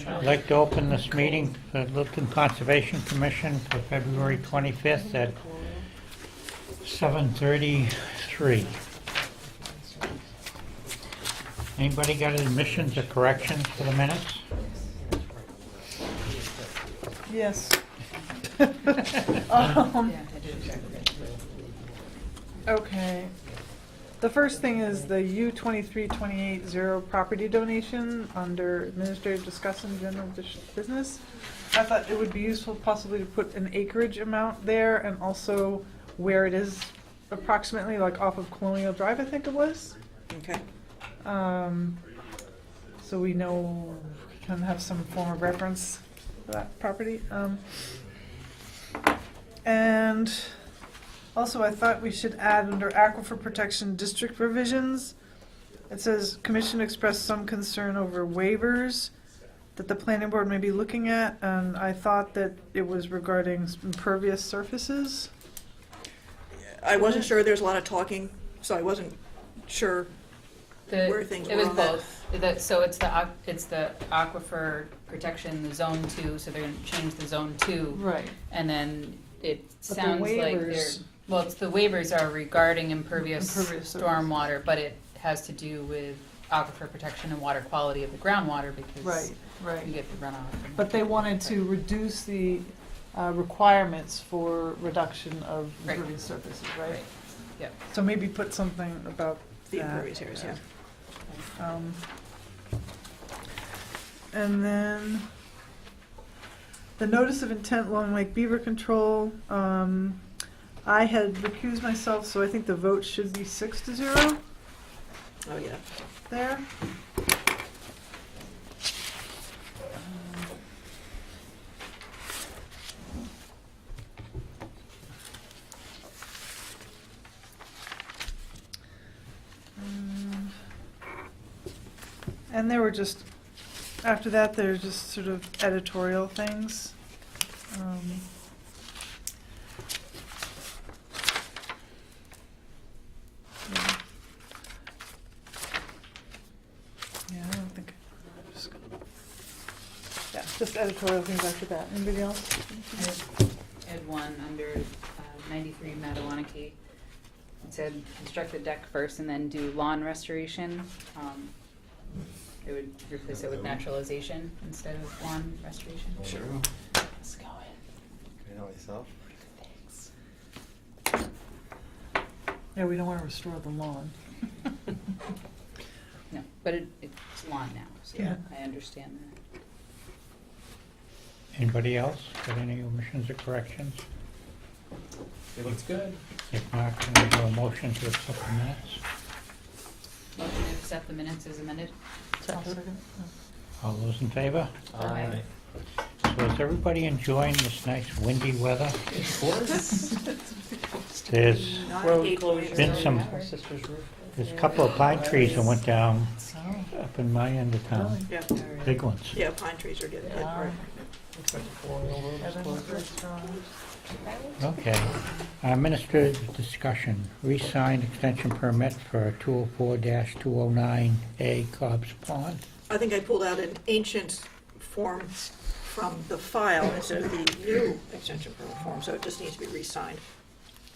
I'd like to open this meeting for Littleton Conservation Commission for February 25th at 7:33. Anybody got any admissions or corrections for the minutes? Yes. Okay. The first thing is the U-2328-0 property donation under administrative discussion general business. I thought it would be useful possibly to put an acreage amount there and also where it is approximately, like off of Colonial Drive, I think it was. Okay. So we know, kind of have some form of reference for that property. And also I thought we should add under Aquifer Protection District revisions. It says, Commission expressed some concern over waivers that the planning board may be looking at, and I thought that it was regarding impervious surfaces. I wasn't sure, there was a lot of talking, so I wasn't sure where things were It was on that. both. So it's the aquifer protection, the zone 2, so they're gonna change the zone 2. Right. And then it But the sounds like they're, waivers- well, the waivers are regarding impervious Impervious surface. stormwater, but it has to do with aquifer protection and water quality of the groundwater because Right. you get the runoff. But they wanted to reduce the requirements for reduction of Right. impervious surfaces, right? Right. Yep. So maybe put something about The that. impervious areas, yeah. And then the notice of intent Long Lake Beaver Control, I had recused myself, so I think the vote should be 6-0 Oh, yeah. there. And there were just, after that, there's just sort of editorial things. Yeah. Yeah, I don't think, I'm just gonna, yeah, just editorial things after that. Anybody else? I had one under 93 Matawanaki. It said construct the deck first and then do lawn restoration. It would replace it with naturalization instead of lawn restoration. Sure. Let's go. You know myself. Thanks. Yeah, we don't want to restore the lawn. No, but it's lawn now, so Yeah. I understand that. Anybody else got any omissions or corrections? It looks good. If not, can I have a motion to accept the minutes? Motion to accept the minutes as amended. Second. All those in favor? Aye. So is everybody enjoying this nice windy weather? Of course. There's Not Road 8 closure. been some, there's a couple of pine trees that went down Oh, up in my end of town, Yeah, big ones. yeah, pine trees are getting hit, Yeah. right. Evan was very strong. Okay. Administrative discussion, re-signed extension permit for 204-209A Cobb's Pond. I think I pulled out an ancient form from the file instead of the new extension permit form, so it just needs to be re-signed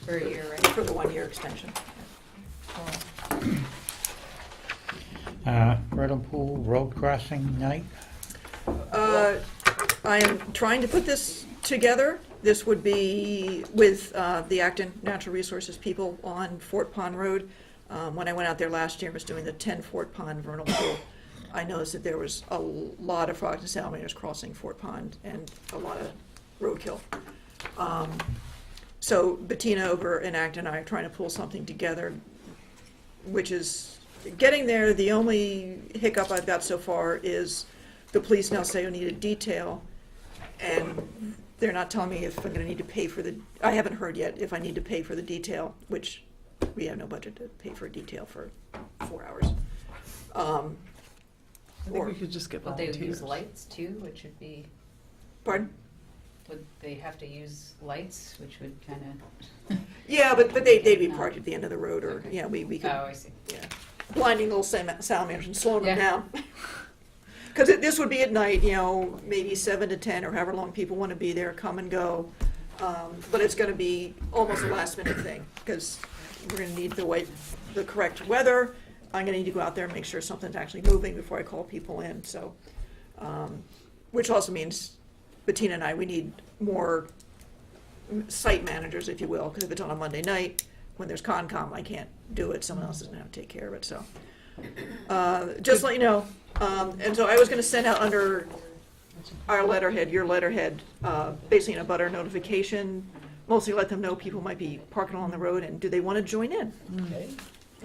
For a year, right? for the 1-year extension. Vernal Pool Road Crossing Night. I am trying to put this together. This would be with the Acton Natural Resources people on Fort Pond Road. When I went out there last year and was doing the 10 Fort Pond vernal pool, I noticed that there was a lot of frogs and salamanders crossing Fort Pond and a lot of roadkill. So Bettina over in Acton and I are trying to pull something together, which is getting there. The only hiccup I've got so far is the police now say I need a detail, and they're not telling me if I'm gonna need to pay for the, I haven't heard yet if I need to pay for the detail, which we have no budget to pay for a detail for 4 hours. I think Or- we could just get Would they volunteers. use lights too, which would be, Pardon? would they have to use lights, which would kind of, Yeah, but they'd be parked at the end of the road, or, Okay. yeah, we could, oh, I see. yeah. Blinding little salamanders and slowing them Yeah. down. Because this would be at night, you know, maybe 7 to 10 or however long people want to be there, come and go. But it's going to be almost a last minute thing because we're going to need the correct weather. I'm going to need to go out there and make sure something's actually moving before I call people in. So, which also means Bettina and I, we need more site managers, if you will, because if it's on a Monday night, when there's Conscom, I can't do it. Someone else is going to have to take care of it. So, just let you know. And so I was going to send out under our letterhead, your letterhead, basically an abutter notification. Mostly let them know people might be parking along the road and do they want to join in? Okay.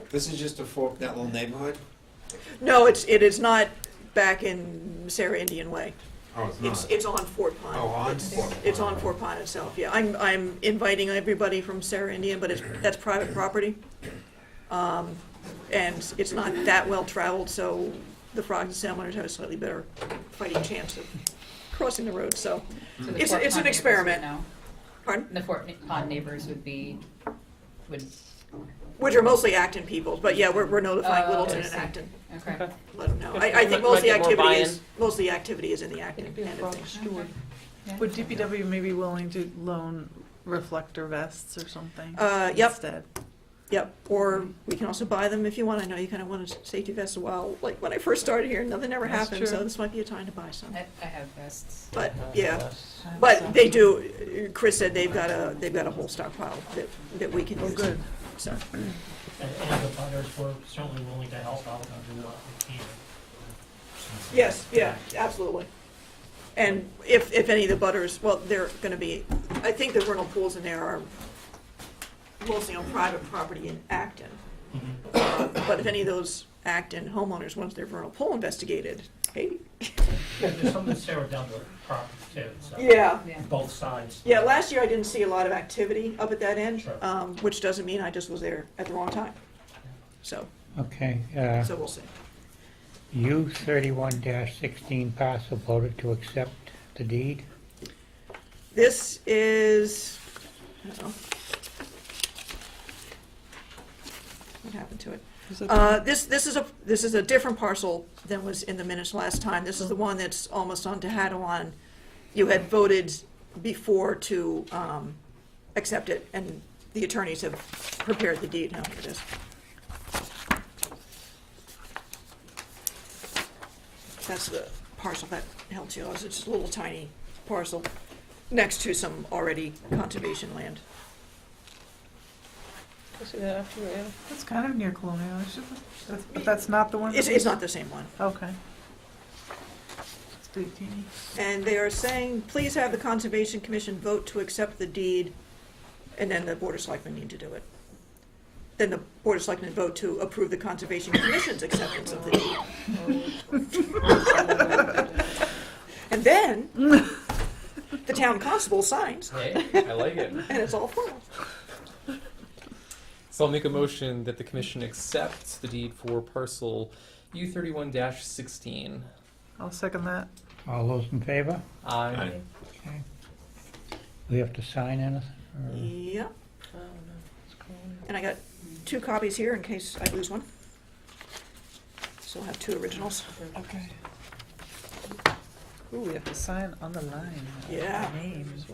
This is just for that little neighborhood? No, it is not back in Sarah Indian Way. Oh, it's not? It's on Fort Pond. Oh, on It's- Fort It's Pond. on Fort Pond itself, yeah. I'm inviting everybody from Sarah Indian, but that's private property. And it's not that well traveled, so the frogs and salamanders have a slightly better fighting chance of crossing the road, so. So the It's Fort an Pond neighbors experiment. would know. Pardon? The Fort Pond neighbors would Which are mostly Acton people, but yeah, we're notifying Oh, Littleton I and see. Acton. okay. Let them know. If I think might most of the get more activity is, buy-in. most of the activity is in the Acton It'd be a end of frog things. steward. Yeah. Would DPW maybe willing to loan reflector vests or something? Yep. Instead? Yep, or we can also buy them if you want. I know you kind of wanted safety vests a while, like when I first started here, nothing ever That's happened, so true. this might be a time to buy some. I have vests. But, yeah, but they do, Chris said they've got a whole stockpile that we can Oh, use. good. So, And any of the butters were certainly willing to help out and do what we can. yes, yeah, absolutely. And if any of the butters, well, they're gonna be, I think the vernal pools in there are mostly on private property in Acton. But if any of those Acton homeowners want their vernal pool investigated, hey. There's some in Sarah down the property too, so. Yeah, Yeah. Both sides. yeah, last year I didn't see a lot of activity up at that end, Sure. which doesn't mean I just was there at the wrong time. So, Okay, so we'll see. U 31-16 parcel voted to accept the deed. This is, uh-oh. What happened to it? Is it- This is a different parcel than was in the minutes last time. This is the one that's almost on Tehadawon. You had voted before to accept it, and the attorneys have prepared the deed. Now, here it is. That's the parcel that helps you. It's just a little tiny parcel next to some already conservation land. That's kind of near Colonial, but that's not the one? It's not the same one. Okay. It's big, teeny. And they are saying, please have the Conservation Commission vote to accept the deed, and then the Board of Selectmen need to do it. Then the Board of Selectmen vote to approve the Conservation Commission's acceptance of the deed. And then, the town constable signs, Hey, I like it. and it's all formal. So I'll make a motion that the commission accepts the deed for parcel U31-16. I'll second that. All those in favor? Aye. Okay. We have to sign anything? or- Yep. And I got 2 copies here in case I lose one. So I'll have 2 originals. Okay. Ooh, we have to sign on the line. Yeah. Names.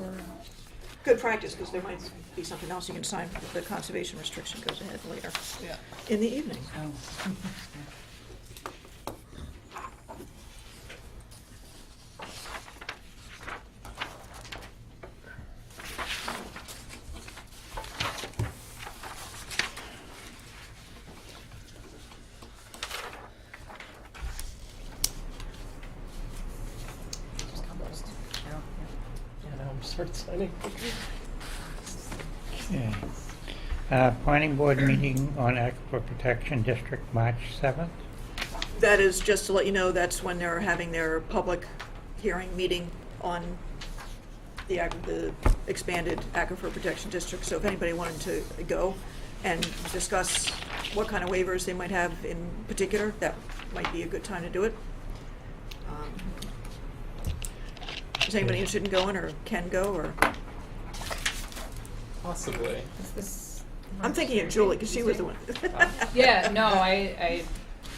Good practice, because there might be something else you can sign if the conservation restriction goes ahead later Yeah. in the evening. Oh. Just compost. Oh, yeah. Yeah, now I'm start signing. Okay. Planning board meeting on Aquifer Protection District, March 7th. That is just to let you know, that's when they're having their public hearing meeting on the expanded Aquifer Protection District. So if anybody wanted to go and discuss what kind of waivers they might have in particular, that might be a good time to do it. Is anybody interested in going or can go, or? Possibly. Is this? I'm thinking of Julie, because she was the one. Yeah, no, I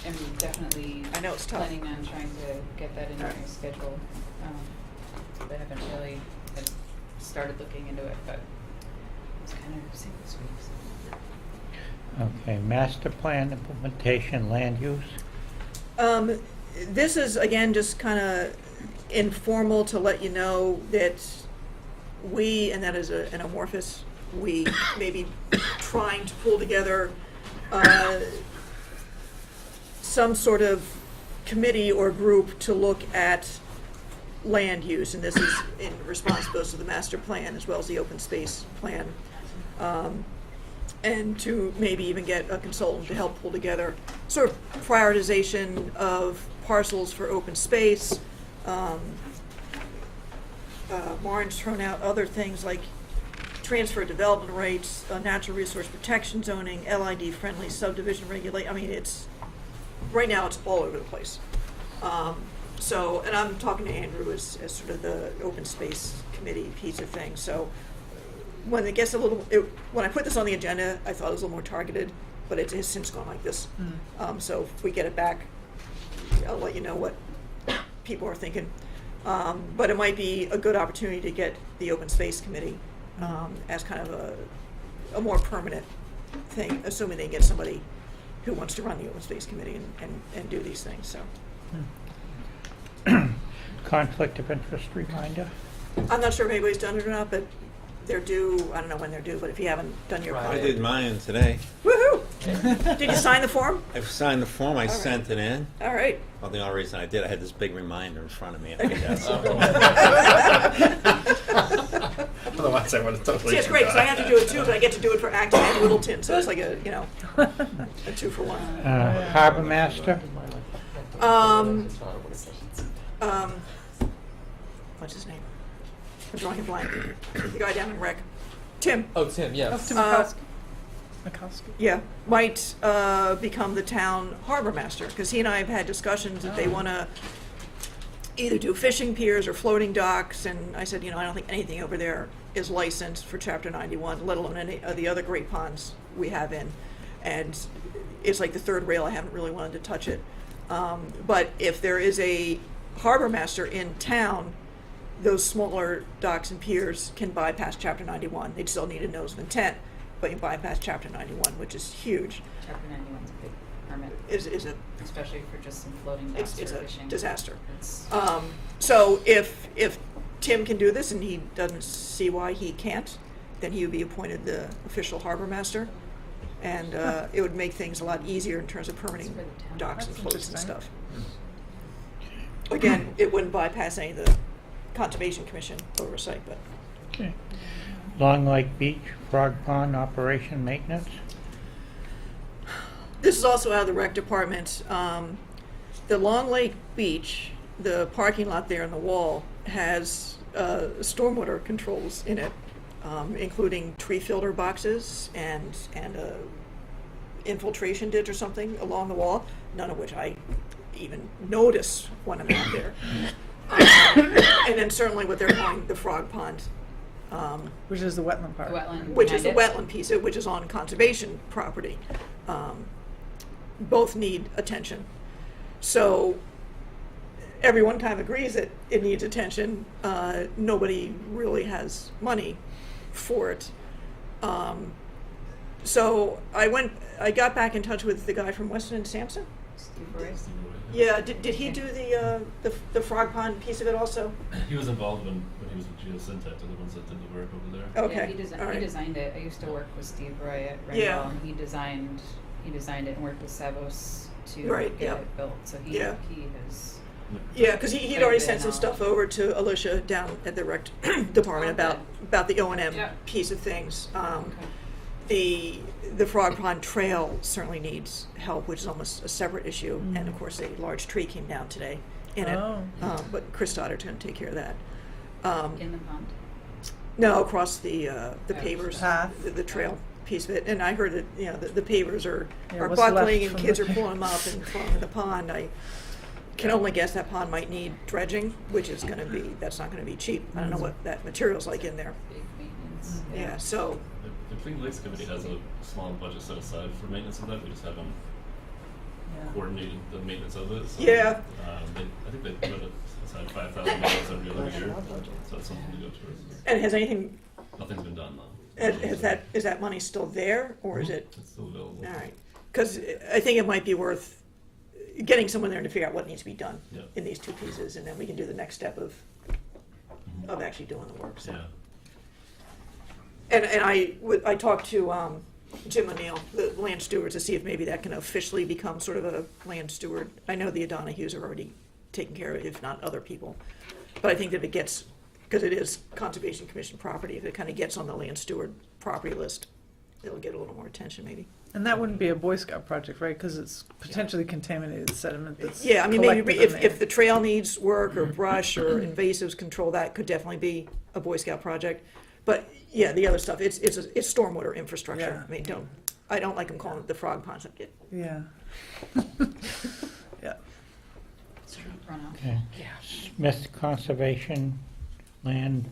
am definitely I know it's tough. planning on trying to get that in my Alright. schedule. I haven't really had started looking into it, but it's kind of sick this week. So. Okay, master plan implementation, land use. This is, again, just kind of informal to let you know that we, and that is an amorphous we, may be trying to pull together some sort of committee or group to look at land use, and this is in response both to the master plan as well as the open space plan. And to maybe even get a consultant to help pull together sort of prioritization of parcels for open space. Warren's thrown out other things like transfer development rates, natural resource protection zoning, LID-friendly subdivision regulate. I mean, right now it's all over the place. So, and I'm talking to Andrew as sort of the open space committee piece of things. So when it gets when I put this on the agenda, I thought it was a little more targeted, but it has since gone like this. So if we get it back, I'll let you know what people are thinking. But it might be a good opportunity to get the open space committee as kind of a more permanent thing, assuming they get somebody who wants to run the open space committee and do these things. So Conflict of interest reminder. I'm not sure if anybody's done it or not, but they're due. I don't know when they're due, but if you haven't done your I part, did mine today. woohoo! Did you sign the form? I signed the form, I right. sent it in. All right. Well, the only reason I did, I had this big reminder in front of me at my desk. Otherwise, I would have totally. See, it's great because I have to do it too, but I get to do it for Acton and Littleton, so it's like a 2-for-1. Harbormaster. What's his name? I'm drawing a blank. The guy down in Rec. Tim. Oh, Tim, yes. Tim Mikowski. Yeah, might become the town harbor master, because he and I have had discussions that they want to either do fishing piers or floating docks, and I said, I don't think anything over there is licensed for Chapter 91, let alone any of the other great ponds we have in. And it's like the third rail, I haven't really wanted to touch it. But if there is a harbor master in town, those smaller docks and piers can bypass Chapter 91. They'd still need a notice of intent, but you bypass Chapter 91, which is huge. Chapter 91's a big permit, Is a especially for just some floating docks it's or a fishing. disaster. It's, So if Tim can do this and he doesn't see why he can't, then he would be appointed the official harbor master, and it would make things a lot easier in terms of permitting That's for the town. docks and That's floats and interesting. stuff. Again, it wouldn't bypass any of the Conservation Commission oversight, but Okay. Long Lake Beach, Frog Pond operation maintenance. this is also out of the rec department. The Long Lake Beach, the parking lot there on the wall, has stormwater controls in it, including tree filter boxes and a infiltration ditch or something along the wall, none of which I even notice when I'm out there. And then certainly what they're calling the frog pond, Which is the wetland part. the wetland which is the behind it. wetland piece, which is on conservation property. Both need attention. So everyone kind of agrees that it needs attention. Nobody really has money for it. So I got back in touch with the guy from Weston and Sampson. Steve Royce. Yeah, did he do the frog pond piece of it also? He was involved when he was with Geosyntec, they're the ones that did the work over there. Okay, Yeah, all right. he designed it. I used to work with Steve Roy at Rainbow, Yeah. and he designed it and worked with Savos to Right, get yeah. it built. So he Yeah. has. Yeah, because he'd Quite a already bit sent some now. stuff over to Alicia down at the rec department Okay. about the O&M Yeah. piece of things. Okay. The Frog Pond Trail certainly needs help, which is almost a separate issue. And of course, a large tree came down today in it. Oh. But Chris Stoddard's going to take care of that. In the pond. No, across the pavers, Path. the trail piece of it. And I heard that the pavers are what's left buckling and from kids the are pulling them up and throwing them in the pond. I can only guess that pond might need dredging, which is going to be, that's not going to be cheap. I don't know what that material's like in there. Big maintenance. Yeah, so, The Clean Lakes Committee has a small budget set aside for maintenance of that, we just haven't Yeah. coordinated the maintenance of it. So, Yeah. I think they put aside $5,000 every other year, so that's something to go towards. And has anything, Nothing's been done though. is that money still there, or is it? It's still available. All right, because I think it might be worth getting someone there to figure out what needs to be done Yeah. in these two pieces, and then we can do the next step of actually doing the work, so. Yeah. And I talked to Jim O'Neill, the land steward, to see if maybe that can officially become sort of a land steward. I know the O'Donohues are already taking care of it, if not other people. But I think that if it gets, because it is Conservation Commission property, if it kind of gets on the land steward property list, it'll get a little more attention maybe. And that wouldn't be a Boy Scout project, right? Because it's potentially contaminated sediment that's Yeah, I mean, maybe collected in if there. the trail needs work or brush or invasives control, that could definitely be a Boy Scout project. But yeah, the other stuff, it's stormwater infrastructure. Yeah. I mean, I don't like them calling it the frog pond. Yeah. Yeah. Runoff. Okay. Smith Conservation Land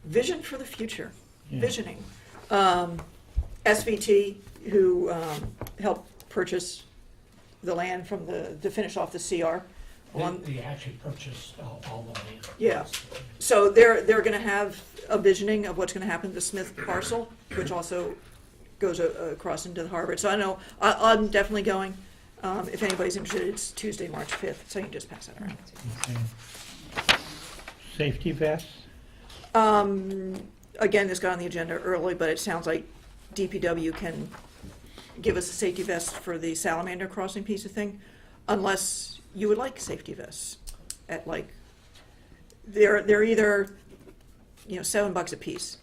Vision for the future, Yeah. visioning. SVT, who helped purchase the land from to finish off the CR. They actually purchased all the land. Yeah. So they're gonna have a visioning of what's gonna happen to the Smith parcel, which also goes across into the harbor. So I know, I'm definitely going. If anybody's interested, it's Tuesday, March 5th, so you can just pass that around. Okay. Safety vests? Again, this got on the agenda early, but it sounds like DPW can give us a safety vest for the Salamander crossing piece of thing, unless you would like safety vests at like, they're either, $7 a piece.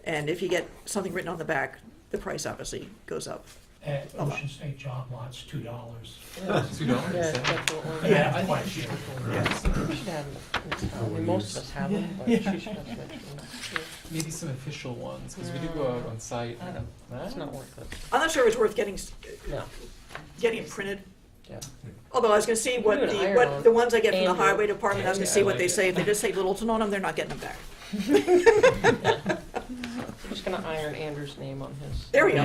And if you get something written on the back, the price obviously goes up. At Ocean State Job Lots, $2. $2. Yeah, I'm quite sure. We should have them in town. I mean, most of us have them, but she should have some extra ones. Maybe some official ones, because we do go out on site. I don't know, it's not worth it. I'm not sure it's worth getting No, it printed. yeah. Although I was gonna see what We do an iron the ones I get from the Andrew. highway department, I was gonna Yeah, see I what like they it. say. If they just say Littleton on them, they're not getting them back. I'm just gonna iron Andrew's name on his. There we go.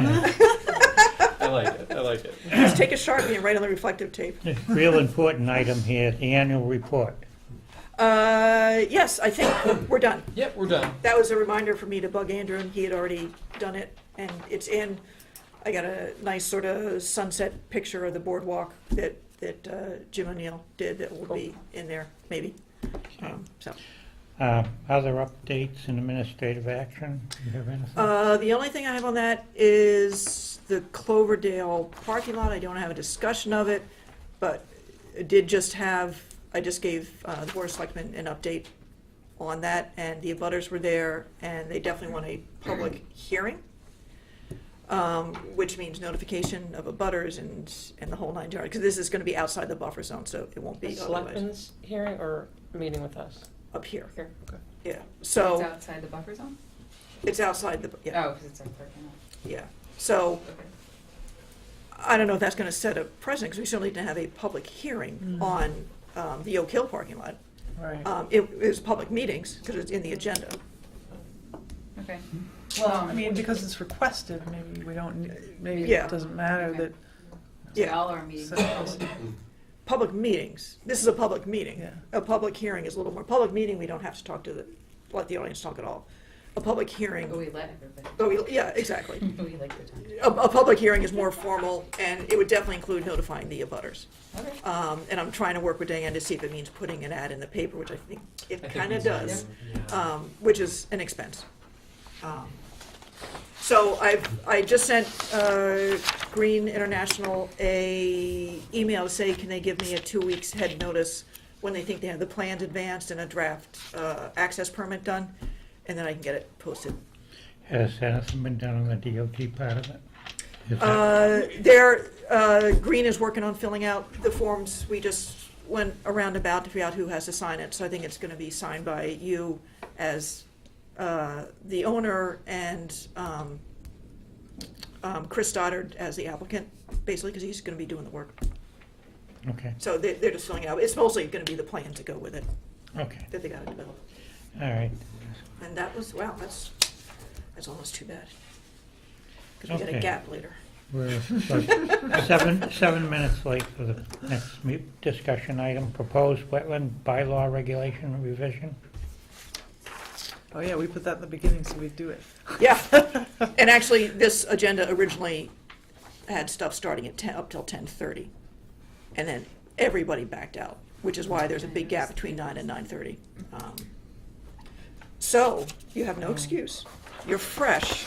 I like it, I like it. Just take a Sharpie and write on the reflective tape. The real important item here, the annual report. Yes, I think we're done. Yep, we're done. That was a reminder for me to bug Andrew, and he had already done it, and it's in. I got a nice sort of sunset picture of the boardwalk that Jim O'Neill did that will be in there, maybe. So. Other updates and administrative action? Do you have anything? The only thing I have on that is the Cloverdale parking lot. I don't have a discussion of it, but I just gave the Board of Selectmen an update on that, and the abutters were there, and they definitely want a public hearing, which means notification of abutters and the whole 9 yards, because this is going to be outside the buffer zone, so it won't The be otherwise selectmen's hearing or meeting with us? up here. Here, okay. Yeah, It's so outside the buffer zone? it's outside the, yeah, Oh, because it's like parking lot. yeah. So Okay. I don't know if that's going to set a precedent, because we still need to have a public hearing on the Oak Hill parking lot. Right. It was public meetings, because it's in the agenda. Okay. Well, I mean, because it's requested, maybe we don't, maybe Yeah. it doesn't matter that. So Yeah. all our meetings. So- are public. Public meetings, this is a public meeting. Yeah. A public hearing is a little more, public meeting, we don't have to let the audience talk at all. A public hearing, But we let everybody. yeah, exactly. We like the time. A public hearing is more formal, and it would definitely include notifying the abutters. Okay. And I'm trying to work with Diane to see if it means putting an ad in the paper, which I think it I think kind of we do. does, Yeah. which is an expense. So I just sent Green International a email to say, can they give me a 2 weeks head notice when they think they have the plans advanced and a draft access permit done, and then I can get it posted. Has anything been done on the DOT part of it? Is that- Green is working on filling out the forms. We just went around about to figure out who has to sign it, so I think it's gonna be signed by you as the owner and Chris Stoddard as the applicant, basically, because he's gonna be doing the work. Okay, So they're just filling it out. It's mostly gonna be the plan to go with it okay, that they gotta develop. all right. And that was, wow, that's almost too bad. Because we got a Okay. gap later. We're like 7 minutes late for the next discussion item, proposed wetland bylaw regulation revision. Oh, yeah, we put that in the beginning, so we'd do it. Yeah, and actually, this agenda originally had stuff starting at 10, up till 10:30. And then everybody backed out, which is why there's a big gap between 9 and 9:30. So, you have no excuse. You're fresh.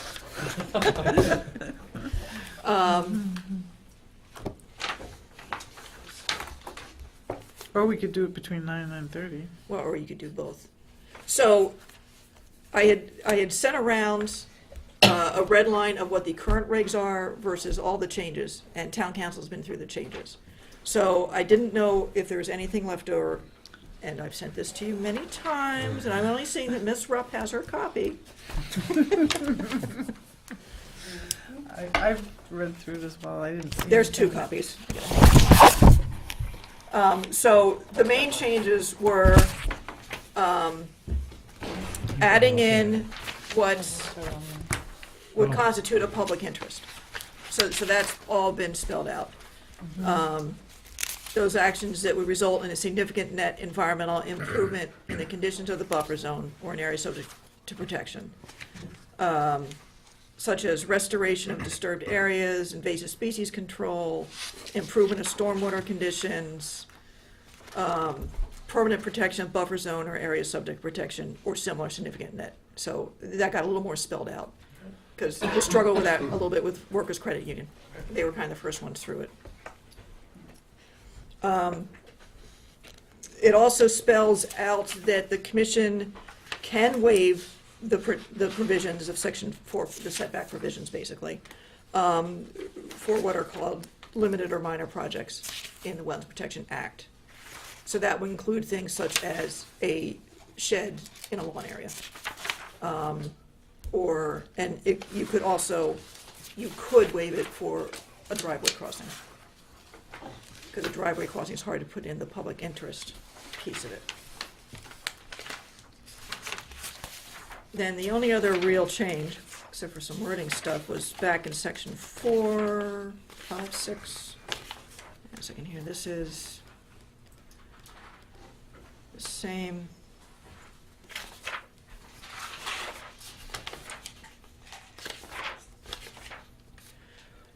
Or we could do it between 9 and 9:30. Well, or you could do both. So, I had sent around a red line of what the current regs are versus all the changes, and town council's been through the changes. So I didn't know if there was anything left over, and I've sent this to you many times, and I'm only seeing that Miss Rupp has her copy. I've read through it as well, I didn't see. There's two anything. copies. So the main changes were adding in what would constitute a public interest. So that's all been spelled out. Those actions that would result in a significant net environmental improvement in the conditions of the buffer zone or an area subject to protection, such as restoration of disturbed areas, invasive species control, improvement of stormwater conditions, permanent protection of buffer zone or area subject to protection, or similar significant net. So that got a little more spelled out, because we struggled with that a little bit with Workers' Credit Union. They were kind of the first ones through it. It also spells out that the commission can waive the provisions of section 4, the setback provisions, basically, for what are called limited or minor projects in the Wetlands Protection Act. So that would include things such as a shed in a lawn area. You could waive it for a driveway crossing. Because a driveway crossing is hard to put in the public interest piece of it. Then the only other real change, except for some wording stuff, was back in section 4, 5, 6. Hang on a second here, this is the same.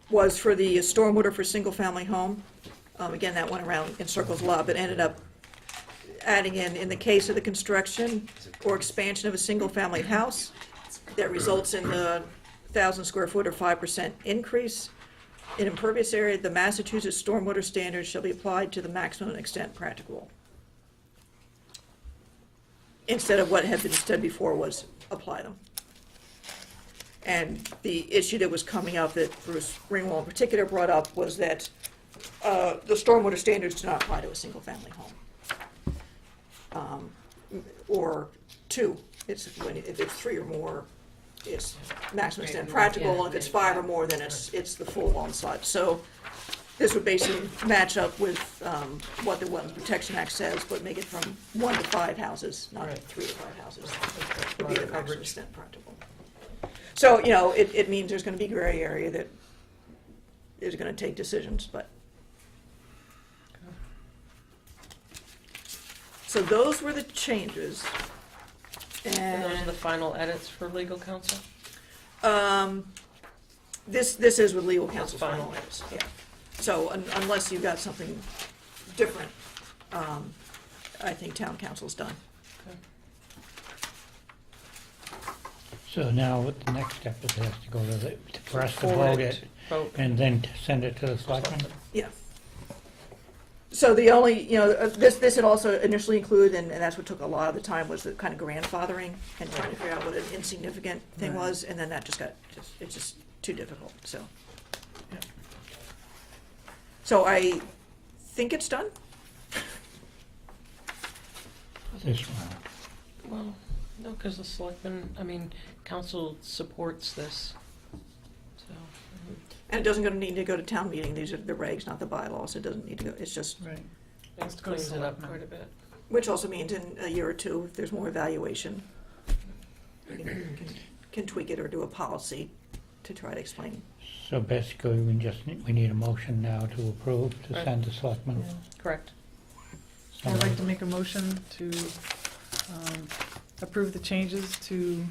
Was for the stormwater for single-family home. Again, that went around in circles a lot, but ended up adding in the case of the construction or expansion of a single-family house that results in the 1,000 square foot or 5% increase in impervious area, the Massachusetts stormwater standards shall be applied to the maximum extent practicable. Instead of what had been said before was apply them. And the issue that was coming up that Bruce Ringwald in particular brought up was that the stormwater standards do not apply to a single-family home. Or two, if it's 3 or more, it's maximum extent practical, and if it's 5 or more, then it's the full on-site. So this would basically match up with what the Wetlands Protection Act says, but make it from 1 to 5 houses, not 3 to 5 houses. Would be the maximum extent practical. So, it means there's gonna be gray area that is gonna take decisions, but. So those were the changes. And those are the final edits for legal counsel? This is with legal counsel's That's final fine. edits, yeah. So unless you've got something different, I think town council's done. So now what the next step is, it has to go for us to Forward vote it, vote. and then to send it to the selectmen? Yeah. So the only, this had also initially included, and that's what took a lot of the time, was the kind of grandfathering and trying to figure out what an insignificant thing Right. was, and then that just it's just too difficult, so. Yeah. So I think it's done. This round. Well, no, because the selectmen, council supports this. So, And it doesn't need to go to town meeting, these are the regs, not the bylaws, it doesn't need to go, it's just, Right. it cleans it up quite a bit. which also means in a year or two, if there's more evaluation, we can tweak it or do a policy to try to explain So basically, we need a motion now to approve, to Right. send to selectmen. Correct. I'd like to make a motion to approve the changes to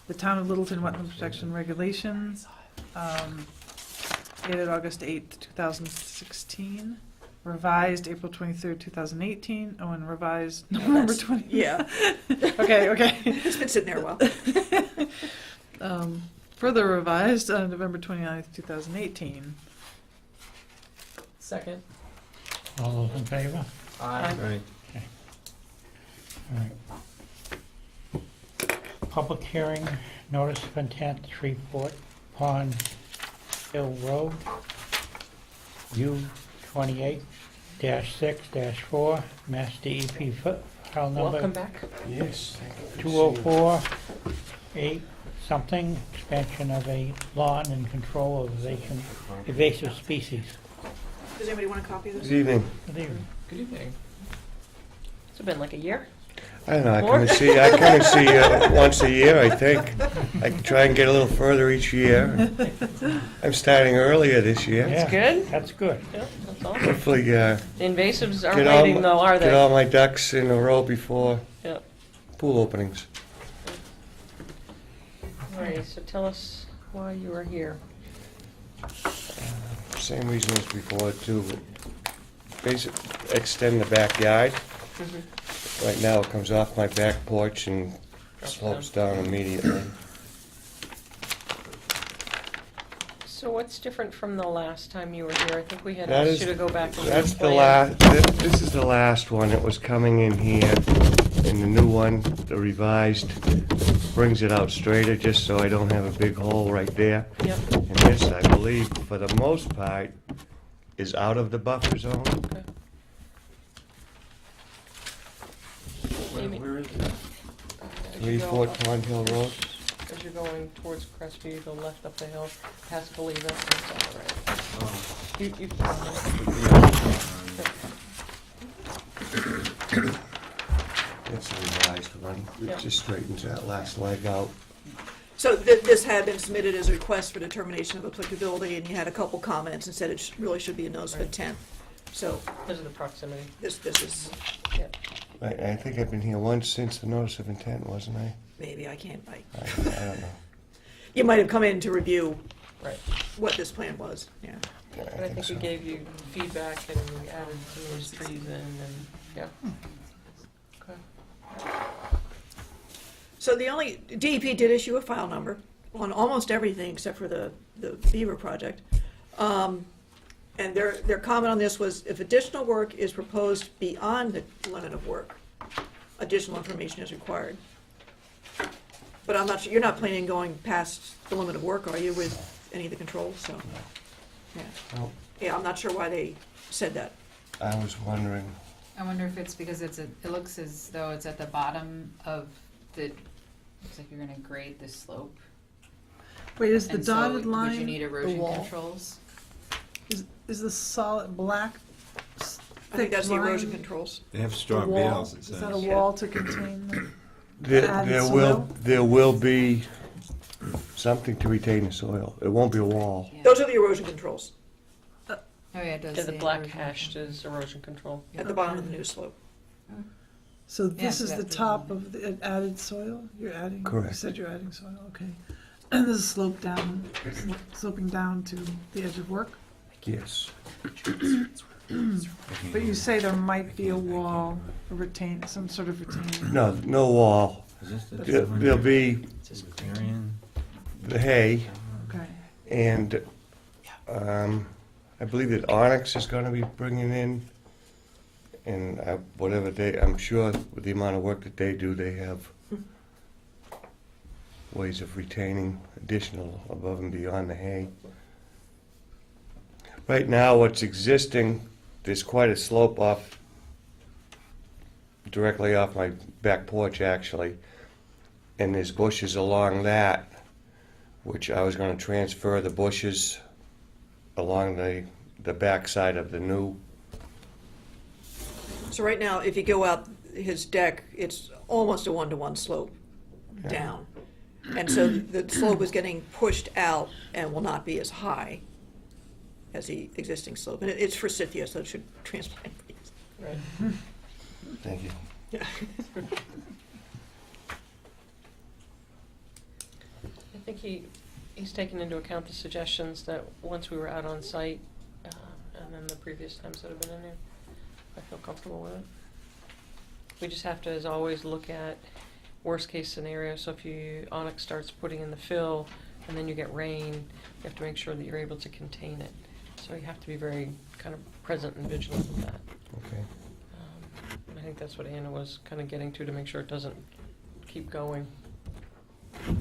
the Town of Littleton Wetland Protection Regulations, dated August 8th, 2016, revised April 23rd, 2018, and revised November 20th. Yeah, Okay. it's been sitting there a while. Further revised on November 29th, 2018. Second. All those in favor? Aye. Right. All right. Public hearing, notice of intent, Shreveport Pond Hill Road, U 28-6-4, Mass DEP file Welcome number back. Yes. 204-8 something, expansion of a lawn and control of invasive species. Does anybody want a copy of this? Good evening. Good evening. Good evening. It's been like a year. I don't know, I More? come and see once a year, I think. I can try and get a little further each year. I'm starting earlier this year. Yeah, good. That's good. Yeah, that's awesome. Hopefully, The invasives aren't get all, waiting though, are get they? all my ducks in a row before Yep. pool openings. All right, so tell us why you are here. Same reason as before, to extend the backyard. Mhm. Right now, it comes off my back porch and slopes down immediately. So what's different from the last time you were here? I think we had That asked is- you to go back and That's the plan. last, this is the last one that was coming in here, and the new one, the revised, brings it out straighter, just so I don't have a big hole right there. Yep. And this, I believe, for the most part, is out of the buffer zone. Okay. Amy? Where is it? As you 3 go Fort up- Pond Hill Road. As you're going towards Crestview, you go left up the hill, past Believe It, and it's all right. Oh. You It's the revised one. Yeah. It just straightens that last leg out. So this had been submitted as a request for determination of applicability, and you had a couple comments and said it really should be a notice of intent. So Because of the proximity. this is, I think I've been here once since the notice of intent, wasn't I? maybe I can't, I don't know. you might have come in to review Right. what this plan was, yeah. Yeah, But I think so. we gave you feedback and we added some of those trees in and, yeah. Okay. So the only, DEP did issue a file number on almost everything except for the Beaver project. And their comment on this was, if additional work is proposed beyond the limit of work, additional information is required. But I'm not sure, you're not planning going past the limit of work, are you, with any of the controls, so? Yeah, No, yeah, I'm not sure why they said that. I was wondering, I wonder if it's because it looks as though it's at the bottom of looks like you're gonna grade the slope. Wait, is the And so dotted line would you need the erosion wall? controls? Is the solid black I think thick that's the erosion line controls. They have the straw wall? bales, it Is that a says. wall to contain the? there Added soil? there will be something to retain the soil. It won't be a wall. Yeah. Those are the erosion controls Oh, yeah, it does Yeah, the say black erosion hashed control. is erosion control. at the bottom of the new slope. So this so is the that's top of the added soil? You're adding? You Correct. said you're adding soil, okay. And this is sloping down to the edge of work? Yes. But you say there might be a wall, some sort of retaining. No, no wall. Is this the There'll be It says Clarion. the hay, Okay. and I believe that Onyx is gonna be bringing in, and whatever I'm sure with the amount of work that they do, they have ways of retaining additional above and beyond the hay. Right now, what's existing, there's quite a slope off, directly off my back porch, actually, and there's bushes along that, which I was gonna transfer the bushes along the backside of the new. So right now, if you go out his deck, it's almost a one-to-one slope Yeah. down. And so the slope is getting pushed out and will not be as high as the existing slope. And it's forsythia, so it should transplant. Right. Thank you. Yeah. I think he's taken into account the suggestions that once we were out on site, and then the previous times that have been in there. I feel comfortable with it. We just have to, as always, look at worst case scenario. So if Onyx starts putting in the fill and then you get rain, you have to make sure that you're able to contain it. So you have to be very kind of present and vigilant with that. Okay. And I think that's what Anna was kind of getting to make sure it doesn't keep going. So,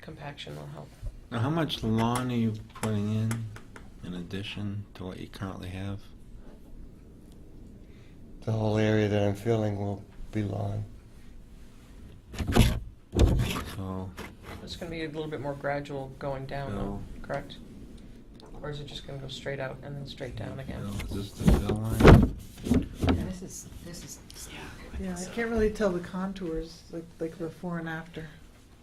compaction will help. Now, how much lawn are you putting in addition to what you currently have? The whole area that I'm filling will be lawn. So, It's going to be a little bit more gradual going down, though, No. correct? Or is it just going to go straight out and then straight down again? is this the fill line? Yeah, this is. Yeah, I can't really tell the contours, like before and after.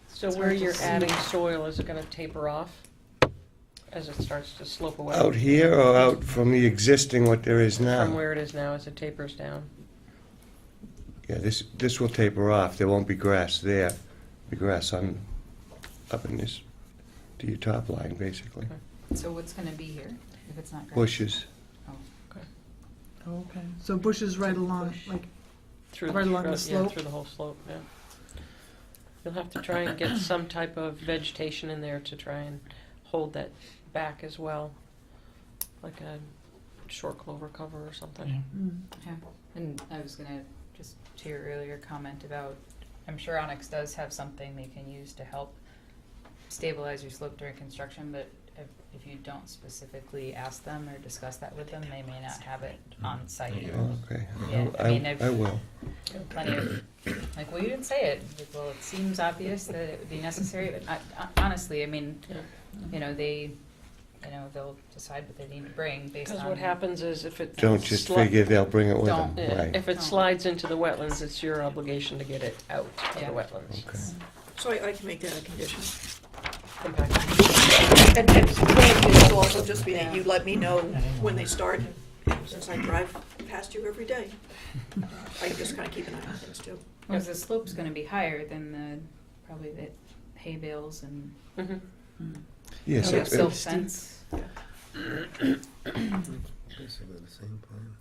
So It's where hard to you're see. adding soil, is it going to taper off as it starts to slope away? Out here or out from the existing, what there is now? From where it is now as it tapers down? Yeah, this will taper off. There won't be grass there. Be grass on, up in this, to your top line, basically. Okay. So what's gonna be here if it's not grass? Bushes. Oh. Okay. So bushes right along, Bush. like, Through Right along the Yeah, slope? through the whole slope, yeah. You'll have to try and get some type of vegetation in there to try and hold that back as well, like a short clover cover or something. Yeah. mm, Yeah, and I was gonna, just to your earlier comment about, I'm sure Onyx does have something they can use to help stabilize your slope during construction, but if you don't specifically ask them or discuss that with them, they may not have it on site. Oh, okay. Yeah, I mean, I will. Plenty of, like, well, you didn't say it. Like, well, it seems obvious that it would be necessary, but honestly, I mean, Yeah. they'll decide what they need to bring based on. Because what happens is if it. Don't just sli- figure they'll bring it with them. Don't. Yeah, Right. if it No. slides into the wetlands, it's your obligation to get it out of the Yeah. wetlands. Okay. So I can make that a condition. Compaction. And it will also just be that you let me know when they start, since I drive past you every day. I can just kind of keep an eye on things too. Because the slope's gonna be higher than probably the hay bales and Mhm. Yes, Yeah, it- so- silk it- fence. Basically the same plan.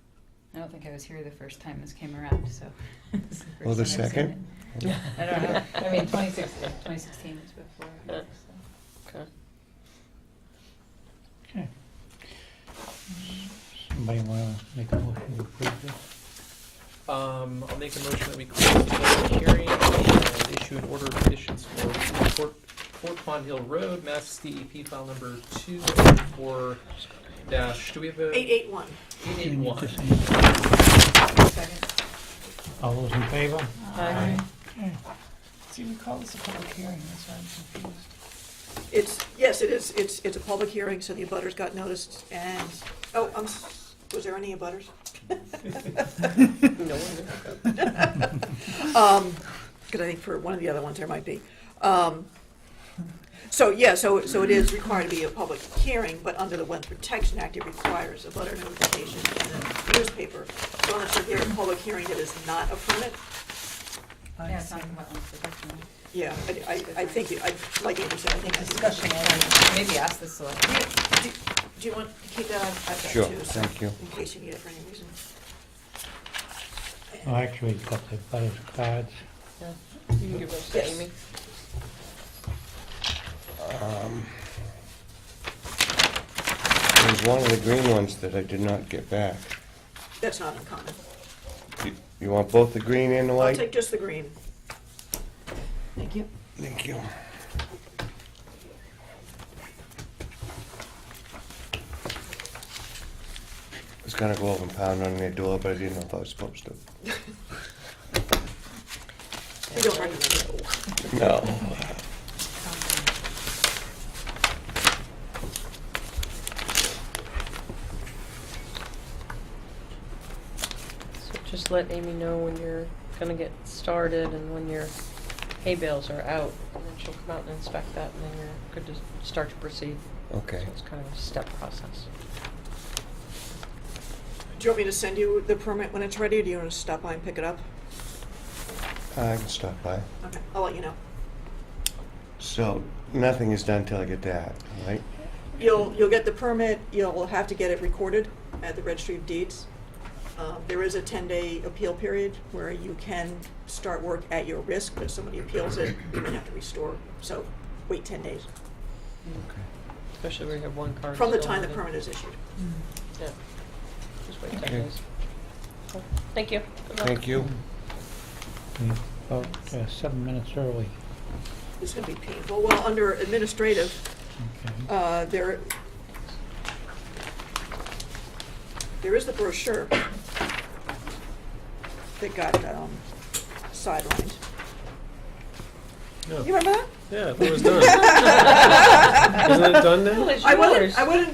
I don't think I was here the first time this came around, so. it's the Well, the first time I've seen second? it. I don't know, I mean, 2016 was before, Yeah. so. Okay. Okay. Somebody wanna make a motion to approve this? I'll make a motion that we close the public hearing and issue an order of conditions for Fort Pond Hill Road, Mass DEP file number 204 dash, do we have a? 881. 881. Do we need to say- Second. All those in favor? Aye. Okay. so you call this a public hearing, that's why I'm confused. Yes, it is. It's a public hearing, so the abutters got noticed and, was there any abutters? No wonder. Because I think for one of the other ones there might be. So it is required to be a public hearing, but under the Wetland Protection Act, it requires a butter notification in the newspaper. So unless you're here a public hearing that is not a permit, Yeah, it's not wetlands protection. yeah, I think, like Andrew said, I think that's Discussion, item. Maybe ask the select. Do you want to keep that? I've got Sure, two, so thank you. in case you need it for any reason. Oh, actually, we've got the butters cards. Yeah. You can give those to Yes. Amy. There's one of the green ones that I did not get back. That's not uncommon. You want both the green and the I'll white? take just the green. Thank you. Thank you. I was gonna go over and pound on their door, but I didn't know if I was supposed to. We don't recommend it. No. So just let Amy know when you're gonna get started and when you're hay bales are out, and then she'll come out and inspect that, and then you're good to start to proceed. Okay. So it's kind of a step process. Do you want me to send you the permit when it's ready, or do you want to stop by and pick it up? I can stop by. Okay, I'll let you know. So nothing is done till I get that, right? You'll get the permit, you'll have to get it recorded at the Registry of Deeds. There is a 10-day appeal period where you can start work at your risk, but if somebody appeals it, you may have to restore. So wait 10 days Especially where you have one car. from the still time the in it. permit is issued. Yeah. Just wait 10 Okay. days. Cool. Thank you. Good luck. Thank you. About 7 minutes early. It's going to be painful. Well, under administrative, Okay. there is the brochure that got sidelined. No. You remember that? Yeah, I thought it was done. Isn't it done Well, now? it's I yours. wouldn't,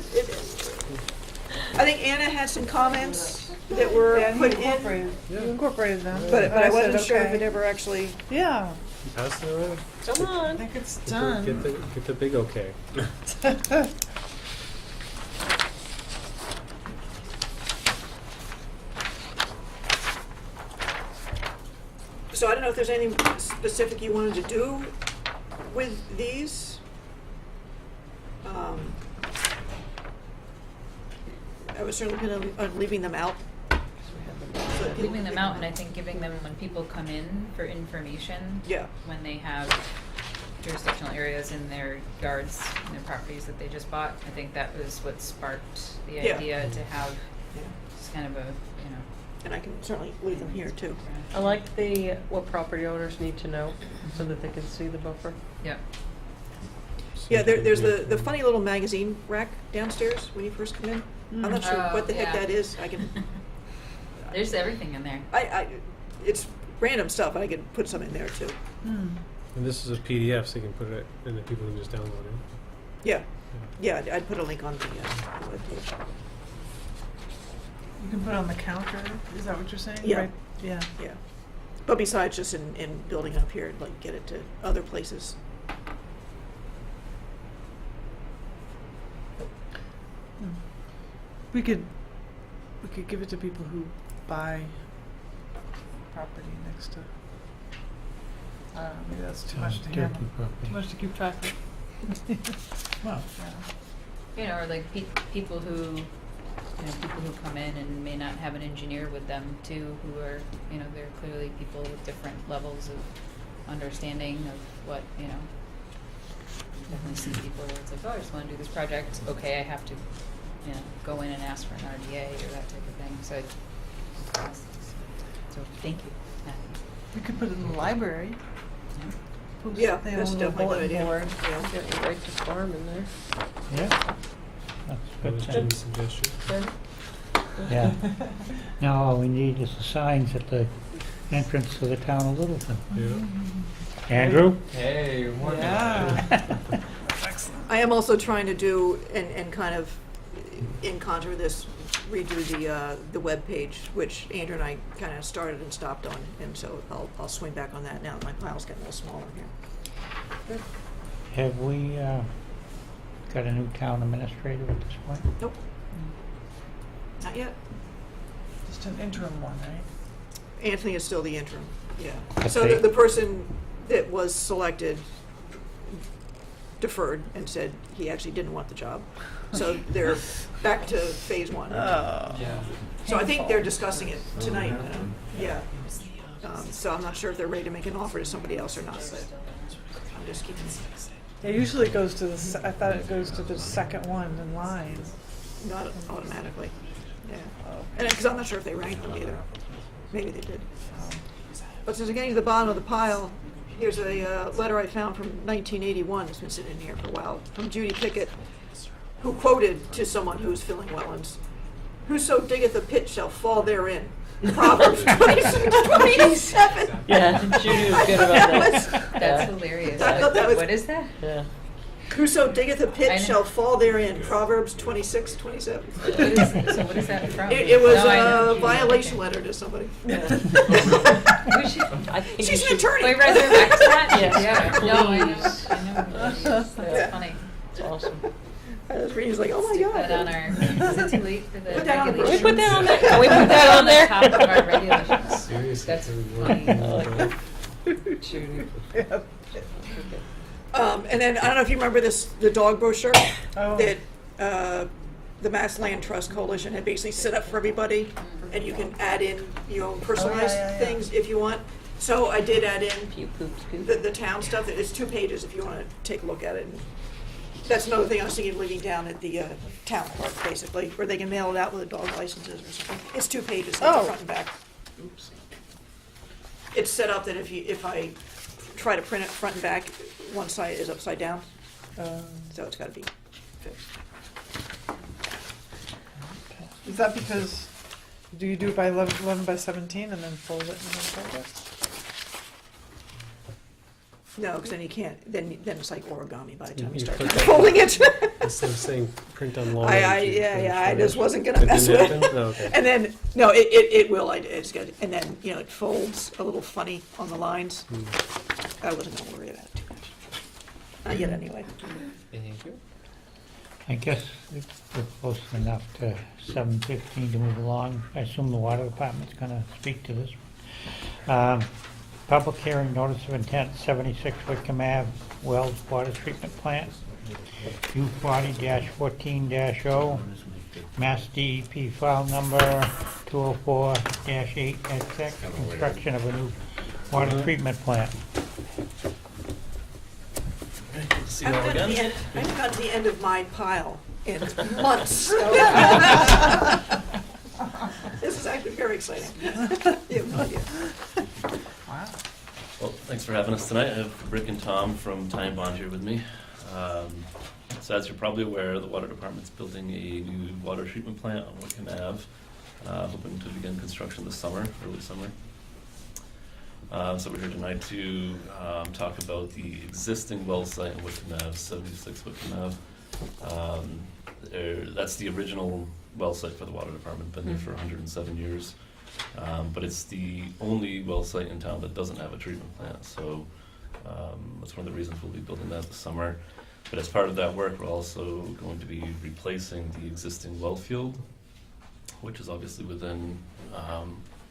I think Anna had some comments that were Yeah, put you in, incorporated, you incorpoted them. but I said, wasn't sure if okay. it ever actually, Yeah, You passed it already? Come I on. think it's Get done. the big okay. so I don't know if there's anything specific you wanted to do with these. I was certainly going to, leaving them out. So that people- Leaving them out, and I think giving them when people come in for information. Yeah. When they have jurisdictional areas in their yards, in their properties that they just bought. I think that was what sparked the Yeah. idea to have Yeah. just kind of a, And I can certainly leave them here too. I like what property owners need to know so that they can see the buffer. yeah. Yeah, there's the funny little magazine rack downstairs when you first come in. I'm not sure Oh, what the heck yeah. that is. I can, There's everything in there. it's random stuff. I could put some in there too. Hmm. And this is a PDF, so you can put it, and then people can just download it. Yeah, yeah. I'd put a link on the webpage. You can put it on the counter, is that what you're saying? Yeah. Right? Yeah. Yeah, but besides just in building up here, like get it to other places. We could give it to people who buy property next to, I don't know, maybe that's too much to Turkey handle, property. too much to keep track of. Well, Or like people who come in and may not have an engineer with them too, who are, they're clearly people with different levels of understanding of what, definitely see people where it's like, oh, I just want to do this project. Okay, I have to, go in and ask for an RDA or that type of thing. So thank you. We could put it in the library. Post- Yeah, they have that's a little definitely a good bulletin idea. board. Yeah. Get your right to farm in there. yeah. That's That good. was then. Jimmy's suggestion. Good. Yeah. Now all we need is the signs at the entrance to the town of Littleton. Yeah. Andrew? Hey, Yeah. I am also trying to do and kind of in contour this redo the web page, which Andrew and I kind of started and stopped on, and so I'll swing back on that now that my pile's getting a little smaller here. Have we got a new town administrator at this point? Nope, not yet. Just an interim one, right? Anthony is still the interim. Yeah. But So they- the person that was selected deferred and said he actually didn't want the job. So they're back to phase one. Yeah. So I think they're discussing it tonight. Yeah. So I'm not sure if they're ready to make an offer to somebody else or not, but I'm just keeping, It usually goes to I thought it goes to the second one in line. not automatically. Yeah. And because I'm not sure if they ranked them either. Maybe they did. But since we're getting to the bottom of the pile, here's a letter I found from 1981. It's been sitting in here for a while, from Judy Pickett, who quoted to someone who's filling wetlands, "Whoso diggeth a pit shall fall therein." Proverbs 27. Yeah, Judy was good about that. That's hilarious. I thought that was- What is that? Yeah. Whoso diggeth a I pit know. shall fall therein, Proverbs 26:27. What is that from? It was No, I know. a violation letter to somebody. We should, I think She's we an should- attorney. wait, resurrect that? Yes, Yeah, no, I know, please. I know what it is. That's Yeah. funny. It's awesome. I was reading, like, oh my Stick God. that on our, is it too late for the Put that on the regulations? Can we put that on there? Can we put that on there? Top of our regulations. Seriously. That's funny. I like that. Shoot. And then, I don't know if you remember this, the dog brochure Oh. that the Mass Land Trust Coalition had basically set up for everybody, and you can add in your own personalized yeah. things if you want. So I did add in Pew, poop, scoop. the town stuff. It's 2 pages if you want to take a look at it. And that's another thing I was thinking of leaving down at the town clerk, basically, where they can mail it out with the dog licenses or something. It's 2 pages, like the Oh. front and back. Oops. It's set up that if I try to print it front and back, one side is upside down, so it's got to be fixed. Is that because, do you do it by 11 by 17 and then fold it and then fold it? No, because then you can't. Then it's like origami by the time you You start put that- folding it. Instead of saying print on long. I just wasn't gonna mess with it. Oh, okay. And then no, it will. It's good. And then it folds a little funny on the lines. I wasn't gonna worry about it too much. Not yet, anyway. Thank you. I guess we're close enough to 7:15 to move along. I assume the water department's gonna speak to this. Public hearing notice of intent, 76 Wickham Ave, Wells Water Treatment Plant, U40-14-0, Mass DEP file number 204-8XX, construction of a new water treatment plant. See you all again. I haven't got to the end of my pile in months. This is actually very exciting. You have no idea. Well, thanks for having us tonight. I have Rick and Tom from Time Bond here with me. So as you're probably aware, the water department's building a new water treatment plant on Wickham Ave, hoping to begin construction this summer, early summer. So we're here tonight to talk about the existing well site in Wickham Ave, 76 Wickham Ave. That's the original well site for the water department, been there for 107 years. But it's the only well site in town that doesn't have a treatment plant, so that's one of the reasons we'll be building that this summer. But as part of that work, we're also going to be replacing the existing well field, which is obviously within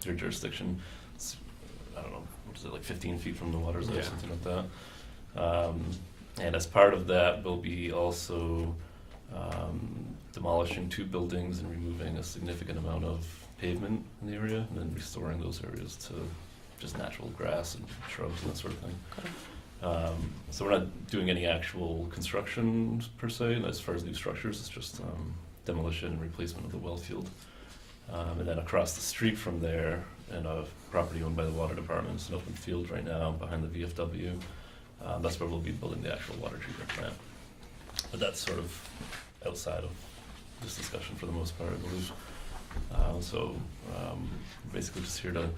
your jurisdiction. It's, I don't know, what is it, like 15 feet from the water's edge, something like that. And as part of that, we'll be also demolishing 2 buildings and removing a significant amount of pavement in the area, and then restoring those areas to just natural grass and shrubs and that sort of thing. So we're not doing any actual construction per se, as far as new structures. It's just demolition and replacement of the well field. And then across the street from there, in a property owned by the water department, it's an open field right now behind the VFW. That's where we'll be building the actual water treatment plant. But that's sort of outside of this discussion for the most part, I believe. Basically just here to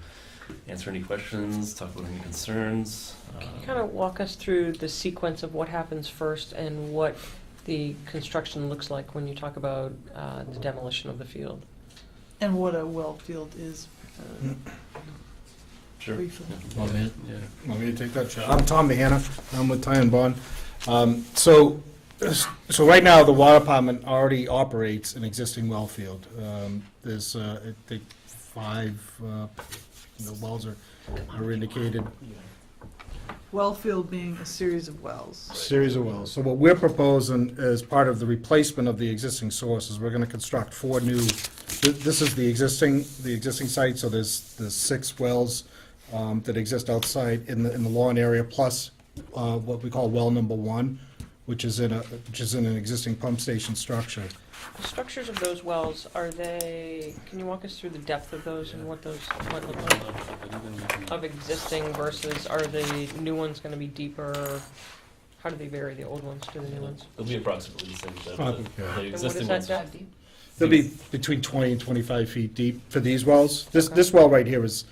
answer any questions, talk about any concerns. Can you kind of walk us through the sequence of what happens first and what the construction looks like when you talk about the demolition of the field? And what a well field is. Sure. Briefly. Want me Want me to take that shot? I'm Tom Mahana. I'm with Ty and Bond. So right now, the water department already operates an existing well field. There's, I think, 5 wells are indicated. Well field being a series of wells. Series of wells. So what we're proposing as part of the replacement of the existing sources, we're gonna construct 4 new, this is the existing site, so there's 6 wells that exist outside in the lawn area, plus what we call well number 1, which is in an existing pump station structure. The structures of those wells, can you walk us through the depth of those and what those might look like? Of existing versus, are the new ones gonna be deeper? How do they vary, the old ones to the new ones? They'll be approximately the same depth. Okay. The And what existing is that ones. depth? They'll be between 20 and 25 feet deep for these wells. This well right here is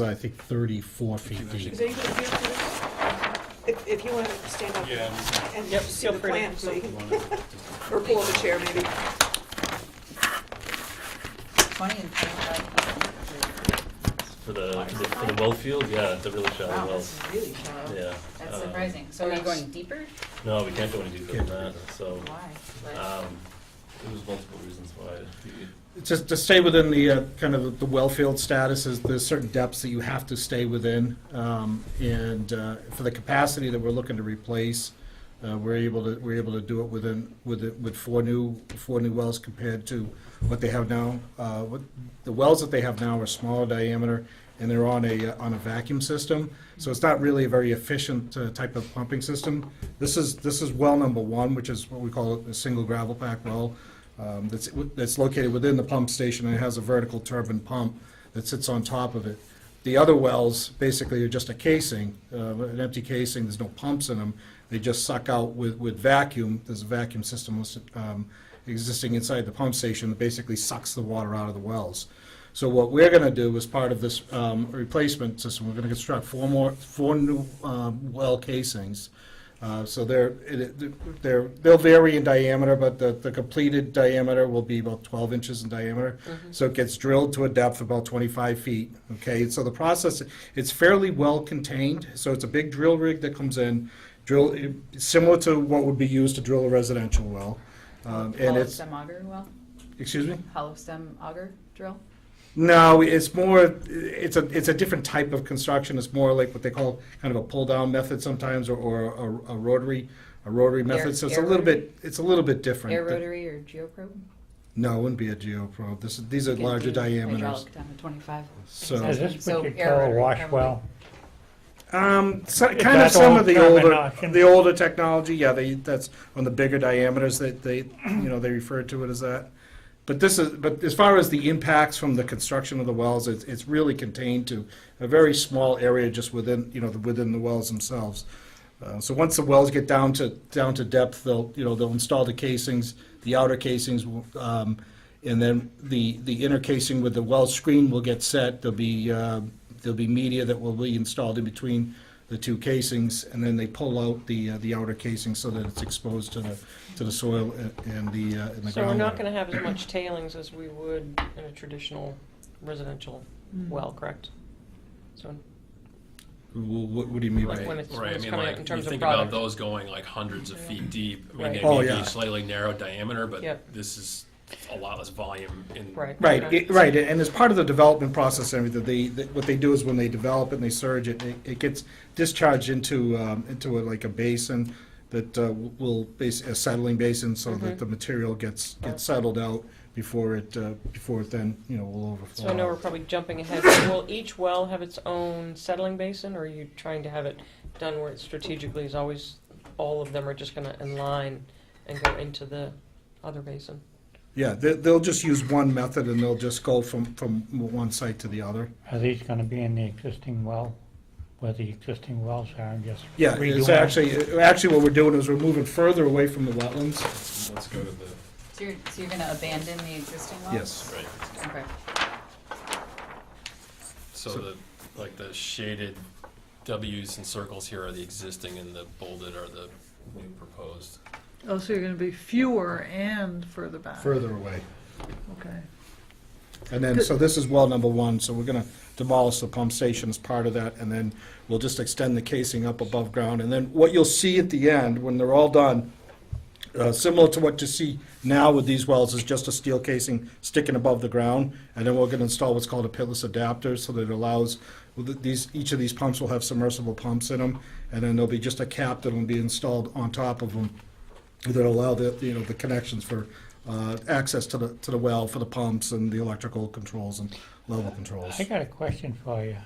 I think 34 feet deep. Is anybody here for this? if you want to stand up and Yep, see feel the free to plan, so you You can, wanna- or pull up a chair maybe. 20 and 25. For the well field, yeah, it's a really shallow Wow, well. this is really shallow. Yeah. That's surprising. So are you going deeper? No, we can't go any deeper than that, so, Why? Like, there's multiple reasons why. Just to stay within the, kind of the well field status, is there's certain depths that you have to stay within. And for the capacity that we're looking to replace, we're able to do it with four new wells compared to what they have now. The wells that they have now are smaller diameter, and they're on a vacuum system, so it's not really a very efficient type of pumping system. This is well number one, which is what we call a single gravel pack well. That's located within the pump station, and it has a vertical turbine pump that sits on top of it. The other wells basically are just a casing, an empty casing. There's no pumps in them. They just suck out with vacuum. There's a vacuum system existing inside the pump station that basically sucks the water out of the wells. So what we're going to do as part of this replacement system, we're going to construct four new well casings. So they'll vary in diameter, but the completed diameter will be about 12 inches in diameter. So it gets drilled to a depth of about 25 feet, okay? So the process, it's fairly well contained, so it's a big drill rig that comes in, similar to what would be used to drill a residential well. And hollow it's, stem auger well? excuse me? Hollow stem auger drill? No, it's more, it's a different type of construction. It's more like what they call kind of a pull-down method sometimes, or a rotary method. So it's air a little bit different. Air rotary or geoprobe? No, it wouldn't be a geoprobe. These are Could larger do diameters. Hydraulic down to 25. So- Is Exactly. this So what you air call a rotary, wash probably. well? Kind of that some old of the terminology? older technology. Yeah, that's on the bigger diameters that they refer to it as that. But as far as the impacts from the construction of the wells, it's really contained to a very small area just within the wells themselves. So once the wells get down to depth, they'll install the casings, the outer casings, and then the inner casing with the well screen will get set. There'll be media that will be installed in between the two casings, and then they pull out the outer casing so that it's exposed to the soil and the groundwater. So we're not gonna have as much tailings as we would in a traditional residential well, correct? So What do you mean by like when it's Right, I mean, coming out like, in you terms of think about product. those going like hundreds of feet deep. I mean, Right. they Oh, may yeah. be slightly narrow diameter, but Yep. this is a lot less volume in. Right. Right, Okay. right, and as part of the development process and everything, what they do is when they develop it and they surge it, it gets discharged into like a basin that will a settling basin, so that the material gets settled out before it then will overflow. So I know we're probably jumping ahead, but will each well have its own settling basin, or are you trying to have it done where it strategically is always, all of them are just gonna inline and go into the other basin? Yeah, they'll just use one method and they'll just go from one site to the other. Are these gonna be in the existing well, where the existing wells are, and just Yeah, redoing it's them? actually what we're doing is we're moving further away from the wetlands. Let's go to the, So you're gonna abandon the existing wells? Yes. right, Okay. so the shaded Ws and circles here are the existing, and the bolded are the new proposed. Oh, so you're gonna be fewer and further back? Further away. Okay. And then, so this is well number one, so we're gonna demolish the pump station as part of that, and then we'll just extend the casing up above ground. And then what you'll see at the end, when they're all done, similar to what you see now with these wells, is just a steel casing sticking above the ground. And then we're gonna install what's called a pitless adapter, so that it allows, each of these pumps will have submersible pumps in them, and then there'll be just a cap that will be installed on top of them that'll allow the connections for access to the well for the pumps and the electrical controls and level controls. I got a question for you.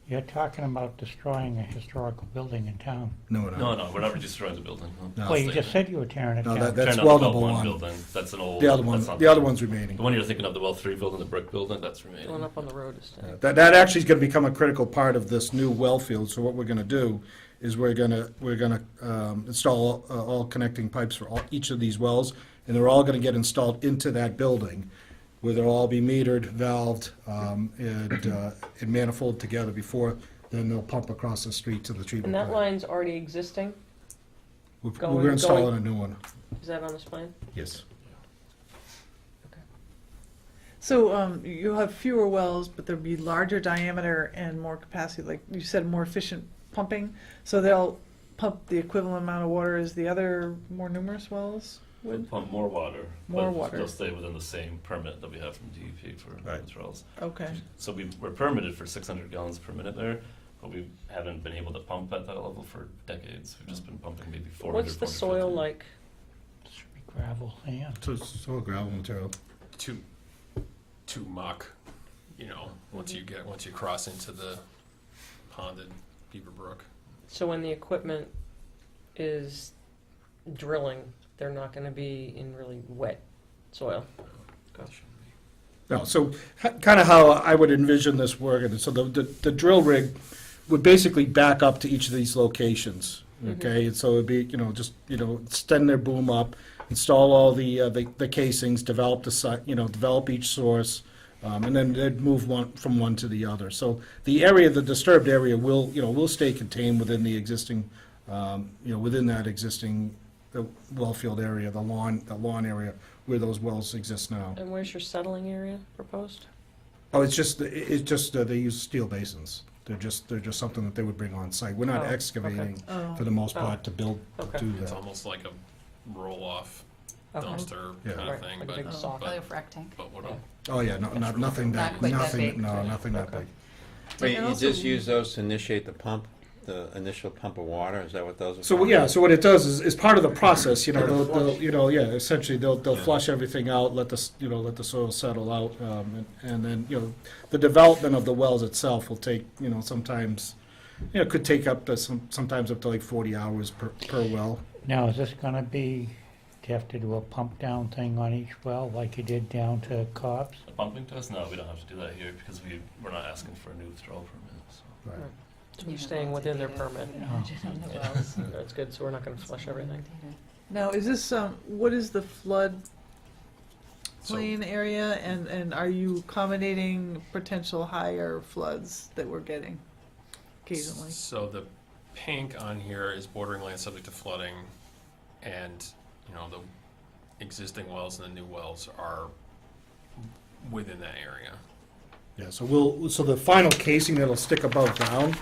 You're talking about destroying a historical building in town. No, No, we're not destroying the building. No. Well, you just said you were tearing it No, down. that's Tearing down well the number well one. building, that's an old. The other that's not the other one's remaining. The one you're thinking of, the well 3 building, the brick building, that's The one remaining. up on the road is staying. That actually is gonna become a critical part of this new well field, so what we're gonna do is we're gonna install all connecting pipes for each of these wells, and they're all gonna get installed into that building, where they'll all be metered, valved, and manifold together before then they'll pump across the street to the treatment And that plant. line's already existing? We're going- installing a new one, Is that on this plan? yes. So you'll have fewer wells, but there'll be larger diameter and more capacity, like you said, more efficient pumping. So they'll pump the equivalent amount of water as the other more numerous wells We'll would? pump more water. More but water. They'll stay within the same permit that we have from DEP for Right. withdrawals. Okay. So we're permitted for 600 gallons per minute there, but we haven't been able to pump at that level for decades. We've just been pumping maybe 400. What's the soil 450. like? Should be gravel, yeah. So it's all gravel material. To muck, you know, once you cross into the ponded Beaver Brook. So when the equipment is drilling, they're not gonna be in really wet soil? No, so kind of how I would envision this working, so the drill rig would basically back up to each of these locations, okay? And so it'd be, just, extend their boom up, install all the casings, develop the site, develop each source, and then they'd move from one to the other. So the area, the disturbed area will stay contained within the existing, within that existing the well field area, the lawn area where those wells exist now. And where's your settling area proposed? Oh, it's just they use steel basins. They're just something that they would bring on site. We're not Oh, okay. excavating Oh. for the most Oh. part to do Okay. It's that. almost like a roll-off Okay. dumpster Yeah. kind Right, of thing, like a but, big sock. Like a frac tank. but what a Oh yeah, nothing Not that quite that nothing big. no nothing that Okay. big. Wait, And you also- just use those to initiate the pump, the initial pump of water? Is that what those are? So for? yeah, so what it does is part of the process. They'll essentially they'll flush everything out, let the soil settle out, and then the development of the wells itself will take sometimes could take up to sometimes up to like 40 hours per well. Now, is this gonna be, do you have to do a pump down thing on each well like you did down to Cobb's? A pumping test? No, we don't have to do that here because we're not asking for a new withdrawal permit. So. Right. So we're staying within their permit. Imagine on the wells. That's good, so we're not gonna flush everything. Now, is this, what is the flood So- plain area, and are you accommodating potential higher floods that we're getting occasionally? So the pink on here is bordering land subject to flooding, and, the existing wells and the new wells are within that area. Yeah, so the final casing that'll stick above ground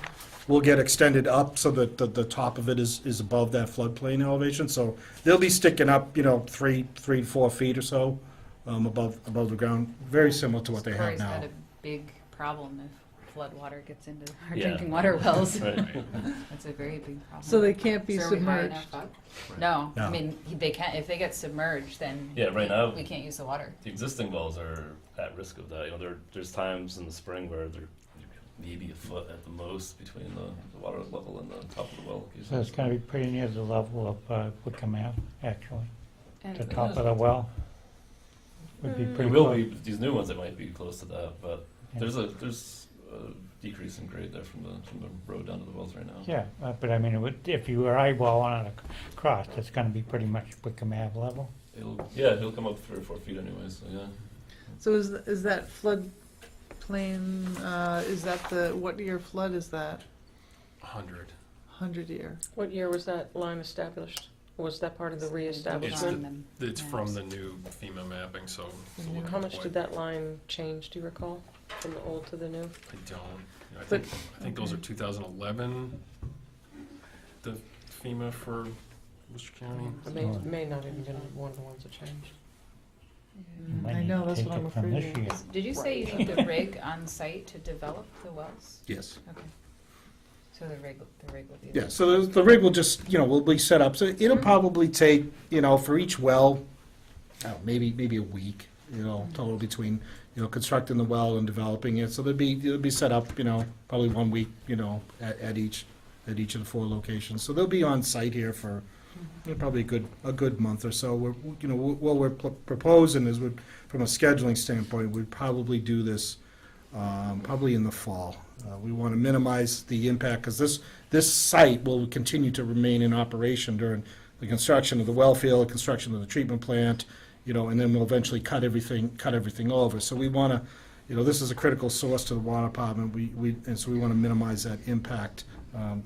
will get extended up so that the top of it is above that floodplain elevation. So they'll be sticking up, 3 to 4 feet or so above the ground, very similar to what they have Corey's now. got a big problem if flood water gets into our Yeah. drinking water wells. Right. That's a very big problem. So they can't be So are we high submerged? enough up? No, No. I mean, they can't, if they get submerged, then Yeah, right now- we can't use the water. The existing wells are at risk of that. There's times in the spring where they're maybe a foot at the most between the water level and the top of the well. So it's gonna be pretty near the level of Wickham Ave, actually. The And top of the well would be It pretty will close. be, these new ones, it might be close to that, but Yeah. there's a decrease in grade there from the road down to the wells right now. Yeah, but I mean, if you were eyeballing it across, it's gonna be pretty much Wickham Ave level. It'll come up 3 or 4 feet anyway, so yeah. So is that flood plain, is that what year flood is that? 100. 100-year? What year was that line established? Was that part of the It's reestablishment? It's from the new FEMA mapping, so. it's a little How much quite- did that line change, do you recall, from the old to the new? I don't. I But- think those are 2011. The FEMA for Worcester County. It may not even been one of the ones that changed. You might I need know, to that's take what I'm it from this afraid of. year. Did you say you need the rig on site to develop the wells? Yes. Okay. So the rig will be. Yeah, so the rig will just, will be set up, so it'll probably take, for each well, maybe a week, total between, constructing the well and developing it, so it'll be set up, probably 1 week, at each of the 4 locations, so they'll be on site here for probably a good month or so. What we're proposing is, from a scheduling standpoint, we'd probably do this probably in the fall. We want to minimize the impact, because this site will continue to remain in operation during the construction of the well field, construction of the treatment plant, and then we'll eventually cut everything over. So we want this is a critical source to the water department, and so we want to minimize that impact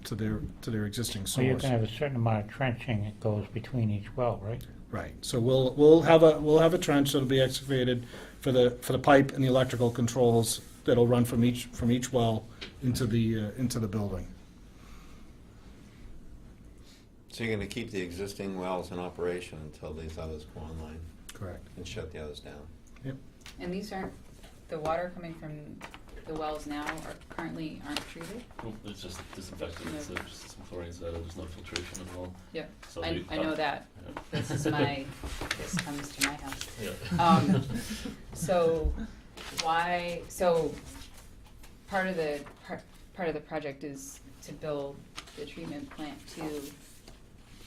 to their existing So you're source. gonna have a certain amount of trenching that goes between each well, right? Right, so we'll have a trench that'll be excavated for the pipe and the electrical controls that'll run from each well into the building. So you're gonna keep the existing wells in operation until these others go online Correct. and shut the others down? And these aren't, the water coming from the wells now currently aren't treated? Well, it's just disinfected, it's just some chlorine added, there's no filtration at all. Yeah, So I know that. Yeah. This comes to my house. Yeah. So part of the project is to build the treatment plant too.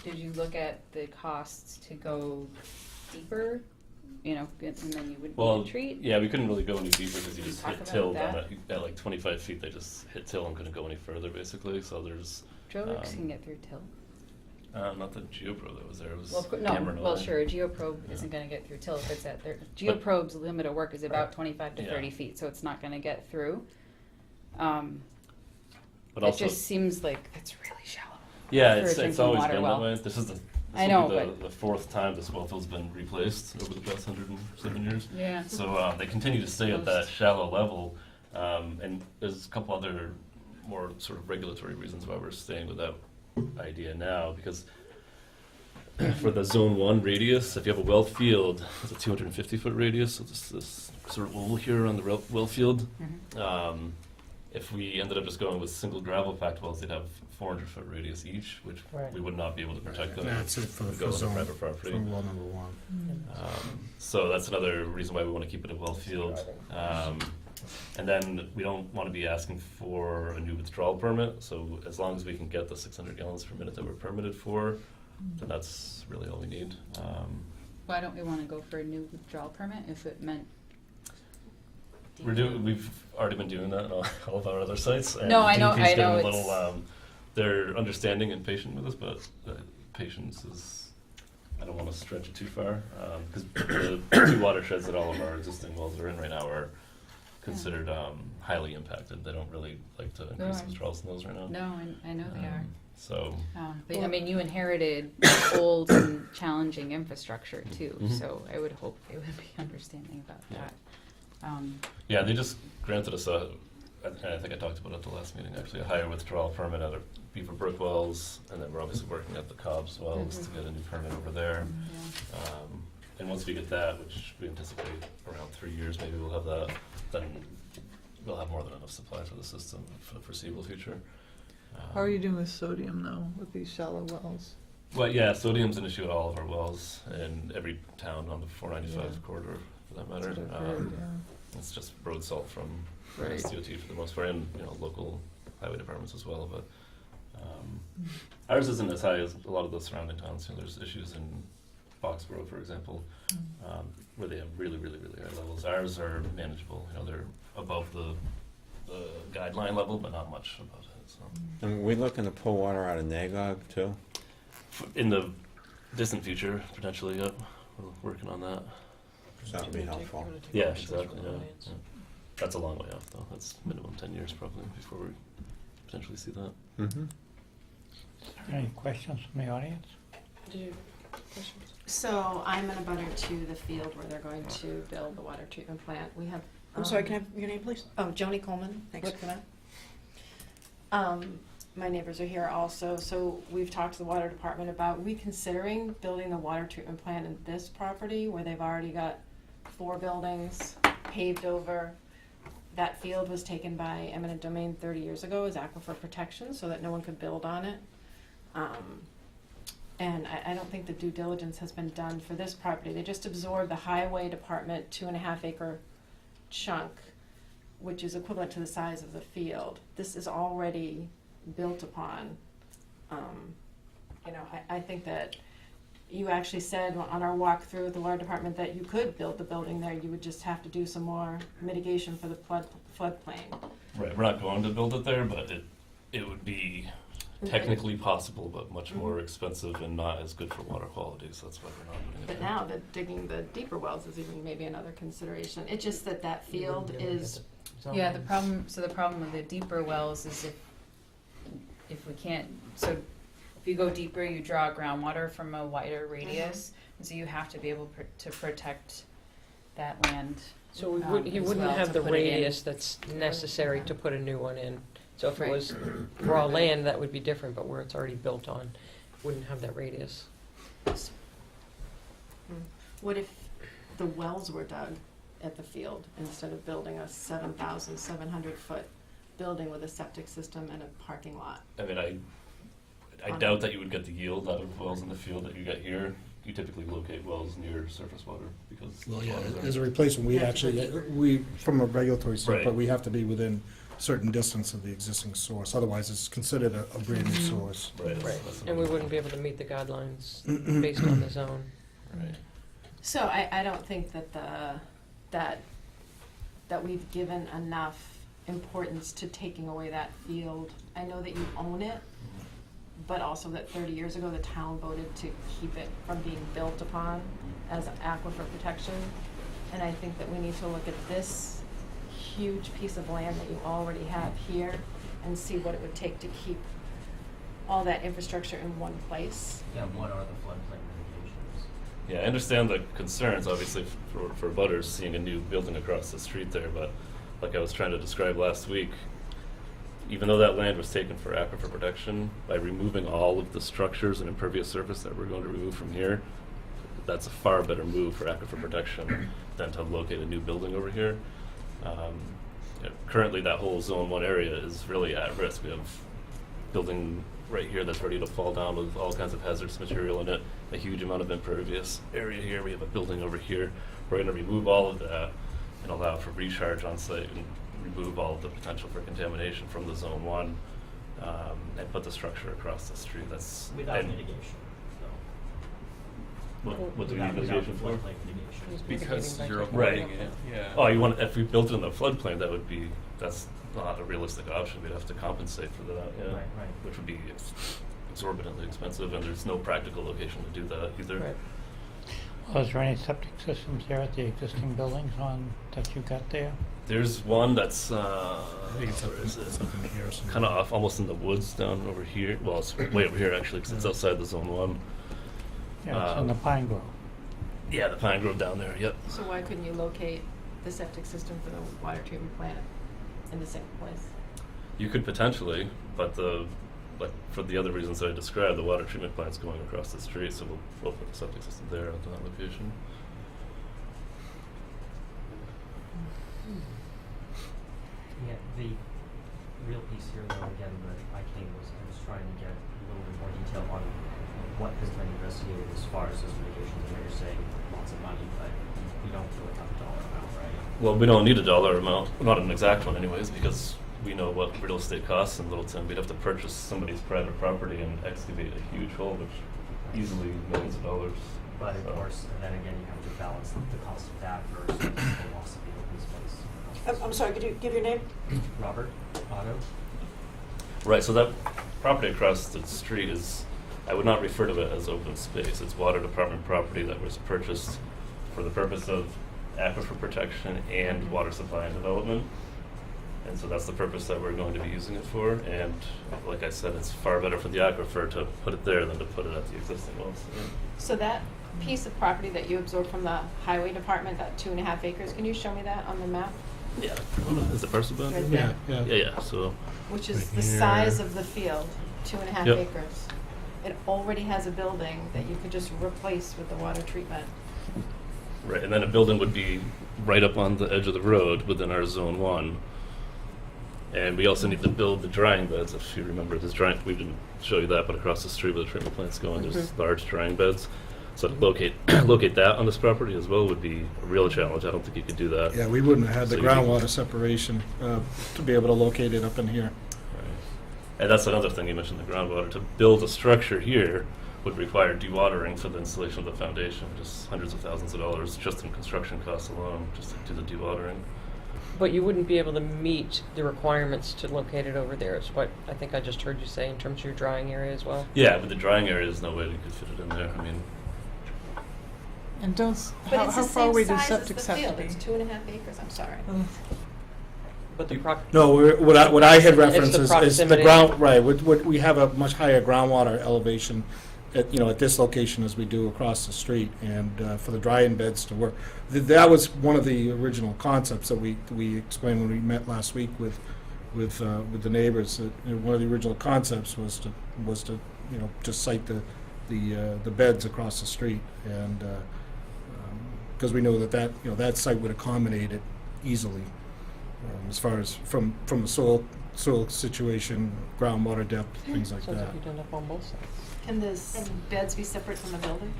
Did you look at the costs to go deeper, and then you would Well, need to treat? yeah, we couldn't really go any deeper because you Can you just talk hit about till down that? at like 25 feet. They just hit till and couldn't go any further, basically. So there's Drill rigs can get through till. not the geoprobe that was there. It was Well, Cameron oil. sure, a geoprobe isn't gonna get through till if it's at their, geoprobe's limit of work is about 25 to Yeah. 30 feet, so it's not gonna get through. But It also, just seems like it's really shallow. yeah, for a it's drinking always water been well. that way. This is I will know, be the fourth time this well field's been replaced over the past 107 years. Yeah. So they continue to stay at that shallow level, and there's a couple other more sort of regulatory reasons why we're staying with that idea now, because for the zone 1 radius, if you have a well field, it's a 250-foot radius, so this sort of oval here on the well field. Mhm. If we ended up just going with single gravel packed wells, they'd have 400-foot radius each, which Right. we would not be able to protect them. That's it for Would go on zone, private for property. well number one. So that's another reason why we want to keep it a well field. And then we don't want to be asking for a new withdrawal permit, so as long as we can get the 600 gallons per minute that we're permitted for, then that's really all we need. Why don't we wanna go for a new withdrawal permit if it meant? We've already been doing that on all of our other sites. And No, I know- DEP's I know getting a it's- little, they're understanding and patient with us, but patience is, I don't want to stretch it too far, because the two watersheds that all of our existing wells are in right now are considered highly impacted. They don't really like to increase I'm- withdrawals in those right now. No, I know they are. So, But I mean, you inherited old and challenging infrastructure too, Mhm. so I would hope they would be understanding about Yeah. that. yeah, they just granted us I think I talked about it at the last meeting, actually, a higher withdrawal permit at our Beaver Brook wells, and then we're obviously working at the Cobb's wells to Mhm. get a new permit over there. Yeah. And once we get that, which we anticipate around 3 years, maybe we'll have that, then we'll have more than enough supply for the system for the foreseeable future. How are you doing with sodium though, with these shallow wells? Well, yeah, sodium's an issue at all of our wells, in every town on the 495 Yeah. corridor, for that matter. That's what I've heard, It's just road salt from Right. SDOT for the most part, and local highway departments as well. But ours isn't as high as a lot of the surrounding towns. There's issues in Foxborough, for example, where they have really, really, really high levels. Ours are manageable. They're above the guideline level, but not much above it. So, And we looking to pull water out of Nagog too? in the distant future, potentially, yep, we're working on that. So that would be helpful. Yeah, exactly. Yeah. Yeah. That's a long way off, though. That's minimum 10 years probably before we potentially see that. Mm-hmm. Any questions from the audience? Did you, questions? So I'm in a butter to the field where they're going to build the water treatment plant. We have. I'm sorry, can I have your name, please? Oh, Joni Coleman. Thanks. With that. My neighbors are here also, so we've talked to the water department about reconsidering building the water treatment plant in this property where they've already got 4 buildings paved over. That field was taken by eminent domain 30 years ago as aquifer protection so that no one could build on it. And I don't think the due diligence has been done for this property. They just absorbed the highway department 2.5 acre chunk, which is equivalent to the size of the field. This is already built upon. I think that you actually said on our walk through with the water department that you could build the building there. You would just have to do some more mitigation for the floodplain. Right. We're not going to build it there, but it would be technically possible, but much more expensive and not as good for water quality, so that's why we're not putting it But there. now the digging the deeper wells is even maybe another consideration. It's just that that field is, Yeah, the problem with the deeper wells is if we can't, so if you go deeper, you draw groundwater from a wider radius, and so you have to be able to protect that land. So he as wouldn't well have to the put it in. radius that's necessary to put a new one in. So if it Right. was raw land, that would be different, but where it's already built on, wouldn't have that radius. what if the wells were dug at the field instead of building a 7,700-foot building with a septic system and a parking lot? I mean, I doubt that you would get the yield out of wells in the field that you get here. You typically locate wells near surface water because. Well, yeah, waters are- as a replacement, we Have to actually, go deeper. we, from a regulatory standpoint, Right. we have to be within certain distance of the existing source, otherwise it's considered a brand new source. Right. Right, that's and we another- wouldn't be able to meet the guidelines based on the zone. Right. So I don't think that that we've given enough importance to taking away that field. I know that you own it, but also that 30 years ago, the town voted to keep it from being built upon as aquifer protection. And I think that we need to look at this huge piece of land that you already have here and see what it would take to keep all that infrastructure in one place. Yeah, what are the floodplain mitigations? Yeah, I understand the concerns, obviously, for butters seeing a new building across the street there, but like I was trying to describe last week, even though that land was taken for aquifer protection, by removing all of the structures and impervious surface that we're going to remove from here, that's a far better move for aquifer protection than to locate a new building over here. Currently, that whole Zone 1 area is really at risk. We have building right here that's ready to fall down with all kinds of hazardous material in it, a huge amount of impervious area here. We have a building over here. We're going to remove all of that and allow for recharge on site and remove all of the potential for contamination from the Zone 1 and put the structure across the street. That's Without and mitigation, though. what do we Without need mitigation for? floodplain mitigation. Because you're Right. avoiding it, yeah. Oh, you want, if we built it in the floodplain, that's not a realistic option. We'd have to compensate for that, yeah. Right, right. Which would be exorbitantly expensive, and there's no practical location to do that either. Right. Well, is there any septic systems there at the existing buildings that you got there? There's one that's, I think it's up where is it? in here somewhere. Kind of off, almost in the woods down over here. Well, it's way over here actually, because it's outside the Zone 1. Yeah, it's in the Pine Grove. Yeah, the Pine Grove down there, yep. So why couldn't you locate the septic system for the water treatment plant in the same place? You could potentially, but for the other reasons that I described, the water treatment plant's going across the street, so we'll put the septic system there at that location. Yeah, the real piece here, though, again, that I was trying to get a little bit more detail on what has been investigated as far as those mitigations. I know you're saying lots of money, but we don't really have a dollar amount, right? Well, we don't need a dollar amount, not an exact one anyways, because we know what real estate costs in Littleton. We'd have to purchase somebody's private property and excavate a huge hole, which easily millions of dollars. But of So- course, and then again, you have to balance the cost of that versus the loss of the open space. I'm sorry, could you give your name? Robert, Otto? Right, so that property across the street is, I would not refer to it as open space. It's water department property that was purchased for the purpose of aquifer protection and water supply and development. And so that's the purpose that we're going to be using it for. And like I said, it's far better for the aquifer to put it there than to put it at the existing wells. So that piece of property that you absorbed from the highway department, that 2.5 acres, can you show me that on the map? Yeah, is it parcel boundary? Right Yeah, there. yeah. Yeah, so, Which is Right the here. size of the field, 2.5 Yep. acres. It already has a building that you could just replace with the water treatment. right, and then a building would be right up on the edge of the road within our Zone 1. And we also need to build the drying beds, if you remember, we didn't show you that, but across the street where the treatment plant's going, there's large drying beds. So to locate that on this property as well would be a real challenge. I don't think you could do that. Yeah, we wouldn't have had the So you groundwater separation to be able to locate it up in here. Right. And that's another thing, you mentioned the groundwater. To build a structure here would require dewatering for the installation of the foundation, just hundreds of thousands of dollars just in construction costs alone, just to do the dewatering. But you wouldn't be able to meet the requirements to locate it over there, is what I think I just heard you say in terms of your drying area as well. Yeah, but the drying area, there's no way we could fit it in there. I mean, And don't, But how it's the far same away does size as septic the have to field, be? it's 2.5 acres, I'm sorry. But the No, what I had referenced the is the proximity. ground, right, we have a much higher groundwater elevation at, at this location as we do across the street, and for the dry-in beds to work. That was one of the original concepts that we explained when we met last week with the neighbors, that one of the original concepts was to just site the beds across the street, and because we know that site would accommodate it easily, as far as from the soil situation, groundwater depth, things like Sounds that. like you'd end up on both sides. Can the beds be separate from the building?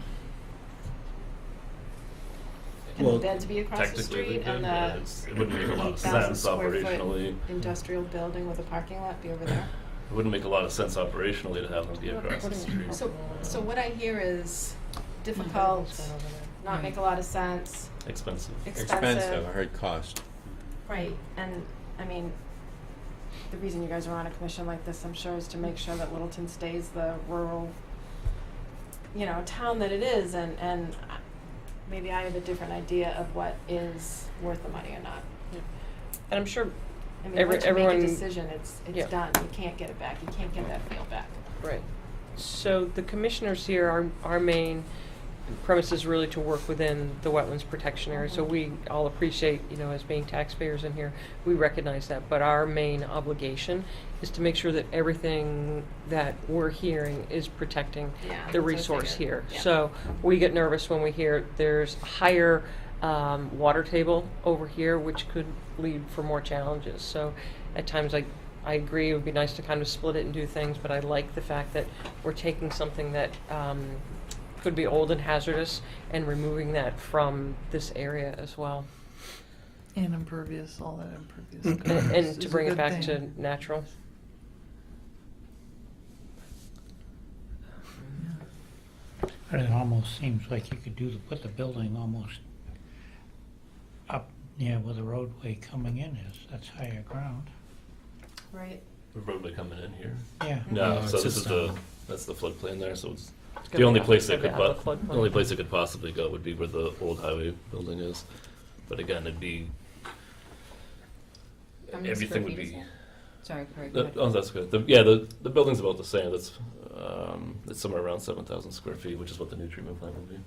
Can the Well, beds be across the technically we street could, and but the it wouldn't make a lot of 8,000 sense square foot operationally. industrial building with a parking lot be over there? It wouldn't make a lot of sense operationally to have them be across the street. So what I hear is difficult, not make a lot of sense, Expensive. Expensive, I heard cost. right, and, I mean, the reason you guys are on a commission like this, I'm sure, is to make sure that Littleton stays the rural, town that it is, and maybe I have a different idea of what is worth the money or not. And I'm sure, I mean, Every- once you make everyone- a decision, it's Yeah. done, you can't get it back, you can't get that field back. right. So the commissioners here, our main premise is really to work within the wetlands protection area. So we all appreciate, as being taxpayers in here, we recognize that. But our main obligation is to make sure that everything that we're hearing is protecting Yeah, that's the what I resource figured. here. Yeah. So we get nervous when we hear there's a higher water table over here, which could lead for more challenges. So at times I agree, it would be nice to kind of split it and do things, but I like the fact that we're taking something that could be old and hazardous and removing that from this area as well. And impervious, all that impervious. And is to a bring it good back thing. to natural. But it almost seems like you could put the building almost up near where the roadway coming in is. That's higher ground. Right. The roadway coming in here. Yeah. No, No, so it's this is just that's the floodplain there, so it's It's the gonna only be place out- it could gonna be out the the floodplain. only place it could possibly go would be where the old highway building is. But again, it'd be How many everything square would feet is be. that? Sorry, Craig, go ahead. Oh, that's good. The building's about the same. It's somewhere around 7,000 square feet, which is what the new treatment plant will be.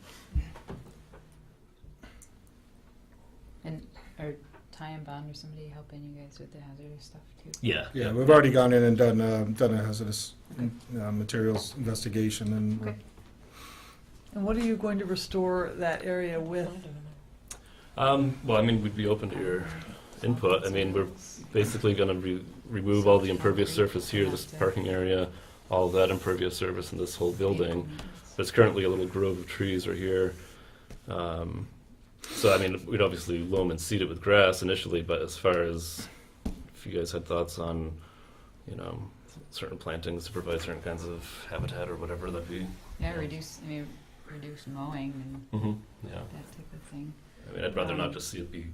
And are Ty and Bond or somebody helping you guys with the hazardous stuff too? Yeah. Yeah, we've already gone in and done a hazardous materials investigation, and Okay. And what are you going to restore that area with? Well, I mean, we'd be open to your input. I mean, we're basically going to remove all the impervious surface here, this parking area, all of that impervious surface in this whole building. There's currently a little grove of trees right here. So, I mean, we'd obviously loam and seed it with grass initially, but as far as if you guys had thoughts on, certain plantings to provide certain kinds of habitat or whatever, that'd be. Yeah, reduce mowing and Yeah. that type of thing. I mean, I'd rather not just see it be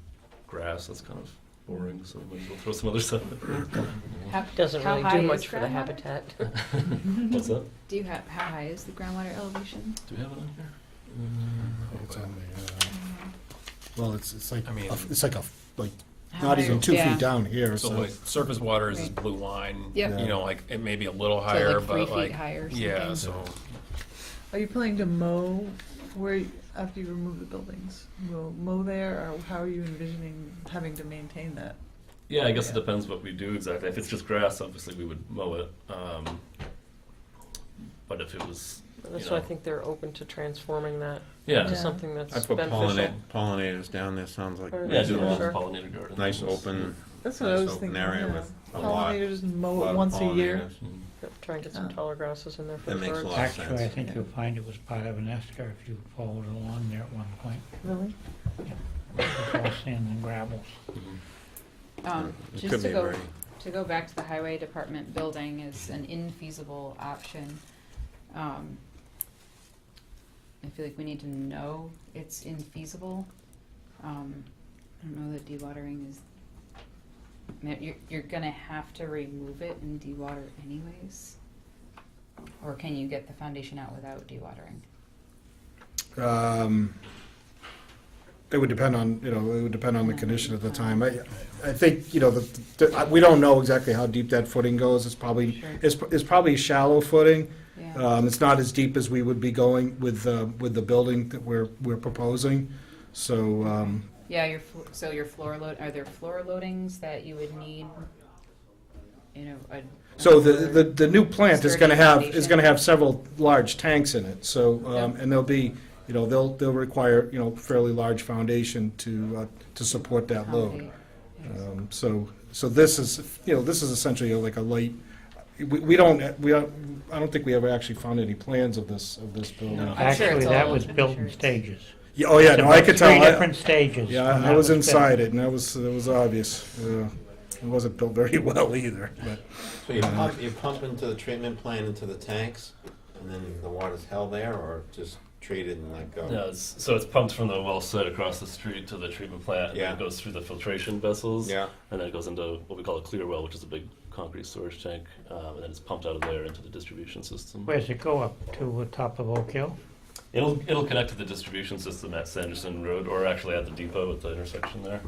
grass. That's kind of boring, so we might as well throw some other stuff in there. How, Doesn't how really high do is much for the groundwater? habitat. What's that? Do you have, how high is the groundwater elevation? Do we have it on here? it's on the, well, it's like, I mean- it's like How not high- even 2 yeah. feet down here, So so. like surface water is this Right. blue line. Yep. You know, like it may be a little So higher, like 3 but feet like higher or something? yeah. So Are you planning to mow after you remove the buildings? Will mow there, or how are you envisioning having to maintain that? Yeah, I guess it depends what we do exactly. If it's just grass, obviously we would mow it. But if it was, That's why I think they're open to transforming that yeah, into Yeah. something that's I put beneficial. pollinators down there, sounds like Or- yeah, do Yeah, a sure. pollinator garden. nice open, That's what I nice was open thinking, area yeah. with a lot Pollinators and mow lot it of once a year. pollinators. Mhm. Yep, try and get some Oh. taller grasses in there for That the makes a birds. lot of Actually, I sense. think you'll find it was part of an esker if you followed along there at one point. Really? It's all sand and gravel. It Just could to be go, very- to go back to the highway department building is an infeasible option. I feel like we need to know it's infeasible. I don't know that dewatering is You're gonna have to remove it and dewater anyways? Or can you get the foundation out without dewatering? It would depend on, it would depend on the condition at the time. I think, we don't know exactly how deep that footing goes. It's probably, Sure. it's probably shallow footing. Yeah. It's not as deep as we would be going with the building that we're proposing. So, Yeah, so your floor load, are there floor loadings that you would need? so the new plant is gonna Sturdy have several large tanks in it. So, and they'll be, they'll require, fairly large foundation to support that load. Accommodate. So this is, this is essentially like a light, I don't think we ever actually found any plans of this building. No. I'm sure Actually, it's that all- was I'm built sure in it's- stages. Yeah, oh, yeah, It's no, I about could tell. Three different stages. Yeah, when I that was built. inside it, and it was obvious. It wasn't built very well either, but. So you pump into the treatment plant into the tanks, and then the water's held there, or just treated and let go? Yeah, so it's pumped from the well site across the street to the treatment plant, and Yeah. then it goes through the filtration vessels, Yeah. and then it goes into what we call a clear well, which is a big concrete storage tank, and then it's pumped out of there into the distribution system. Where's it go up to the top of Oak Hill? It'll connect to the distribution system at Sanderson Road, or actually at the depot at the intersection there.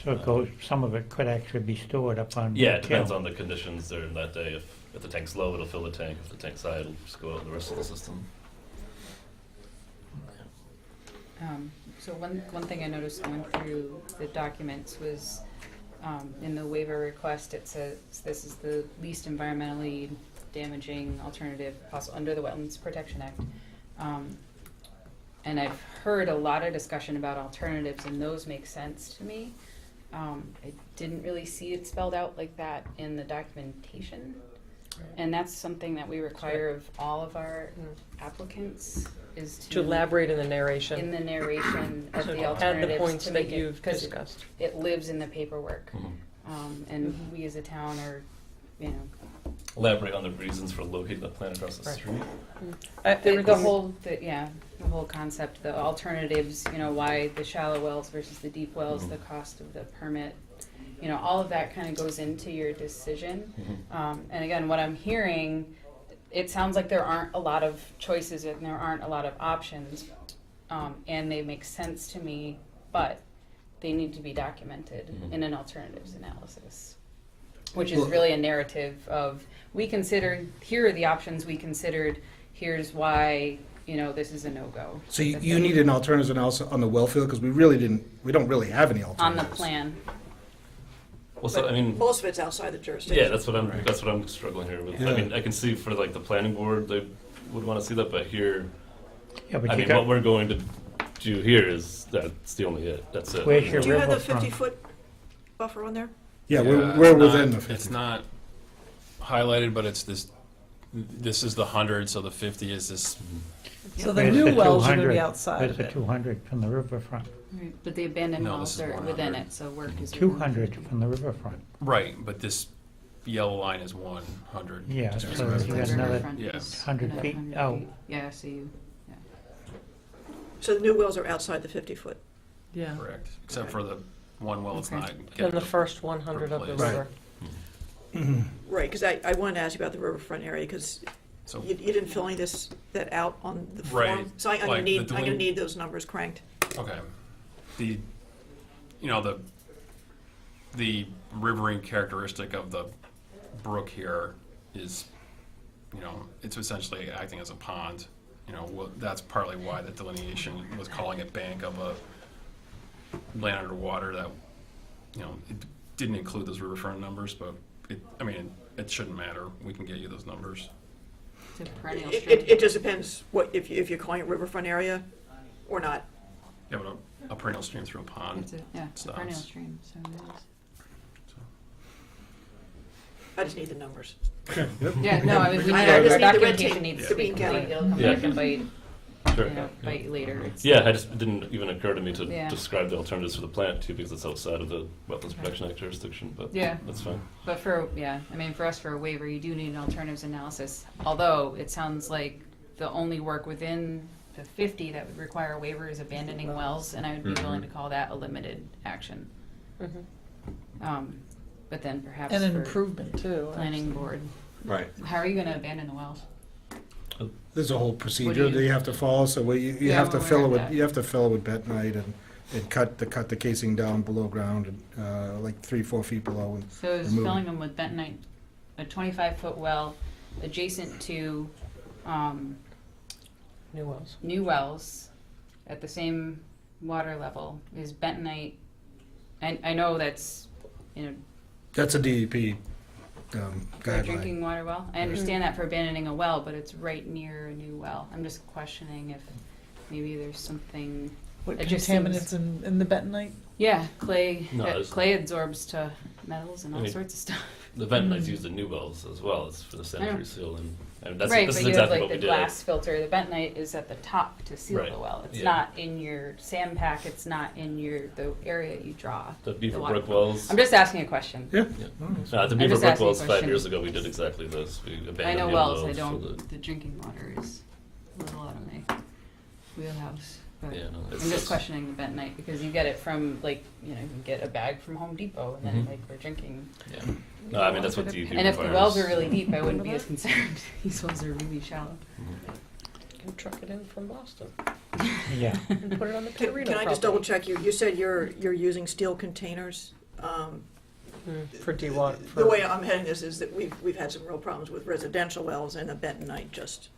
So it goes, some of it could actually be stored up on Yeah, it Oak depends Hill. on the conditions during that day. If the tank's low, it'll fill the tank. If the tank's high, it'll just go out in the rest of the system. So one thing I noticed going through the documents was, in the waiver request, it says this is the least environmentally damaging alternative possible under the Wetlands Protection Act. And I've heard a lot of discussion about alternatives, and those make sense to me. I didn't really see it spelled out like that in the documentation. And that's something that we require of all of our applicants, is To elaborate in the narration. in the narration of So the add alternatives the points to that make it, you've 'cause discussed. it lives in the paperwork. Mhm. And we as a town are, Elaborate on the reasons for locating the plant across the Right. street. the whole concept, the alternatives, why the shallow wells versus the deep wells, the cost of the permit, all of that kind of goes into your decision. And again, what I'm hearing, it sounds like there aren't a lot of choices and there aren't a lot of options, and they make sense to me, but they need to be documented in an alternatives analysis, which is really a narrative of, we considered, here are the options we considered, here's why, this is a no-go. So you need an alternative analysis on the well field, because we don't really have any On alternatives. the plan. Well, so, I mean, Most of it's outside the jurisdiction. yeah, that's what I'm struggling here with. Yeah. I mean, I can see for like the planning board, they would want to see that, but here, Yeah, but I you mean, got, what we're going to do here is, that's the only it, that's it. Where's your Do you have the riverfront? 50-foot buffer on there? Yeah, Yeah, we're it's within not- the 50. It's not highlighted, but it's this is the 100, so the 50 is this. So the Where's new the wells are gonna 200? be outside Where's of the it. 200 from the riverfront? But the abandoned No, wells this is are within 100. it, so work is. 200 from the riverfront. Right, but this yellow line is 100. Yeah, Just so because you it's- got another Riverfront Yeah. is 100 another feet 100 out. feet. Yeah, I see you. Yeah. So the new wells are outside the 50-foot. Yeah. Correct, except for the one well, it's Okay. not. And getting the first 100 of the replaced. river. Right, because I wanted to ask you about the riverfront area, because So, you didn't fill any that out on the form. Right, So I'm like the gonna need those numbers cranked. okay. The riverine characteristic of the brook here is, it's essentially acting as a pond. That's partly why the delineation was calling it bank of a land underwater that, it didn't include those riverfront numbers, but it shouldn't matter. We can get you those numbers. It's a perennial It stream. just depends if you're calling it riverfront area or not. Yeah, but a perennial stream through a pond. It's a Sounds- perennial stream, so it is. I just need the numbers. Yeah, no, I mean, I just need the red documentation tape needs to to be be complete, counted. it'll come Yeah. back and bite, Sure. bite you later. It's- Yeah, it didn't even occur to me to Yeah. describe the alternatives for the plant too, because it's outside of the Wetlands Protection Act jurisdiction, but Yeah. that's fine. But for us for a waiver, you do need an alternatives analysis, although it sounds like the only work within the 50 that would require a waiver is abandoning wells, and I would be willing to call that a limited action. Mhm. but then perhaps And an for improvement too. planning board, Right. how are you gonna abandon the wells? There's a whole procedure you- that you have to follow, so you Yeah, have to I'm fill it aware of with, that. you have to fill it with bentonite and cut the casing down below ground, like 3-4 feet below. And So is remove it. filling them with bentonite, a 25-foot well adjacent to, New wells. new wells at the same water level, is bentonite, I know that's, That's a DEP for a guideline. drinking water well. I understand that for abandoning a well, but it's right near a new well. I'm just questioning if maybe there's something, What it just contaminants seems- in the bentonite? yeah, clay, No, it's- clay absorbs to metals and I all mean, sorts of stuff. The bentonite's used in new wells as well, it's for the sanitary seal, and that's, Right, this but is you have exactly like what we the did. glass filter, the bentonite is at the top to seal the Right, well. It's yeah. not in your sand pack, it's not in the area you draw. The Beaver water Brook from. wells. I'm just asking a question. Yeah. Yeah. Mm. No, at the I'm Beaver just Brook asking a wells 5 question. years ago, we did exactly this. We abandoned I know the wells, old I wells for don't, the drinking water is a little out of my wheelhouse. But Yeah, no, I'm it's- just it's- questioning the bentonite because you get it from like, you can get a bag from Home Depot and then Mhm. like we're drinking. Yeah. No, I mean, that's what DEP And if the requires. wells are really deep, I wouldn't be as concerned. These wells are really shallow. Mhm. You can truck it in from Boston Yeah. and put it on the Can Torino I just property. double check, you said you're using steel containers? For de-water. The way I'm heading this is that we've had some real problems with residential wells and the bentonite just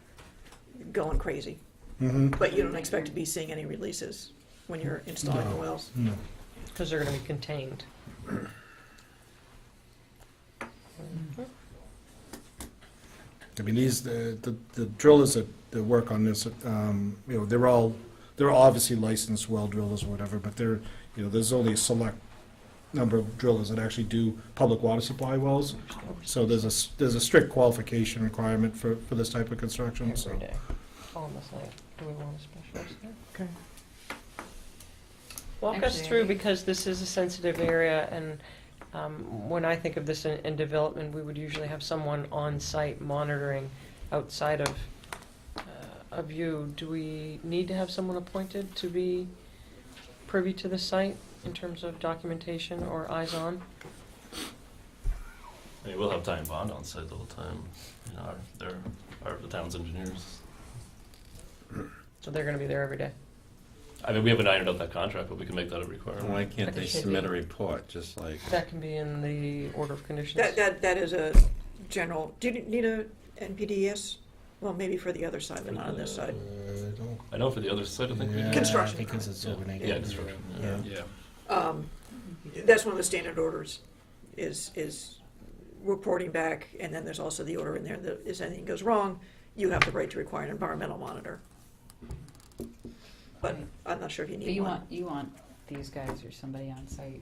going crazy. Mhm. But you don't expect to be seeing any releases when you're installing the No. wells? No. Because they're going to be contained. I mean, the drillers that work on this, they're all obviously licensed well drillers or whatever, but there's only a select number of drillers that actually do public water supply wells. So there's a strict qualification requirement for this type of construction, so. Every day. Almost like, do we want a specialist there? Okay. Walk us Actually, through, I think- because this is a sensitive area, and when I think of this in development, we would usually have someone on site monitoring outside of you. Do we need to have someone appointed to be privy to the site in terms of documentation or eyes on? I mean, we'll have Ty and Bond on site the whole time. They're the town's engineers. So they're going to be there every day. I mean, we haven't ironed out that contract, but we can make that a requirement. Why can't Okay, they so submit the- a report, just like? That can be in the order of conditions. That is a general, do you need a NPDES? Well, maybe for the other side, but not on this side. I know for the other side, I think we do. Construction. Because it's overnight. Yeah, construction. Yeah. Yeah. Yeah. That's one of the standard orders, is reporting back, and then there's also the order in there that if anything goes wrong, you have the right to require an environmental monitor. But I'm not sure if you But need you one. want these guys or somebody on site.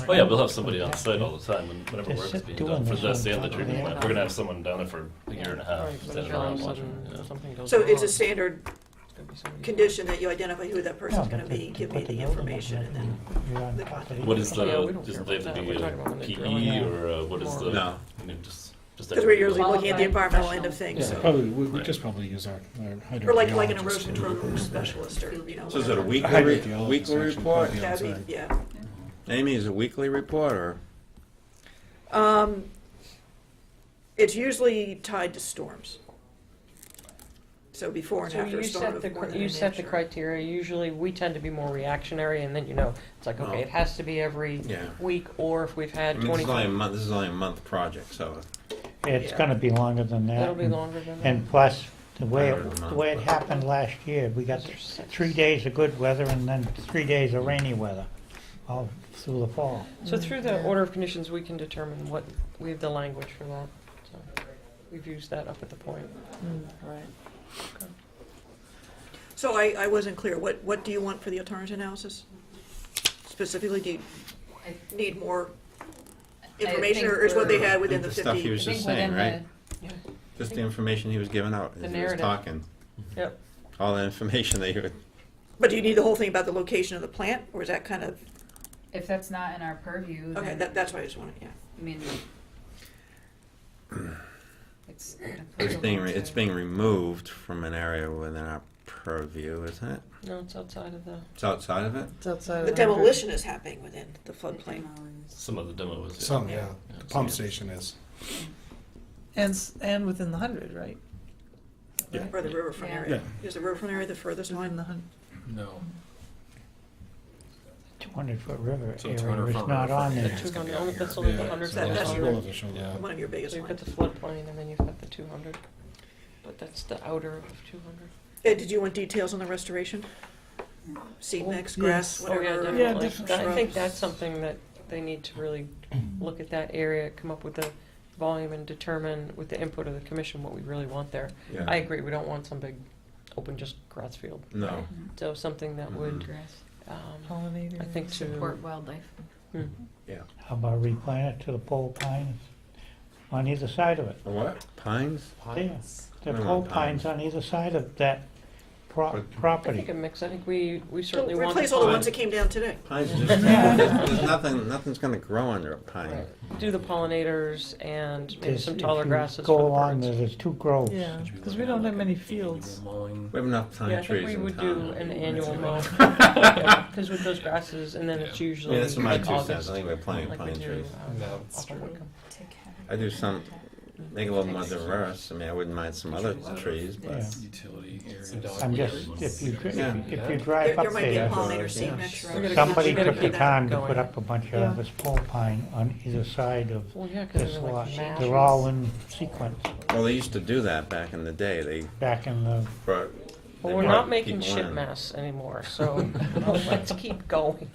Oh yeah, we'll have somebody on site all the time whenever Just work is being doing done for this this on and the top of treatment the plant. other. We're gonna have someone down there for a year and a half, Right, but if standing all of around a watching. sudden Yeah. something goes So wrong, it's a standard it's gonna be somebody- condition that you identify who that person's No, gonna but be, to give me put the building up information, there, and then you're on the top of contact. the- What is Yeah, we the, don't does care it have about to that. be We're talking about when a they're PE drilling or what is more. the? No. I mean, just Because we're usually looking at the Qualified environmental end of things, Yeah, so. probably, we Right. just probably use our Or like an hydrogeologist. erosion control specialist, or, you know. So is it a whatever. weekly weekly Actually, report? probably on That'd site. be, yeah. Amy, is it a weekly report or? It's usually tied to storms. So before and So after a you storm set of the, more than you an set the inch, or- criteria. Usually, we tend to be more reactionary, and then, it's like, okay, Oh. it has to be every Yeah. week, or if we've I had mean, this is only a 20. month, this is only a month project, so. It's Yeah. gonna be longer than that. That'll be and- longer than that. And plus, the way I don't know. it happened last year, we got Those are 6. 3 days of good weather and then 3 days of rainy weather, all through the fall. So through the order of conditions, we can determine what, we have the language for that. So we've used that up at the point. Right. So I wasn't clear, what do you want for the alternative analysis? Specifically, do you need more information, or is what they had within the The stuff 50? he was I just think saying, within right? Yeah. Just the information he was giving out, The as he was narrative. talking. Yep. All the information that you would, But do you need the whole thing about the location of the plant, or is that kind of, If that's not in our purview, okay, then, that's why I just wanted, yeah. I mean, it's. it's being removed from an area within our purview, isn't it? No, it's outside of the, It's outside of it? It's outside of The 100. demolition is happening within the floodplain. Some of the demo is. Some, yeah, Yeah, the pump some- station is. And within the 100, right? Yeah. Or the riverfront Yeah. area. Is the riverfront area the furthest Within one? the 100. No. 200-foot river So area 200 is foot not river on front, there. yeah. two hundred, only that's Yeah. only the 100. That's your- We'll have to show Yeah. that. One of your biggest So you've got ones. the floodplain, and then you've got the 200. But that's the outer of 200. Ed, did you want details on the restoration? Seed mix, grass, Yes. Oh, yeah, whatever? definitely. different I think shrubs. that's something that they need to really look at that area, come up with the volume and determine with the input of the commission what we really want there. Yeah. I agree, we don't want some big open just grass field. No. So something that would, Pollinator. I think to. Support wildlife. Hmm. How about replant it to the pole pines on either side of it? A what? Pines? Yes. The What do you pole want, pines pines? on either side of that I think property. a mix, I think we certainly So want. replace the all the pine- ones that came down today. Pines, there's nothing's gonna grow under a pine. Right. Do the pollinators and maybe There's- some if taller you grasses Go for the along birds. there, there's two groves. Yeah, Should we because look we at don't have like many an fields. annual mowing? We have enough pine Yeah, I trees think we in would town. do an annual mow. Because with those grasses, and then it's Yeah. usually Yeah, that's my like 2 cents. August, I think we're planting like we pine do, trees. That's up on true. Whitcomb. I do some, make it a little more diverse. I mean, I wouldn't mind some other trees, but. Yeah. Utility areas. I'm just, if you Yeah. drive There up might be a there, pollinator seed Yeah. mix. We gotta somebody keep- we gotta took the keep time to going. put up a bunch Yeah. of this pole pine on either side of Well, yeah, because this they're lot. like mashes. They're all in sequence, Well, they used to do that back in the day. They back in the, brought. Well, they we're brought not making people shit in. mess anymore, so let's keep going.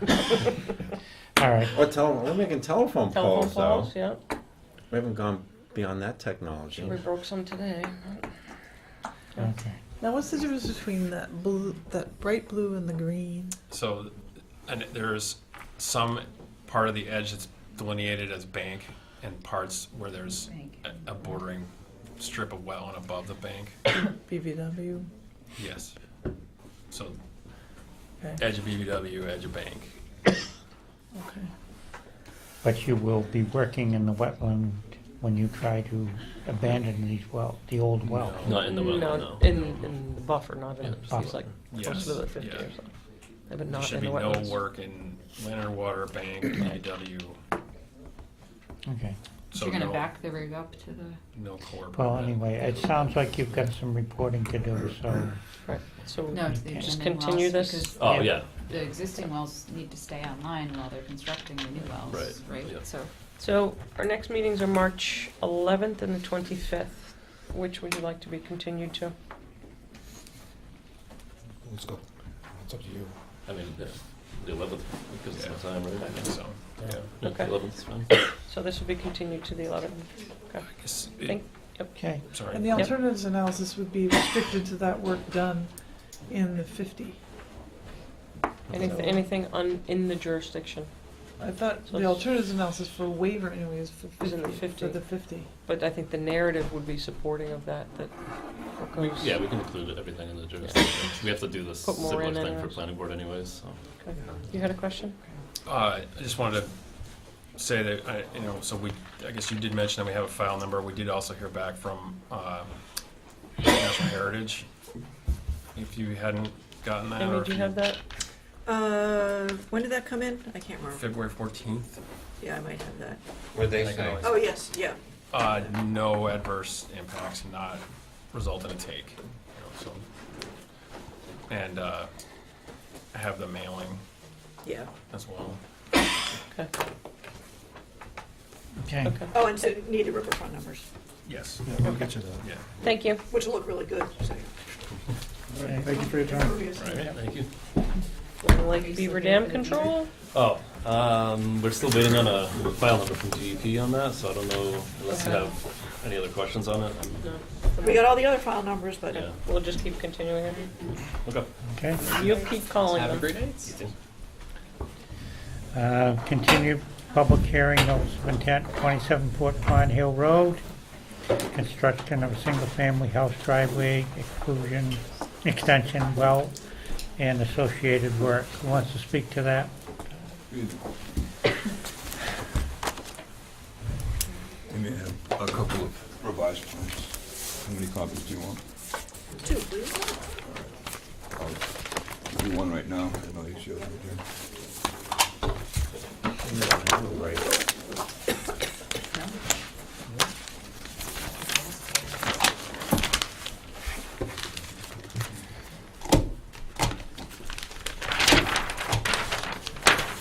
all right. We're making telephone Telephone poles though. poles, yeah. We haven't gone beyond that technology. We broke some today. Okay. Now, what's the difference between that blue, that bright blue and the green? So, and there's some part of the edge that's delineated as bank and parts where there's a bordering strip of wetland above the bank. BVW? Yes. So, Okay. edge of BBW, edge of bank. Okay. But you will be working in the wetland when you try to abandon the old well. Not in the well, No, no. in the buffer, not in, Yeah, it's like Yes, close to the 50 yeah. or something. But There not should in be the no wetlands. work in Leonard Water, bank, BBW. Okay. So You're gonna no- back the rig up to the, No core. Well, permit. anyway, it sounds like you've got some reporting to do, so, Right, so no, to the just abandoned continue wells, this. because Oh, yeah, the existing wells need to stay online while they're constructing the new wells, Right, right? yeah. So our next meetings are March 11th and the 25th. Which would you like to be continued to? Let's go. It's up to you. I mean, the 11th, because it's the time, I right? think so, yeah. Yeah, Okay. 11th is fine. So this will be continued to the 11th. I Okay. guess, Thank- okay. sorry. And the Yep. alternatives analysis would be restricted to that work done in the 50. Anything in the jurisdiction, I thought So the it's- alternatives analysis for waiver anyway is for 50. Is in the 50. For the 50. but I think the narrative would be supporting of that We, goes. yeah, we can include everything in the jurisdiction. We have to do this Put more similar in thing for anyways. planning board anyways, so. Okay. You had a question? I just wanted to say that, so I guess you did mention that we have a file number. We did also hear back from National Heritage. If you hadn't gotten that, Amy, or do you if have that? When did that come in? I can't remember. February 14th. Yeah, I might have that. What'd they I can say? always- Oh, yes, yeah. No adverse impacts, not result in a take. So, and I have the mailing Yeah. as well. Okay. Okay. Okay. Oh, and so need the riverfront numbers, Yes. Yeah, we'll get you that. Yeah. Thank you. which will look really good. So. All right, thank you for your time. All right, thank you. Lake Beaver Dam control? Oh, we're still waiting on a file number from DEP on that, so I don't know unless you have any other questions on it. No. We got all the other file numbers, but Yeah, We'll just keep continuing it. okay. Okay. You'll keep calling Have a them. great day. Continue public hearing, notice of intent, 27 Fort Pond Hill Road. Construction of a single-family house driveway, extension, well, and associated work. Who wants to speak to that? We may have a couple of revised plans. How many copies do you want? 2, please. I'll do one right now, and I'll use yours right here.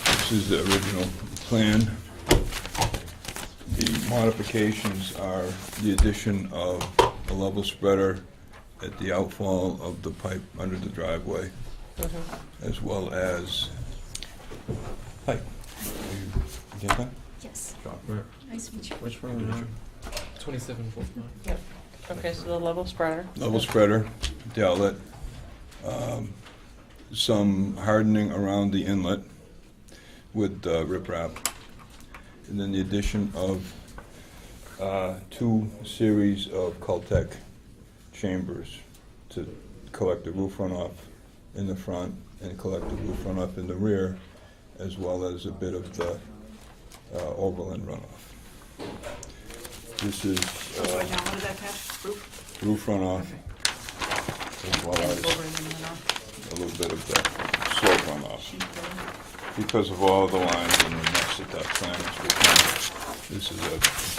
This is the original plan. The modifications are the addition of a level spreader at the outfall of the pipe under the driveway, as well as pipe. You get that? Yes. John? Nice to meet you. Which one now? 27 Floodplain. Yep. Okay, so the level spreader. Level spreader, the outlet, some hardening around the inlet with riprap, and then the addition of 2 series of Caltech chambers to collect the roof runoff in the front and collect the roof runoff in the rear, as well as a bit of the overland runoff. This is Sorry, John, what did that catch? Roof? roof runoff, as well as a little bit of the slope runoff. Because of all the lines and the mess that that plan is becoming, this is a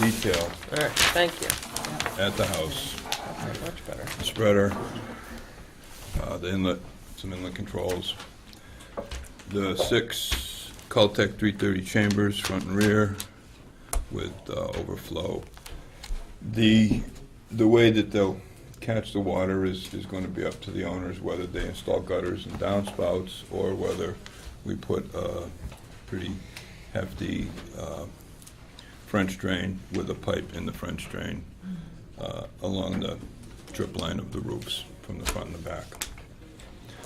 detail All right, thank you. at the house. Okay, much better. Spreader, the inlet, some inlet controls, the 6 Caltech 330 chambers, front and rear, with overflow. The way that they'll catch the water is going to be up to the owners, whether they install gutters and downspouts or whether we put a pretty hefty French drain with a pipe in the French drain along the drip line of the roofs from the front and the back.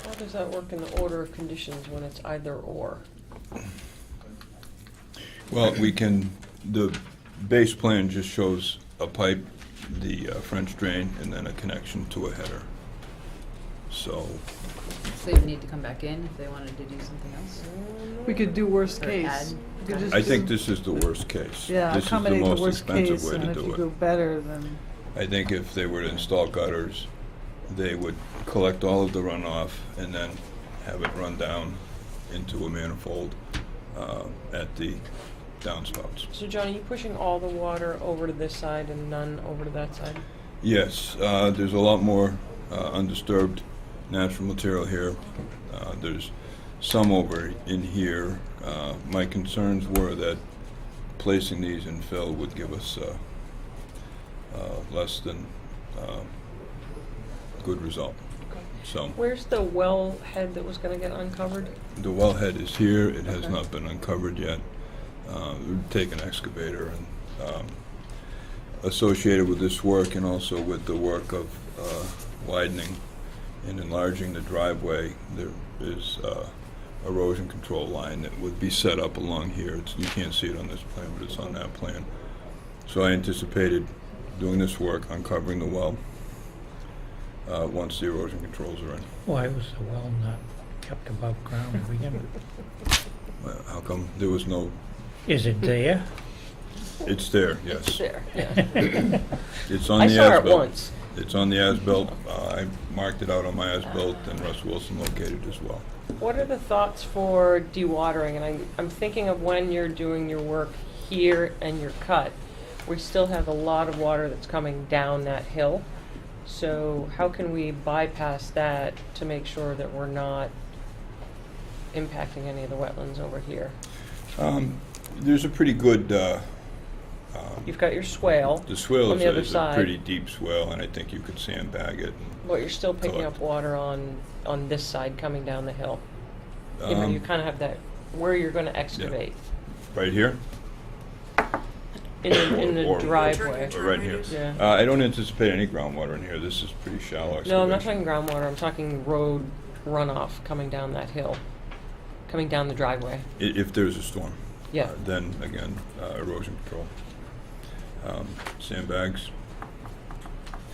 How does that work in the order of conditions when it's either or? Well, the base plan just shows a pipe, the French drain, and then a connection to a header. So, So you need to come back in if they wanted to do something else? We could do worst Or case. add. We could just I think do- this is the worst case. Yeah, This is the accommodate the most worst expensive case, way and to if you do go it. better, then, I think if they were to install gutters, they would collect all of the runoff and then have it run down into a manifold at the downspouts. So John, are you pushing all the water over to this side and none over to that side? Yes, there's a lot more undisturbed natural material here. There's some over in here. My concerns were that placing these in fill would give us less than good result. So Where's the well head that was gonna get uncovered? the wellhead is here. It has Okay. not been uncovered yet. We'd take an excavator and associated with this work and also with the work of widening and enlarging the driveway, there is erosion control line that would be set up along here. You can't see it on this plan, but it's on that plan. So I anticipated doing this work, uncovering the well, once the erosion controls are in. Why was the well not kept above ground to begin with? How come there was no, Is it there? it's there, yes. It's there, yeah. It's on I the saw it as-built. once. It's on the as-built. I marked it out on my as-built, and Russ Wilson located as well. What are the thoughts for dewatering? And I'm thinking of when you're doing your work here and your cut. We still have a lot of water that's coming down that hill. So how can we bypass that to make sure that we're not impacting any of the wetlands over here? There's a pretty good, You've got your swale, the swale on the other is a side. pretty deep swale, and I think you could sandbag it. but you're still picking Collect. up water on this side coming down the hill. You know, you kind of have that, where you're gonna excavate, Right here? in the Or- driveway. Or right here? Yeah. I don't anticipate any groundwater in here. This is pretty shallow excavation. No, I'm not talking groundwater, I'm talking road runoff coming down that hill, coming down the driveway. If there's a storm. Yeah. Then, again, erosion control. Sandbags,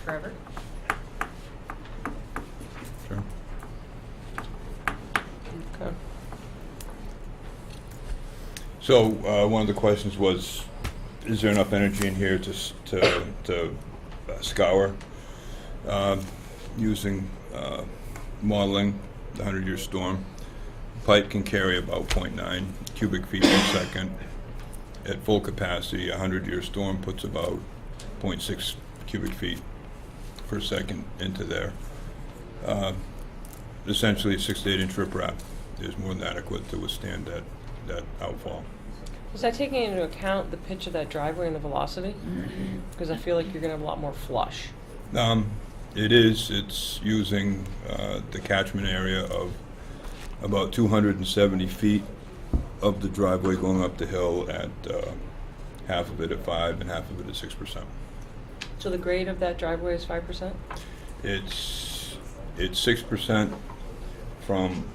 Forever? sure. Okay. So, one of the questions was, is there enough energy in here to scour? Using modeling the 100-year storm. Pipe can carry about 0.9 cubic feet per second. At full capacity, a 100-year storm puts about 0.6 cubic feet per second into there. Essentially, a 6 to 8 inch riprap is more than adequate to withstand that outfall. Is that taking into account the pitch of that driveway and the velocity? Because I feel like you're gonna have a lot more flush. It is. It's using the catchment area of about 270 feet of the driveway going up the hill at half of it at 5 and half of it at 6%. So the grade of that driveway is 5%? It's 6% from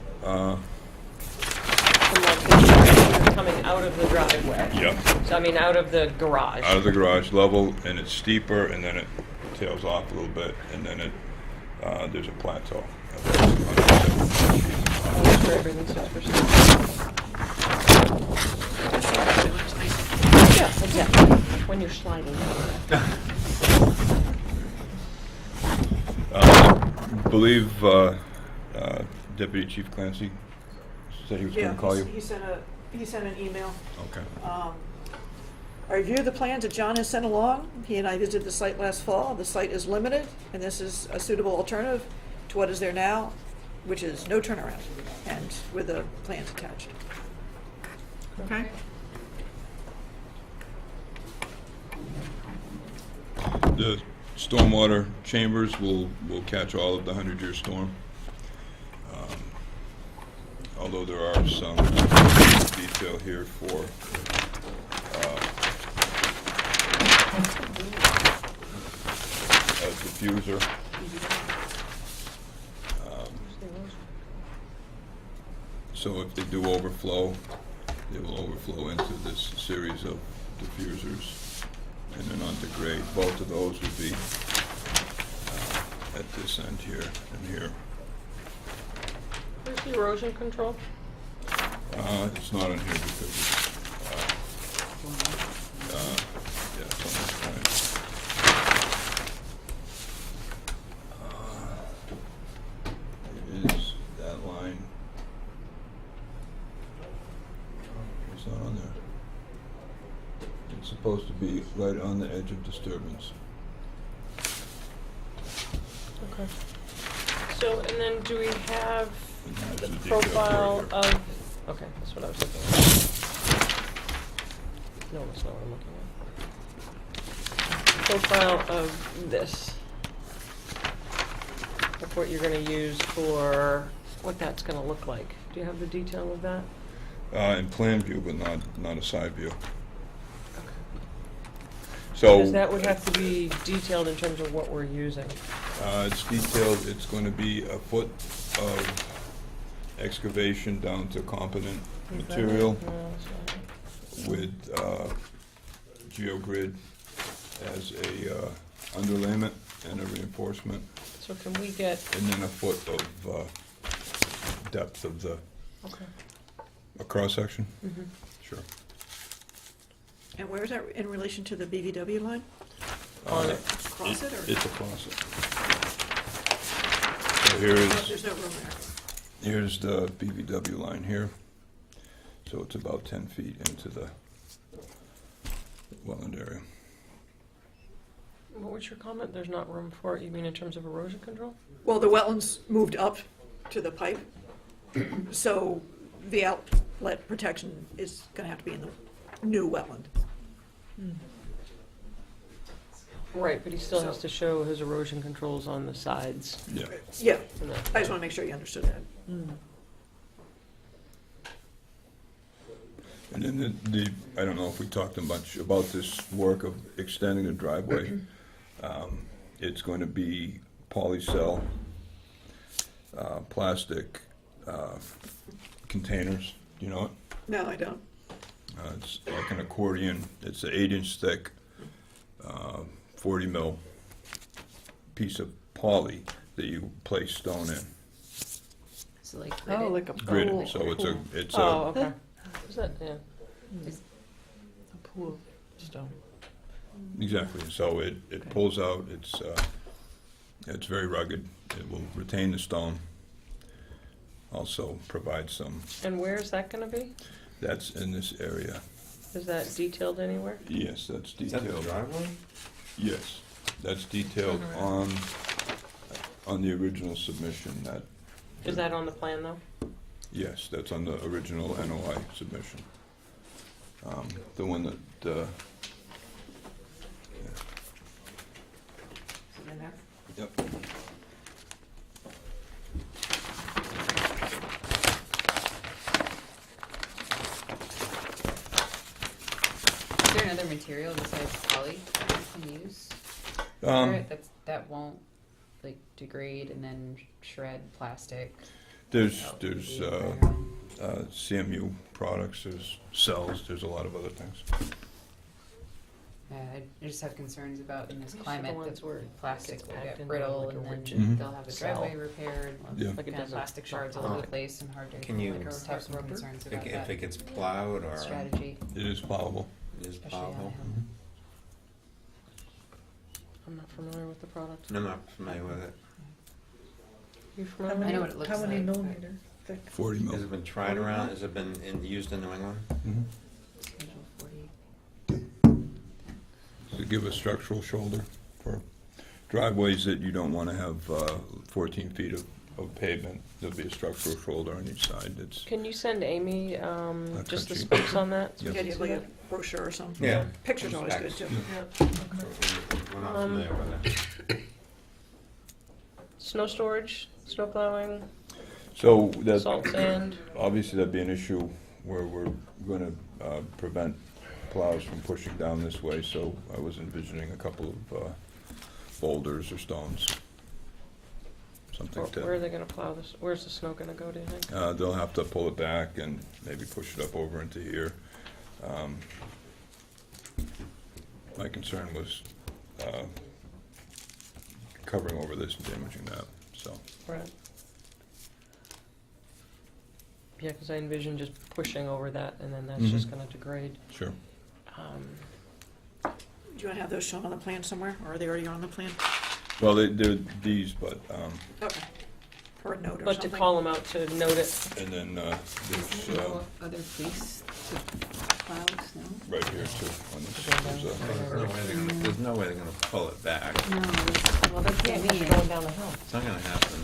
Coming out of the driveway. yeah, So I mean, out of the garage. out of the garage level, and it's steeper, and then it tails off a little bit, and then it there's a plateau. It's greater than 6%. Yeah, exactly. When you're sliding. Believe Deputy Chief Clancy said he was going to call you. He sent an email. Okay. I reviewed the plans that John has sent along. He and I visited the site last fall. The site is limited, and this is a suitable alternative to what is there now, which is no turnaround, and with the plans attached. Okay. The stormwater chambers will catch all of the 100-year storm. Although there are some detail here for a diffuser. So if they do overflow, they will overflow into this series of diffusers and then onto grade. Both of those would be at this end here and here. Where's the erosion control? It's not on here because it's, yeah, it's on this plan. It is that line. It's not on there. It's supposed to be right on the edge of disturbance. Okay. So, and then do we have And the there's the detail profile right here. of, okay, that's what I was looking at. No, that's not what I'm looking at. Profile of this. Of what you're gonna use for, what that's gonna look like. Do you have the detail of that? In plan view, but not a side view. So. Because that would have to be detailed in terms of what we're using. It's detailed, it's going to be a foot of excavation down to competent material with geogrid as a underlayment and a reinforcement, So can we get, and then a foot of depth of the, okay. a cross-section? Mhm. Sure. And where is that in relation to the BVW line? On it. Across it, or? It's across it. So here is. There's no room there. Here's the BVW line here. So it's about 10 feet into the wetland area. What was your comment? There's not room for it, you mean in terms of erosion control? Well, the wetlands moved up to the pipe, so the outlet protection is gonna have to be in the new wetland. Right, but he still has to show his erosion controls on the sides. Yeah. Yeah, And that- I just wanna make sure you understood that. And then I don't know if we talked much about this work of extending the driveway. It's going to be polycell, plastic containers, you know it? No, I don't. It's like an accordion. It's an 8-inch thick, 40 mil piece of poly that you place stone in. So like Oh, gridded. like a Gridded, pool. so it's Oh, a, okay. Is that, yeah. A pool of stone. exactly, so it pulls out, it's very rugged. It will retain the stone. also provide some, And where is that gonna be? that's in this area. Is that detailed anywhere? Yes, that's Is that the detailed. driveway? Yes, that's detailed on the original submission, that, Is that on the plan though? yes, that's on the original NOI submission. The one that, yep. Is there another material besides poly that you can use? That won't like degrade and then shred plastic? There's CMU products, there's cells, there's a lot of other things. I just have concerns about in this These are the climate ones that where it plastic gets will packed get in brittle like a and then rigid Mhm. they'll have a cell. driveway repaired. Yeah. Like it And doesn't plastic shards all pop. over the place and hard to Can you- like, just have some concerns about If that it gets plowed or strategy, It is plowable. it is especially on a plowable? hill. I'm not familiar with the product. I'm not familiar with it. You How familiar? I many, know what it looks how many like, but- millimeter thick? 40 mil. Has it been tried around, has it been used in New England? Mhm. Schedule 40. To give a structural shoulder for driveways that you don't want to have 14 feet of pavement. There'll be a structural shoulder on each side. It's, Can you send Amy, cut just the sheet. specs on that? so Yep. we Yeah, can you see like a that? brochure or something. Yeah. Picture's always good Specs. too. We're not Um, familiar with it. Snow storage, snow plowing, so that, salt sand. obviously that'd be an issue where we're going to prevent plows from pushing down this way, so I was envisioning a couple of boulders or stones. Something Where are to, they gonna plow this? Where's the snow gonna go, do you think? they'll have to pull it back and maybe push it up over into here. My concern was covering over this and damaging that, so. Right. Yeah, cause I envision just pushing over that and then that's just Mhm. gonna degrade. Sure. Do you want to have those shown on the plan somewhere, or are they already on the plan? Well, they're these, but, Okay. Or a note or But something? to call them out to note it. and then there's Other place to plow snow? right here too. On this, There's no way they're gonna pull it back. No, well, they can't be Going down the hill. It's not gonna happen.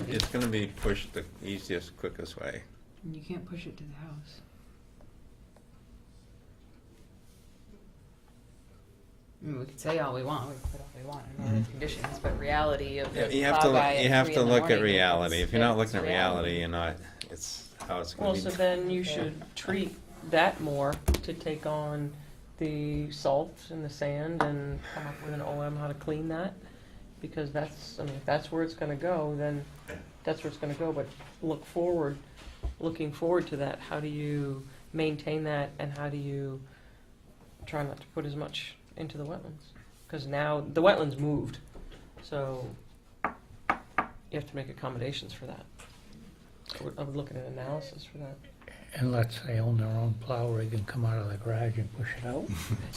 It's gonna be pushed the easiest, quickest way. You can't push it to the house. I mean, we could say all we want, we can put all we want in order conditions, but reality of the You have plow to, guy you at have 3 to in the look at morning, reality. If you're not it's looking at reality, you're not, it's how it's gonna Well, be. so then you should treat that more to take on the salt and the sand and come up with an OM how to clean that. Because that's, I mean, if that's where it's gonna go, then that's where it's gonna go, but looking forward to that, how do you maintain that and how do you try not to put as much into the wetlands? Because now, the wetlands moved, so you have to make accommodations for that. I would look at an analysis for that. And let's say own their own plow rig and come out of the garage and push it out.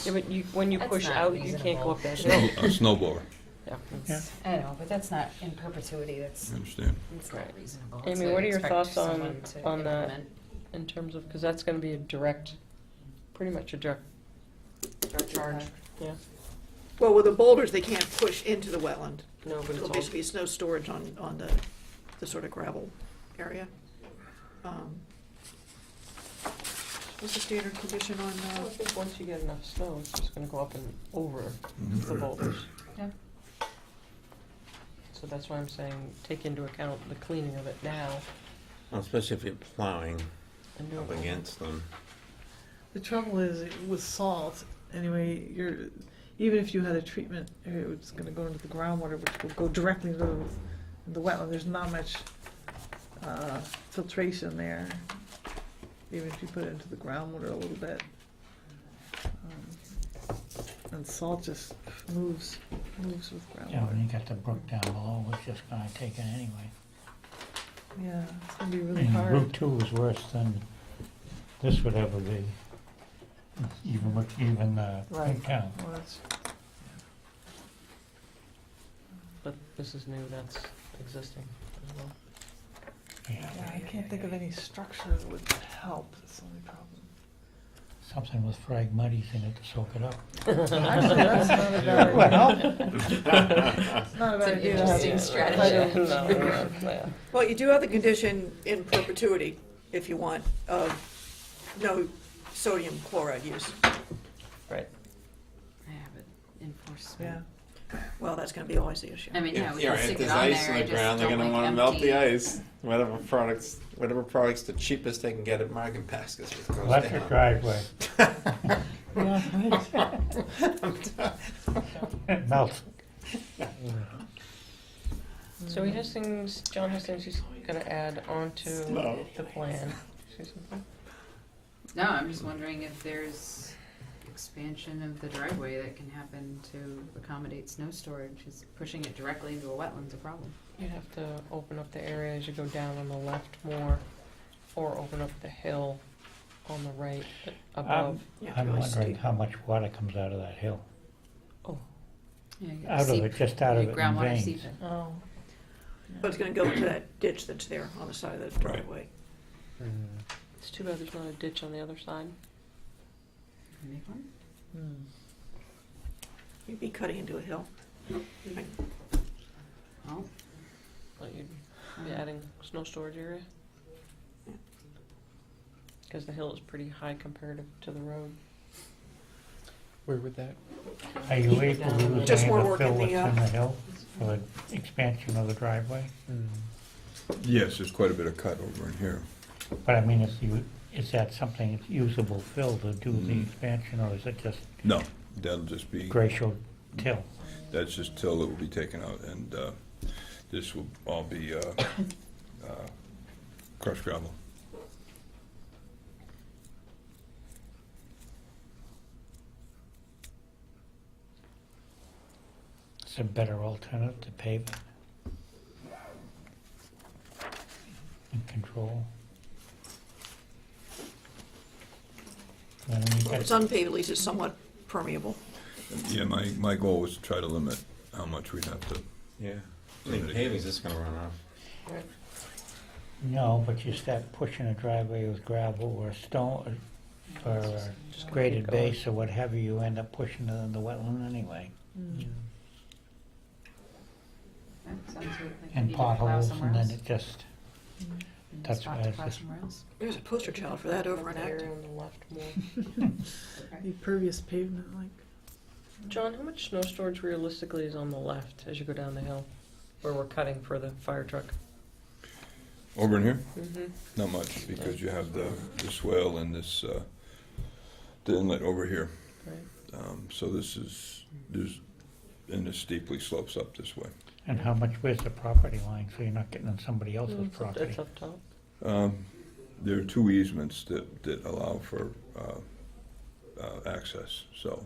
Yeah, but when you That's push not out, you can't go reasonable. up that hill. A snow blower, Yeah. Yeah. I know, but that's not in perpetuity, I understand. it's not reasonable. Amy, to what are your expect thoughts someone to on that? implement. In terms of, because that's gonna be a direct, pretty much a direct charge, yeah. Well, with the boulders, they can't push into the wetland. No, but it's It'll all, basically be snow storage on the sort of gravel area. What's the standard condition on, I think once you get enough snow, it's just gonna go up and over the boulders. Yeah. So that's why I'm saying, take into account the cleaning of it now Well, especially if you're plowing and do up it. against them. The trouble is with salt, anyway, even if you had a treatment, it's gonna go into the groundwater, which will go directly into the wetland. There's not much filtration there, even if you put it into the groundwater a little bit. And salt just moves with Yeah, when groundwater. you got the brook down below, it's just gonna take it anyway. Yeah, it's gonna be I really mean, hard. Route 2 is worse than this would ever be, even Right. in town. Well, that's- But this is new, that's existing as well. Yeah, I can't think of any structure that would help, that's the only problem. Something with frag muddies in it to soak it up. Actually, that's not a bad Well, idea. It's not a bad It's an idea to have interesting it strategy. right over- No, yeah. Well, you do have the condition in perpetuity, if you want, of no sodium chloride use. Right. I have it enforced. Yeah. Well, that's gonna be always the issue. I mean, yeah, we Yeah, can if stick there's it on ice there, in I the just ground, they're don't gonna like wanna melt the empty. ice. Whatever product's the cheapest they can get at market baskets just goes electric down. driveway, Yeah, right. it melts. So he has things, John has things he's gonna add onto Snow. the plan. See something? No, I'm just wondering if there's expansion of the driveway that can happen to accommodate snow storage. Is pushing it directly into a wetland's a problem? You'd have to open up the area as you go down on the left more, or open up the hill on the right above. Yeah, I'm really wondering steep. how much water comes out of that hill. Yeah, you gotta Out of seep- it, just out of you it in groundwater veins. seep it. Oh. But it's gonna go into that ditch that's there on the side of the driveway. It's too bad there's not a ditch on the other side. Make one? You'd be cutting into a hill. Oh, But you'd be adding snow storage area. Because the hill is pretty high comparative to the road. Where would that? Are you able to use Just any more of the work fill in that's the, in the hill for the expansion of the driveway? Yes, there's quite a bit of cut over in here. But I mean, is that something that's usable fill to do the Mhm. expansion, or is it just No, that'll just be, glacial till? that's just till that will be taken out, and this will all be crushed gravel. It's a better alternative to paving and control. I mean, Well, if it's unpaved, at least it's somewhat permeable. Yeah, my goal was to try to limit how much we'd have to. Yeah. I think paving's just gonna run off. No, but you start pushing a driveway with gravel or stone or a graded keep going. base or what have you, end up pushing it in the wetland anyway. that sounds good. Like And you need to plow potholes, somewhere and then else. it just, You need a that's spot why to it's plow just- somewhere else. There's a poster child for that over in The area Acton. on the left more. The pervious pavement, like, John, how much snow storage realistically is on the left as you go down the hill, where we're cutting for the fire truck? Over in here? Mm-hmm. Not much, because you have the swale and this, the inlet over here. Right. So and this steeply slopes up this way. and how much, where's the property line, so you're not getting on somebody else's property? It's up top. There are two easements that allow for access, so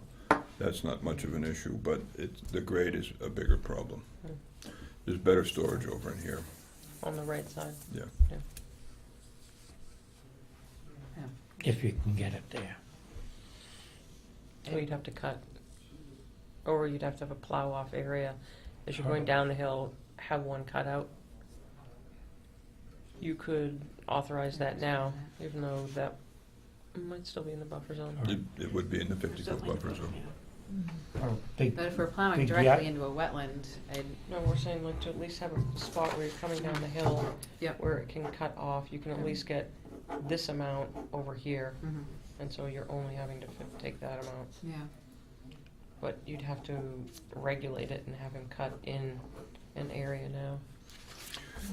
that's not much of an issue, but the grade is a bigger problem. There's better storage over in here. On the right side. Yeah. If you can get it there. So you'd have to cut, or you'd have to have a plow-off area. As you're going down the hill, have one cut out. You could authorize that now, even though that might still be in the buffer zone. It would be in the 50-foot buffer zone. Or big, But if we're plowing big directly yacht- into a wetland, I'd, No, we're saying like to at least have a spot where you're coming down the hill, Yep. where it can cut off. You can at least get this amount over here, mhm, and so you're only having to take that amount. yeah. But you'd have to regulate it and have him cut in an area now.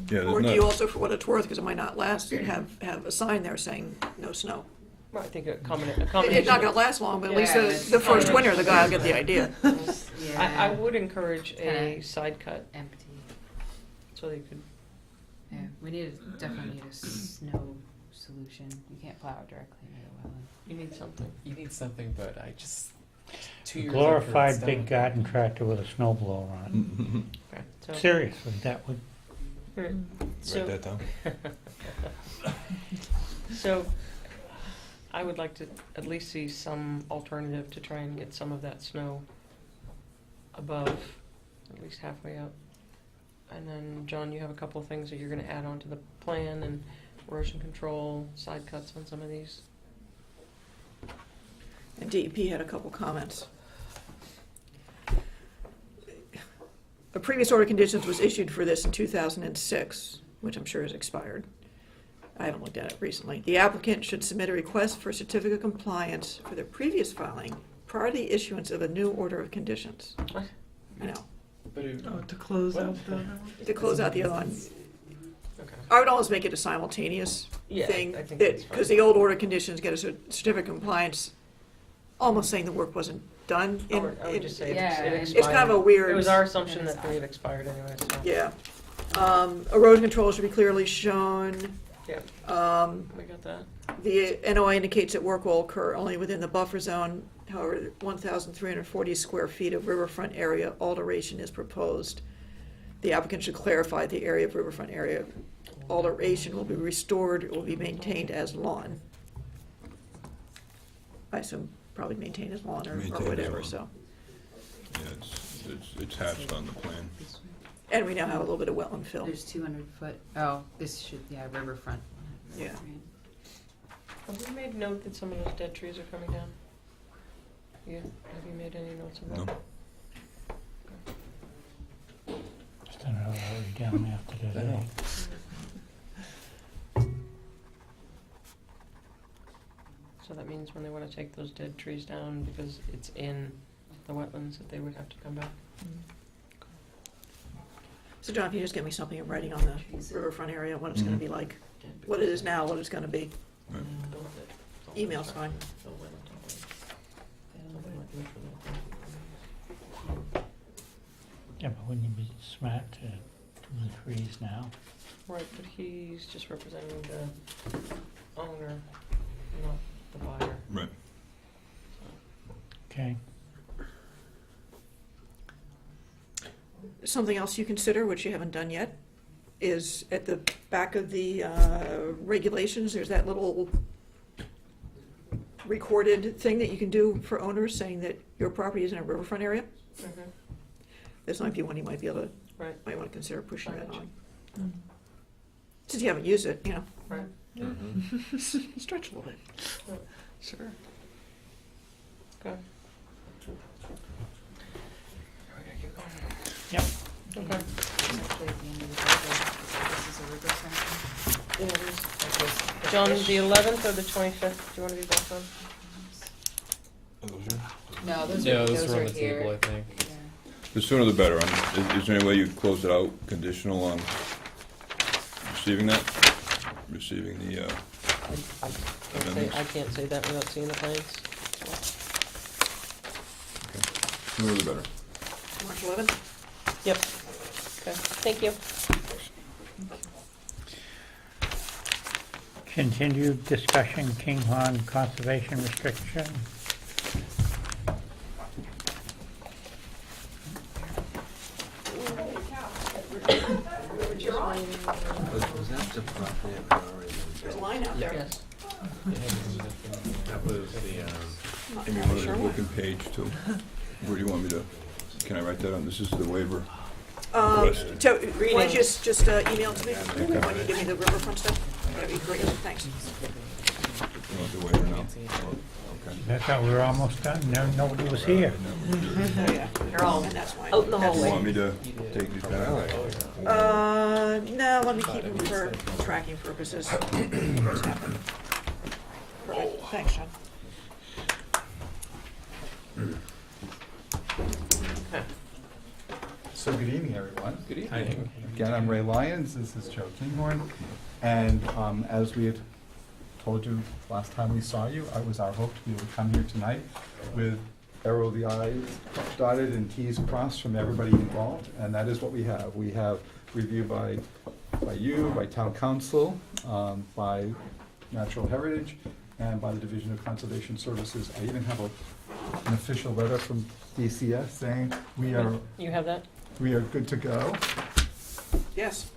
Yeah, Or there's do you not, also, for what it's worth, because it might not last, have a sign there saying no snow? Well, I think a It's combination. not gonna last long, but at least Yeah, the it's- first winter, the guy will get the idea. I would encourage a Kinda side cut, Empty. so they could, Yeah, definitely need a snow solution. You can't plow it directly into the wetland. you need something. You need something, but I just 2 a years glorified after big it's garden tractor with a snow blower on Okay, it. so. Seriously, that would, Right. write that down. So, I would like to at least see some alternative to try and get some of that snow above, at least halfway up. And then, John, you have a couple of things that you're gonna add on to the plan, and erosion control, side cuts on some of these. And DEP had a couple comments. A previous order of conditions was issued for this in 2006, which I'm sure has expired. I haven't looked at it recently. The applicant should submit a request for certificate of compliance for their previous filing prior to the issuance of a new order of conditions. What? I know, Oh, to close out the other one? to close out the other one. Okay. I would always make it a simultaneous Yeah, thing, I think that's fine. because the old order of conditions get a certificate of compliance, almost saying the work wasn't done. I would just say Yeah, it it's expired. kind of a weird- It was our assumption that they had expired anyway, so. Yeah. Erosion control should be clearly shown. Yeah, Um, we got that. The NOI indicates that work will occur only within the buffer zone. However, 1,340 square feet of riverfront area alteration is proposed. The applicant should clarify the area of riverfront area alteration will be restored, it will be maintained as lawn. I assume probably maintained as lawn or Maintained as whatever, lawn. so. Yeah, it's hatched on the plan. And we now have a little bit of wetland fill. There's 200 foot, oh, this should, yeah, riverfront. Yeah. Right. Have we made note that some of those dead trees are coming down? Yeah, have you made any notes of that? No. Just another road down after today. So that means when they wanna take those dead trees down, because it's in the wetlands, that they would have to come back? So John, if you just give me something in writing on the riverfront area, what it's gonna be like, what it is now, what it's gonna be. Right. Email's fine. Yeah, but wouldn't you be smart to do the trees now? Right, but he's just representing the owner, not the buyer. Right. Okay. Something else you consider, which you haven't done yet, is at the back of the regulations, there's that little recorded thing that you can do for owners saying that your property is in a riverfront area. Mhm. This might be one you might be able to, Right. might want to consider pushing that Signage. on. Since you haven't used it, you know. Right. Stretch a little bit. Sure. Okay. Yep. Okay. It's actually at the end of the driveway. This is a riverfront. Yeah, it is. John, the 11th or the 25th, do you want to be both on? No, those Yeah, are, those those are on are the here. table, I think. Yeah. The sooner the better. Is there any way you'd close it out conditional on receiving that? Receiving the, I can't say that without seeing the plans. sooner the better. March 11th? Yep. Okay, thank you. Continued discussion, King Pond conservation restriction. Was that the property of already? There's a line out there. Yes. That was the, Not Maybe entirely one sure of the why. book and page too. Where do you want me to, can I write that on? This is the waiver. So, why don't Reading. you just email it to me? When you give me the riverfront stuff? That'd be great, thanks. You want the waiver now? Okay. That's how we were almost done. No, nobody was here. Oh, yeah. They're all And that's why. out in the Do you hallway. want me to take these back? No, let me keep them for tracking purposes. What's happened. Perfect, thanks, John. So good evening, everyone. Good evening. Again, I'm Ray Lyons, this is Joe Kinghorn, and as we had told you last time we saw you, it was our hope to be able to come here tonight with arrow the I's dotted and T's crossed from everybody involved, and that is what we have. We have review by you, by town council, by Natural Heritage, and by the Division of Conservation Services. I even have an official letter from DCS saying we are You have that? good to go. Yes.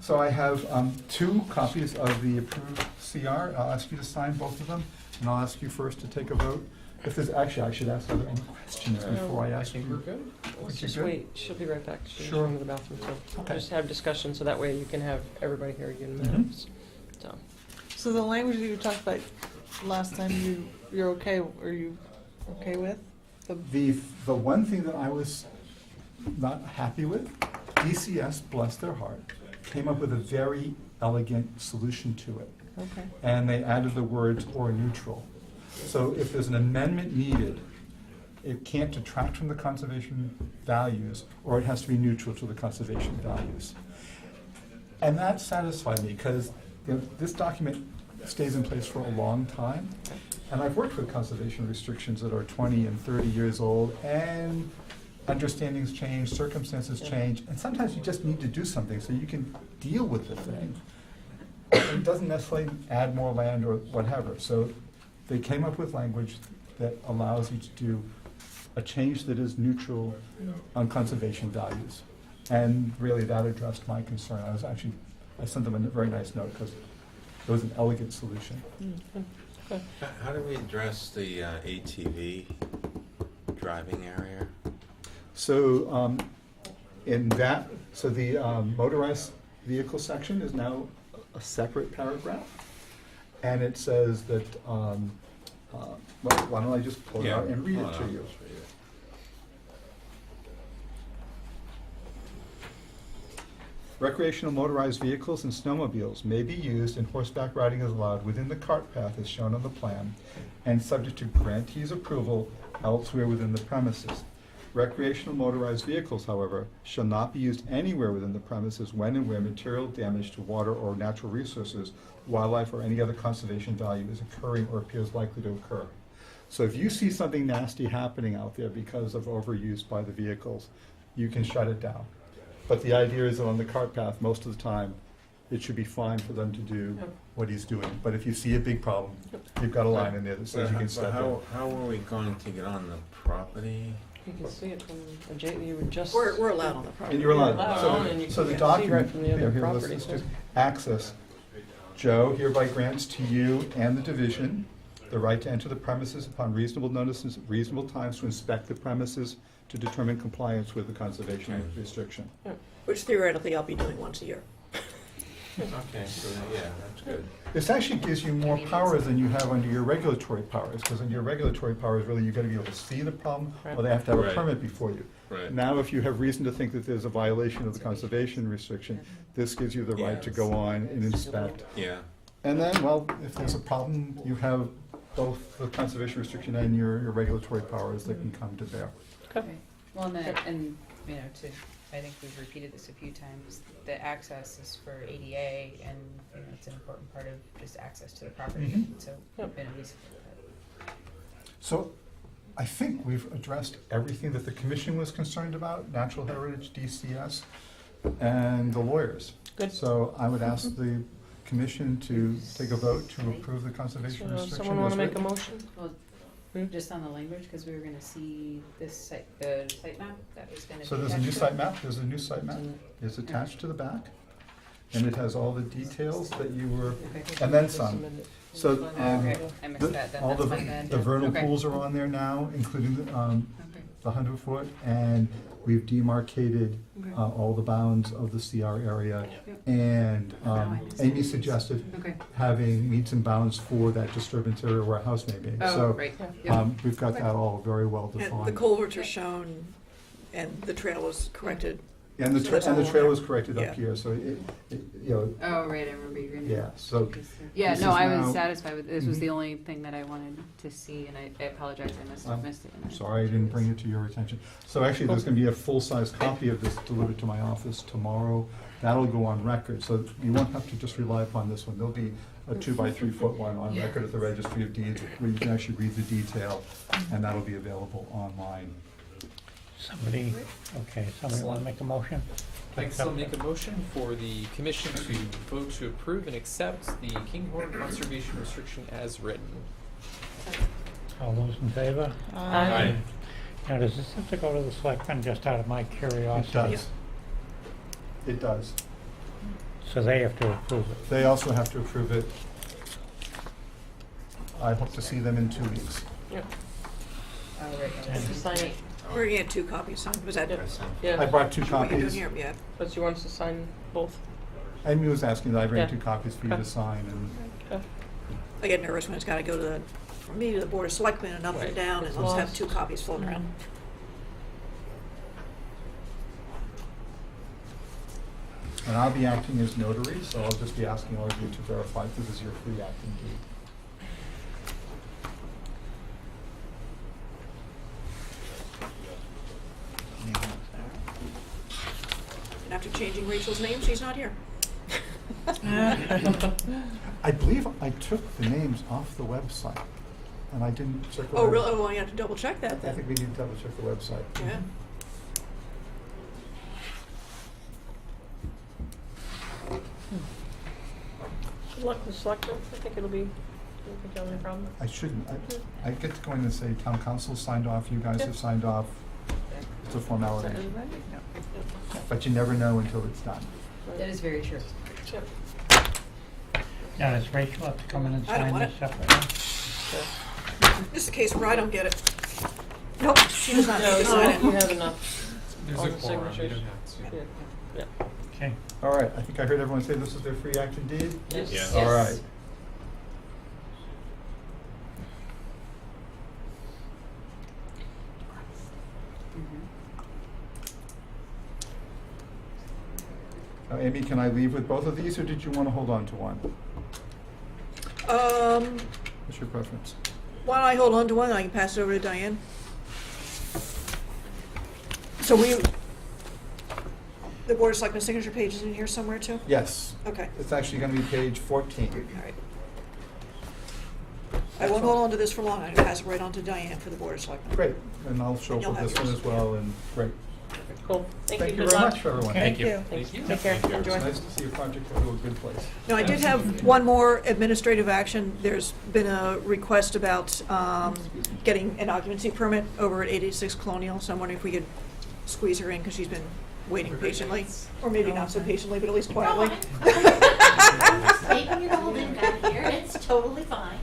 So I have 2 copies of the approved CR. I'll ask you to sign both of them, and I'll ask you first to take a vote If there's, actually, I should ask, are there any questions before I ask think you? we're good. Let's you just good? wait, she'll be right back, she's Sure. going to the bathroom, so Okay. just have discussion, so that way you can have everybody here again in Mhm. minutes, so. So the language that you talked about last time, you're okay, are you okay with? The one thing that I was not happy with, DCS, bless their heart, came up with a very elegant solution to it. Okay. And they added the words "or neutral." So if there's an amendment needed, it can't detract from the conservation values, or it has to be neutral to the conservation values. And that satisfied me, because this document stays in place for a long time. And I've worked with conservation restrictions that are 20 and 30 years old, and understandings change, circumstances change, and sometimes you just need to do something so you can deal with the thing. It doesn't necessarily add more land or whatever. So they came up with language that allows you to do a change that is neutral on conservation values. And really, that addressed my concern. I sent them a very nice note, because it was an elegant solution. How do we address the ATV driving area? So the motorized vehicle section is now a separate paragraph, and it says that, well, why don't I just pull it out and read it to you? Recreational motorized vehicles and snowmobiles may be used, and horseback riding is allowed within the cart path as shown on the plan, and subject to grantee's approval elsewhere within the premises. Recreational motorized vehicles, however, shall not be used anywhere within the premises when and where material damage to water or natural resources, wildlife, or any other conservation value is occurring or appears likely to occur. So if you see something nasty happening out there because of overuse by the vehicles, you can shut it down. But the idea is that on the cart path, most of the time, it should be fine for them to do what he's doing. But if you see a big problem, you've got a line in there that says you can step in. How are we going to get on the property? You can see it from you would just. We're allowed on the property. And you're allowed. Allowed, and you So can the see right document, from the other here, property, let's so. just access. Joe hereby grants to you and the division the right to enter the premises upon reasonable notices, reasonable times to inspect the premises to determine compliance with the conservation restriction. Which theoretically I'll be doing once a year. Okay, so that's good. This actually gives you more powers than you have under your regulatory powers, because in your regulatory powers, really, you've got to be able to see the problem, or they have to have a Right. permit before you. Right. Now, if you have reason to think that there's a violation of the conservation restriction, this gives you the right to go on and inspect. Yeah. And then, well, if there's a problem, you have both the conservation restriction and your regulatory powers that can come to bear. Right. Well, and you know, I think we've repeated this a few times, the access is for ADA, and, you know, it's an important part of just access to the property, Mhm. so, and we support that. So, I think we've addressed everything that the commission was concerned about, Natural Heritage, DCS, and the lawyers. Good. So I would ask the commission to take a vote to approve the conservation So, restriction. someone wanna as make a written. motion? Well, just on the language, because we were gonna see this site, the site map that was gonna be. So there's a new attached to site it. map, it's attached to the back, and it has all the details that you were, Okay. and then some. So, Okay, I missed that, then all that's the, my bad. the vernal Okay. pools are on there now, including the Okay. 100-foot, and we've demarcated Okay. all the bounds of the CR area. And Amy suggested Okay. having meets and bounds for that disturbance area where a house may be. Oh, So, right, yeah. we've got that all very well And the defined. culverts are shown, and the trail is corrected. And the So that's all trail there. was corrected up Yeah. here, so you know, Oh, right, I remember you were gonna. yeah, so. Yeah, this no, is I now- was satisfied with, this was Mhm. the only thing that I wanted to see, and I apologize, I must have missed it. I'm sorry I didn't bring it to your attention. So actually, there's gonna be a full-size copy of this delivered to my office tomorrow. That'll go on record, so you won't have to just rely upon this one. There'll be a 2-by-3-foot one on record at the Registry of Deeds, where you can actually read the detail, and that'll be available online. Somebody wanna make a motion? I'd still make a motion for the commission to vote to approve and accept the Kinghorn Conservation Restriction as written. All those in favor? Aye. Now, does this have to go to the selectmen, just out of my It curiosity? does. It does. So they have to approve it? They also have to approve it. I hope to see them in 2 weeks. Yep. Oh, right. And- Sign it. We're gonna get 2 copies, son. Was that Yeah. I brought 2 what you're doing copies. here? Yeah. But you want us to sign both? Amy was asking that I bring Yeah. 2 copies for you Okay. to sign, and Okay. I get nervous when it's gotta go to the, from me to the Board of Selectmen and up and Right. down, and let's have 2 copies floating around. and I'll be acting as notary, so I'll just be asking all of you to verify this is your free acting deed. And after changing Rachel's name, she's not here. I believe I took the names off the website, and I didn't check. Oh, really? Oh, well, you have to double check that I then. think we need to double check the website. Yeah. Good luck with selectmen. I think it'll be, I don't think you'll have any problem. I shouldn't, I get to go in and say, town council signed off, you guys Yeah. have signed off. It's a Is formality, that everybody? but you never know until it's done. That is very true. Yep. Now, does Rachel have to come in and I don't sign want this it. separately? This is the case where I don't get it. Nope, she does not need No, to sign you it. have enough. There's All a the quorum, you signatures. don't have to. Yeah. Okay. All right, I think I heard everyone say this is their free acting deed? Yes. Yeah. All right. Now, Amy, can I leave with both of these, or did you want to hold on to one? What's your preference? Why don't I hold on to one, and I can pass it over to Diane? So the Board of Selectmen signature page is in here somewhere too? Yes, Okay, it's actually going to be page 14. all right. I won't hold on to this for long, I can pass it right on to Diane for the Board of Selectmen. Great, and I'll show And you'll up with have this one yours. as well, and great. Cool. Thank you. Thank you Good very luck. much, everyone. Okay. Thank you. Thank you. Take care, enjoy. It's nice to see your project go to a good place. Now, I did have one more administrative action. There's been a request about getting an occupancy permit over at 886 Colonial, so I'm wondering if we could squeeze her in, because she's been waiting patiently, or maybe not so patiently, but at least quietly. Taking your golden back here, it's totally fine.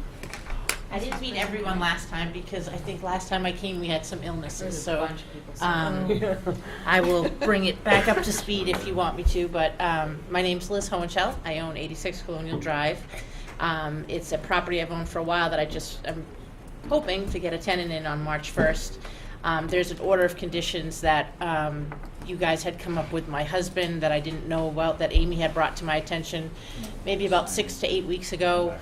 I didn't meet everyone last time because I think last time I came we had some illnesses, There's a so bunch of people sick. I will bring it back up to speed if you want me to, but my name's Liz Hohenschel. I own 86 Colonial Drive. It's a property I've owned for a while that I'm hoping to get a tenant in on March 1st. There's an order of conditions that you guys had come up with my husband that I didn't know about, that Amy had brought to my attention maybe about 6 to 8 weeks ago.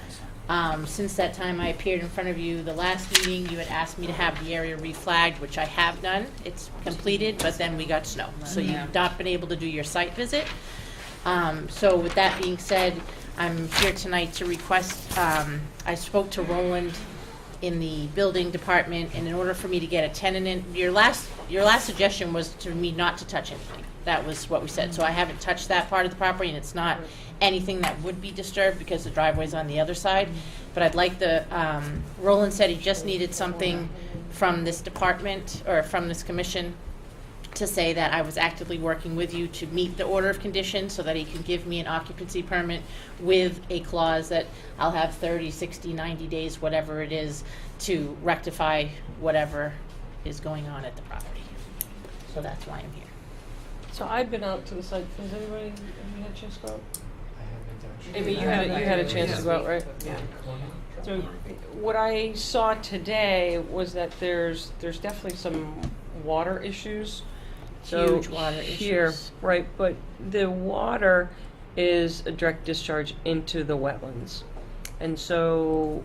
Since that time I appeared in front of you the last meeting, you had asked me to have the area reflagged, which I have done. It's completed, but then we got snow. So you've not been able to do your site visit. So with that being said, I'm here tonight to request, I spoke to Roland in the building department, and in order for me to get a tenant in, your last suggestion was to me not to touch anything. That was what we said. So I haven't touched that part of the property, and it's not anything that would be disturbed because the driveway's on the other side. But I'd like Roland said he just needed something from this department, or from this commission, to say that I was actively working with you to meet the order of conditions so that he can give me an occupancy permit with a clause that I'll have 30, 60, 90 days, whatever it is, to rectify whatever is going on at the property. So that's why I'm here. So I've been out to the site. Has anybody, have you had a chance to go out? Amy, you had a chance to go out, right? Yeah. So what I saw today was that there's definitely some water issues. So Huge water here, issues. right, but the water is a direct discharge into the wetlands. And so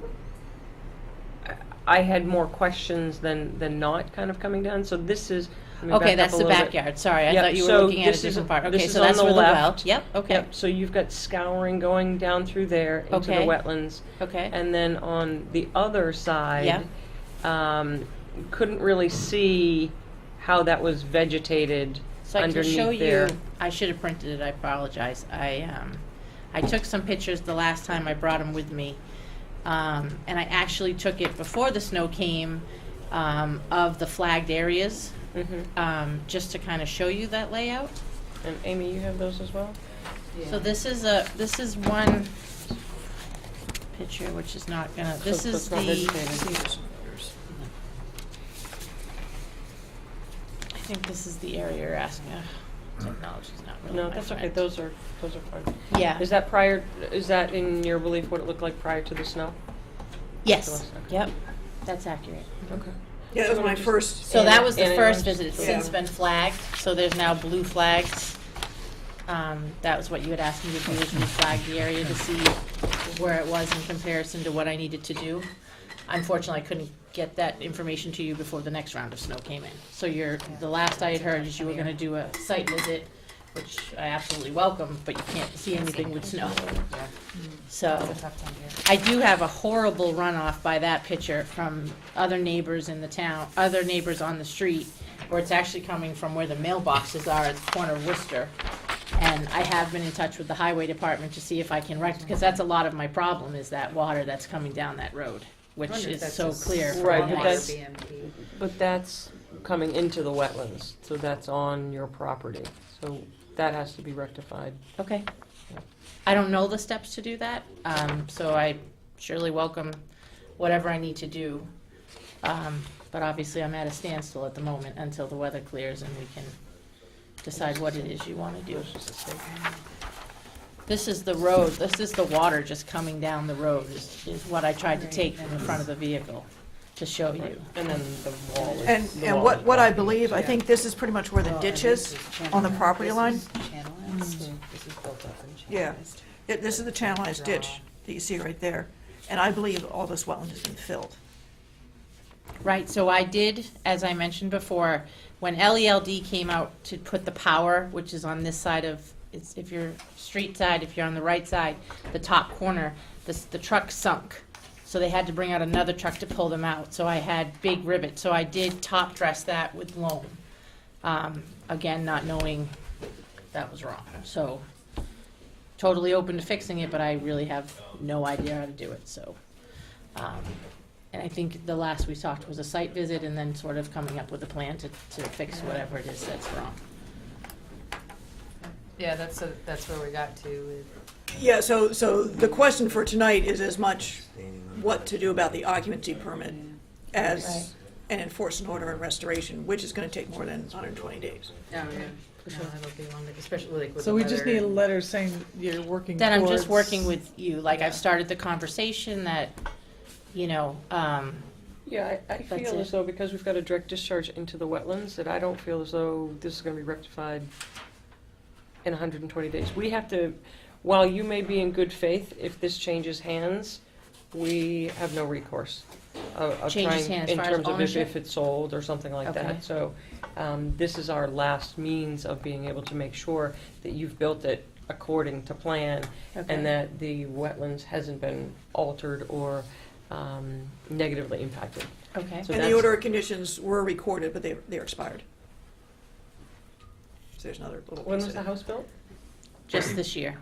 I had more questions than not kind of coming down. So this is, let me Okay, back up that's a the little bit. backyard. Sorry, I Yep, thought you were so looking at a this is- different part. this Okay, is so on that's the where the well. left. Yep, okay. Yep, so you've got scouring going down through there into the Okay. wetlands. Okay. And then on the other side, Yeah. couldn't really see how that was vegetated So I can underneath show there. you, I should have printed it, I apologize. I took some pictures the last time I brought them with me. And I actually took it before the snow came, of the flagged areas, just to kind of show you that layout. And Amy, you have those as well? So this is one picture, which is not gonna, this So is it's not the, vegetated. think this is the area you're asking. Technology's not really No, my that's okay, friend. those are fine. Yeah. Is that prior, is that in your belief what it looked like prior to the snow? Yes. Okay. Yep. That's accurate. Okay. Yeah, that was my first. So that was the And first anyone- visit. It's Yeah. since been flagged, so there's now blue flags. That was what you had asked me to do, is reflag the area to see where it was in comparison to what I needed to do. Unfortunately, I couldn't get that information to you before the next round of snow came in. So the last I had heard is you were gonna do a site visit, which I absolutely welcome, but you can't see anything with snow. So, I do have a horrible runoff by that picture from other neighbors in the town, other neighbors on the street, where it's actually coming from where the mailboxes are at the corner of Worcester. And I have been in touch with the highway department to see if I can because that's a lot of my problem, is that water that's coming down that road, which is so clear. from Right, all but my- that's, but that's coming into the wetlands, so that's on your property. So that has to be rectified. Okay. I don't know the steps to do that, so I surely welcome whatever I need to do. But obviously, I'm at a standstill at the moment until the weather clears and we can decide what it is you want to do. This is the road, this is the water just coming down the road, is what I tried to take from the front of the vehicle to show you. And then the wall is. And, the and wall what, is what I wall. believe, I think this is pretty much where the ditch is on the property line. Yeah, this is the channelized ditch that you see right there. And I believe all this wetland has been filled. Right, so I did, as I mentioned before, when LELD came out to put the power, which is on this side of, if you're street side, if you're on the right side, the top corner, the truck sunk. So they had to bring out another truck to pull them out. So I had big rivets. So I did top dress that with loam. Again, not knowing that was wrong. So totally open to fixing it, but I really have no idea how to do it, so. And I think the last we talked was a site visit and then sort of coming up with a plan to fix whatever it is that's wrong. Yeah, that's where we got to with. Yeah, so the question for tonight is as much what to do about the occupancy permit as Right. an enforce an order and restoration, which is gonna take more than 120 days. Oh, yeah. No, that'll be longer, especially like with So the we just weather need a and- letter saying you're working Then I'm just towards- working with you, like I've started the conversation that, you know, Yeah, I That's feel it. as though because we've got a direct discharge into the wetlands, that I don't feel as though this is gonna be rectified in 120 days. We have to, while you may be in good faith, if this changes hands, we have no recourse. Of Changes trying- hands as far as In terms of ownership? if it's sold or something like Okay. that. So, this is our last means of being able to make sure that you've built it according to plan Okay. and that the wetlands hasn't been altered or negatively impacted. okay. So And the that's- order of conditions were recorded, but they're expired. So there's another little When piece was of the it. house built? Just this year.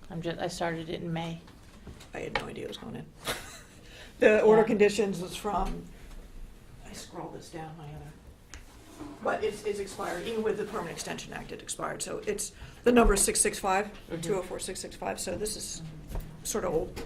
I started it in May. I had no idea it was going in. The order of Yeah. conditions was from, I scrolled this down, my other, but it's expired, even with the Permanent Extension Act, it expired, so it's, the number is 665, 204-665, so this is sort of old.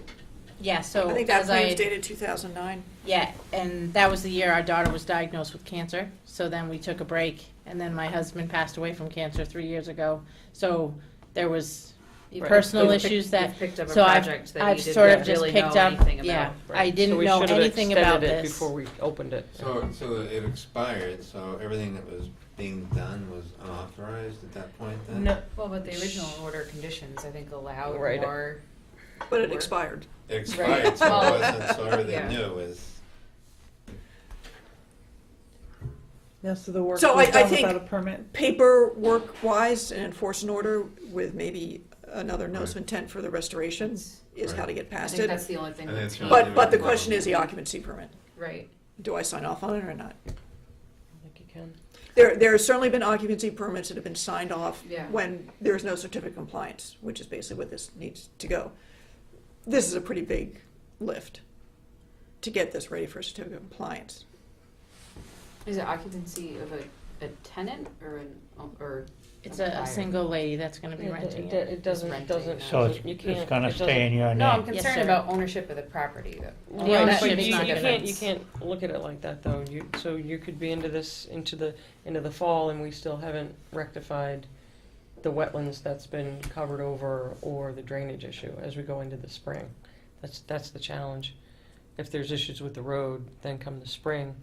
Yeah, so I think that as plan's I, dated 2009. yeah, and that was the year our daughter was diagnosed with cancer. So then we took a break, and then my husband passed away from cancer 3 years ago. So there was You've personal picked- issues you've that, picked up a so project that I've you sort didn't of just really picked know up, anything yeah. about. I didn't So we know should have anything about extended it this. before we opened it. So it expired, so everything that was being done was unauthorized at that point then? No, Well, but the original order conditions, I think, allowed Right. more. But it Work. expired. It expired, so Well, it wasn't, so everything yeah. new is, Yeah, so the work So was I done think- without a permit. Paperwork-wise, and enforce an order with maybe another notice of Right. intent for the restoration is how to get I past think it. that's the only thing. I think that's it's really- But the question is the occupancy permit. Right. Do I sign off on it or not? I think you can. There have certainly been occupancy permits that have been signed off Yeah. when there's no certificate of compliance, which is basically what this needs to go. This is a pretty big lift to get this ready for certificate of compliance. Is it occupancy of a tenant or It's a single lady that's gonna be renting it. It doesn't, So it's, you can't. it's gonna it stay in your No, I'm name. Yes, concerned sir. about ownership of the property, though. The Right, ownership but is not gonna you can't look at it like that, though. So you could be into the fall, and we still haven't rectified the wetlands that's been covered over, or the drainage issue as we go into the spring. That's the challenge. If there's issues with the road, then come the spring,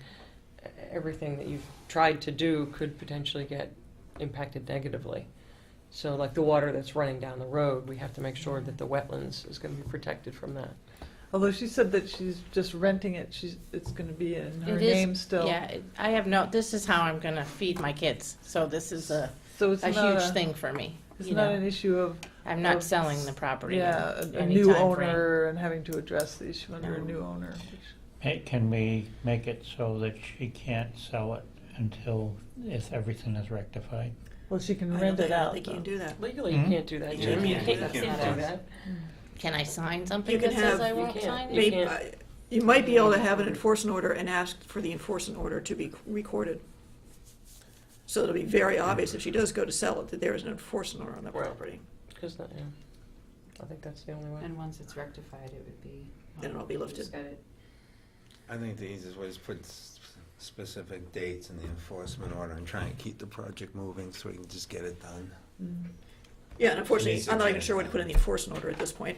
everything that you've tried to do could potentially get impacted negatively. So like the water that's running down the road, we have to make sure that the wetlands is going to be protected from that. Although she said that she's just renting it, it's gonna be in her It is- name still. Yeah, I have this is how I'm gonna feed my kids, so this is a So it's not huge thing for me. It's you not know. an issue of. I'm not of selling the property. Yeah, in a any new time frame. owner and having to address the issue under a No. new owner. Hey, can we make it so that she can't sell it until if everything is rectified? Well, she can I rent don't it think- I out. think you can do that. Legally, Hmm? you can't do that, Yeah, Jim. you You can't. can't, You you can't can't do do that. Can I sign something You can that says have- I you won't can't. sign it? You Maybe, can't. you might be able to have an enforcement order and ask for the enforcement order to be recorded. So it'll be very obvious if she does go to sell it, that there is an enforcement order on that Right. property. Because I think that's the only way. And once it's rectified, it would be. Then it'll be lifted. Just got it. I think the easiest way is put specific dates in the enforcement order and try and keep the project moving so we can just get it done. Yeah, and unfortunately, Needs I'm not to even be sure what to done. put in the enforcement order at this point.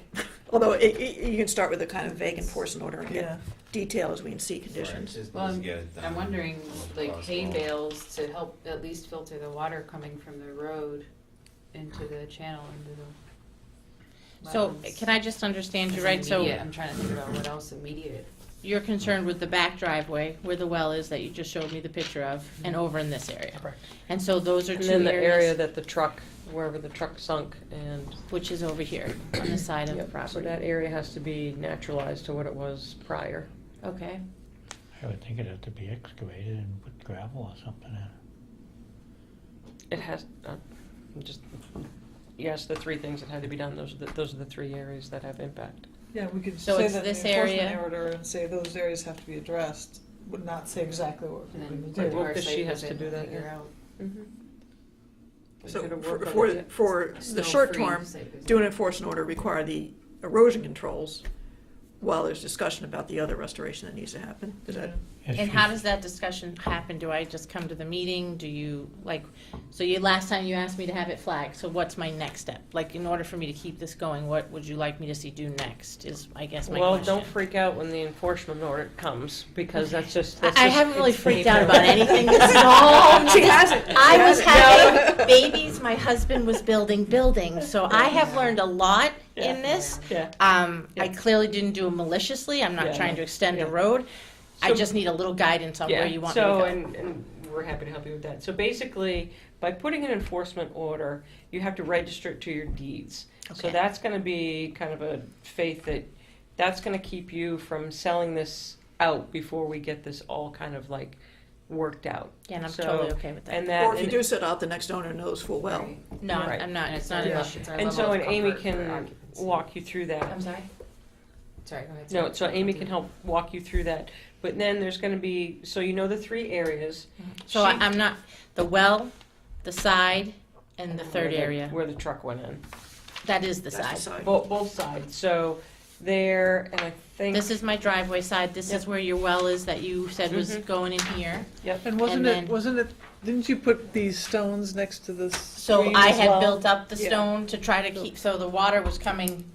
Although you can start with a kind of vague enforcement order and Yeah. get detail as we can see Right, conditions. just Well, needs to get it done. I'm wondering, Almost like hay possible. bales to help at least filter the water coming from the road into the channel, into the So wetlands. can I just understand you As right? So immediate, I'm trying to think about what else immediate. you're concerned with the back driveway where the well is that you just showed me the picture of, and over in this area. Correct. And so those are And two then the area areas, that the truck, wherever the truck sunk, and which is over here on the side of the yep, so property. that area has to be naturalized to what it was prior. Okay. I would think it'd have to be excavated and put gravel or something in it. It has just yes, the three things that had to be done. Those are the three areas that have impact. Yeah, we could So say it's that in this the enforcement area? order and say those areas have to be addressed, would not say exactly what And we're then gonna Right, do. well, our 'cause she site has to visit do and that, figure yeah. out So Gotta for, work on for, it. for the snow-free short term, site visit. do an enforcement order, require the erosion controls while there's discussion about the other restoration that needs to happen. Is that, If And she- how does that discussion happen? Do I just come to the meeting? Do you, last time you asked me to have it flagged, so what's my next step? Like, in order for me to keep this going, what would you like me to see do next, is, I guess, my Well, question. don't freak out when the enforcement order comes, because that's I haven't really it's freaked out paper. about anything this long. She hasn't. I was She hasn't. having babies, my husband was building buildings, so I have learned a lot in this. Yeah. I clearly didn't do it maliciously, I'm not Yeah. trying to extend Yeah. the road. I So- just need a little guidance on where you want me to so, go. and we're happy to help you with that. So basically, by putting an enforcement order, you have to register it to your deeds. So Okay. that's gonna be kind of a faith that, that's gonna keep you from selling this out before we get this all kind of like worked out. Yeah, and I'm So- totally okay with that. And that. or if you and- do set out, the next owner knows full well. Right. No, Right. I'm not, And it's not an Yeah. issue. It's our And level so, of and Amy comfort for can occupancy. walk you through that. I'm sorry? Sorry, go ahead. No, so Amy can help walk you through that. But then there's gonna be, so you know the three areas. So I'm not, the well, the side, and the third where area. Where the truck went in. That is the That's the side. side. Both sides. So there, and I think. This is my driveway side, this is Yep. where your well is that you said was Mhm. going in here. Yep. And wasn't And it, didn't you put these stones next to the So stream I as had well? built up the Yeah. stone to try to keep, so the water was coming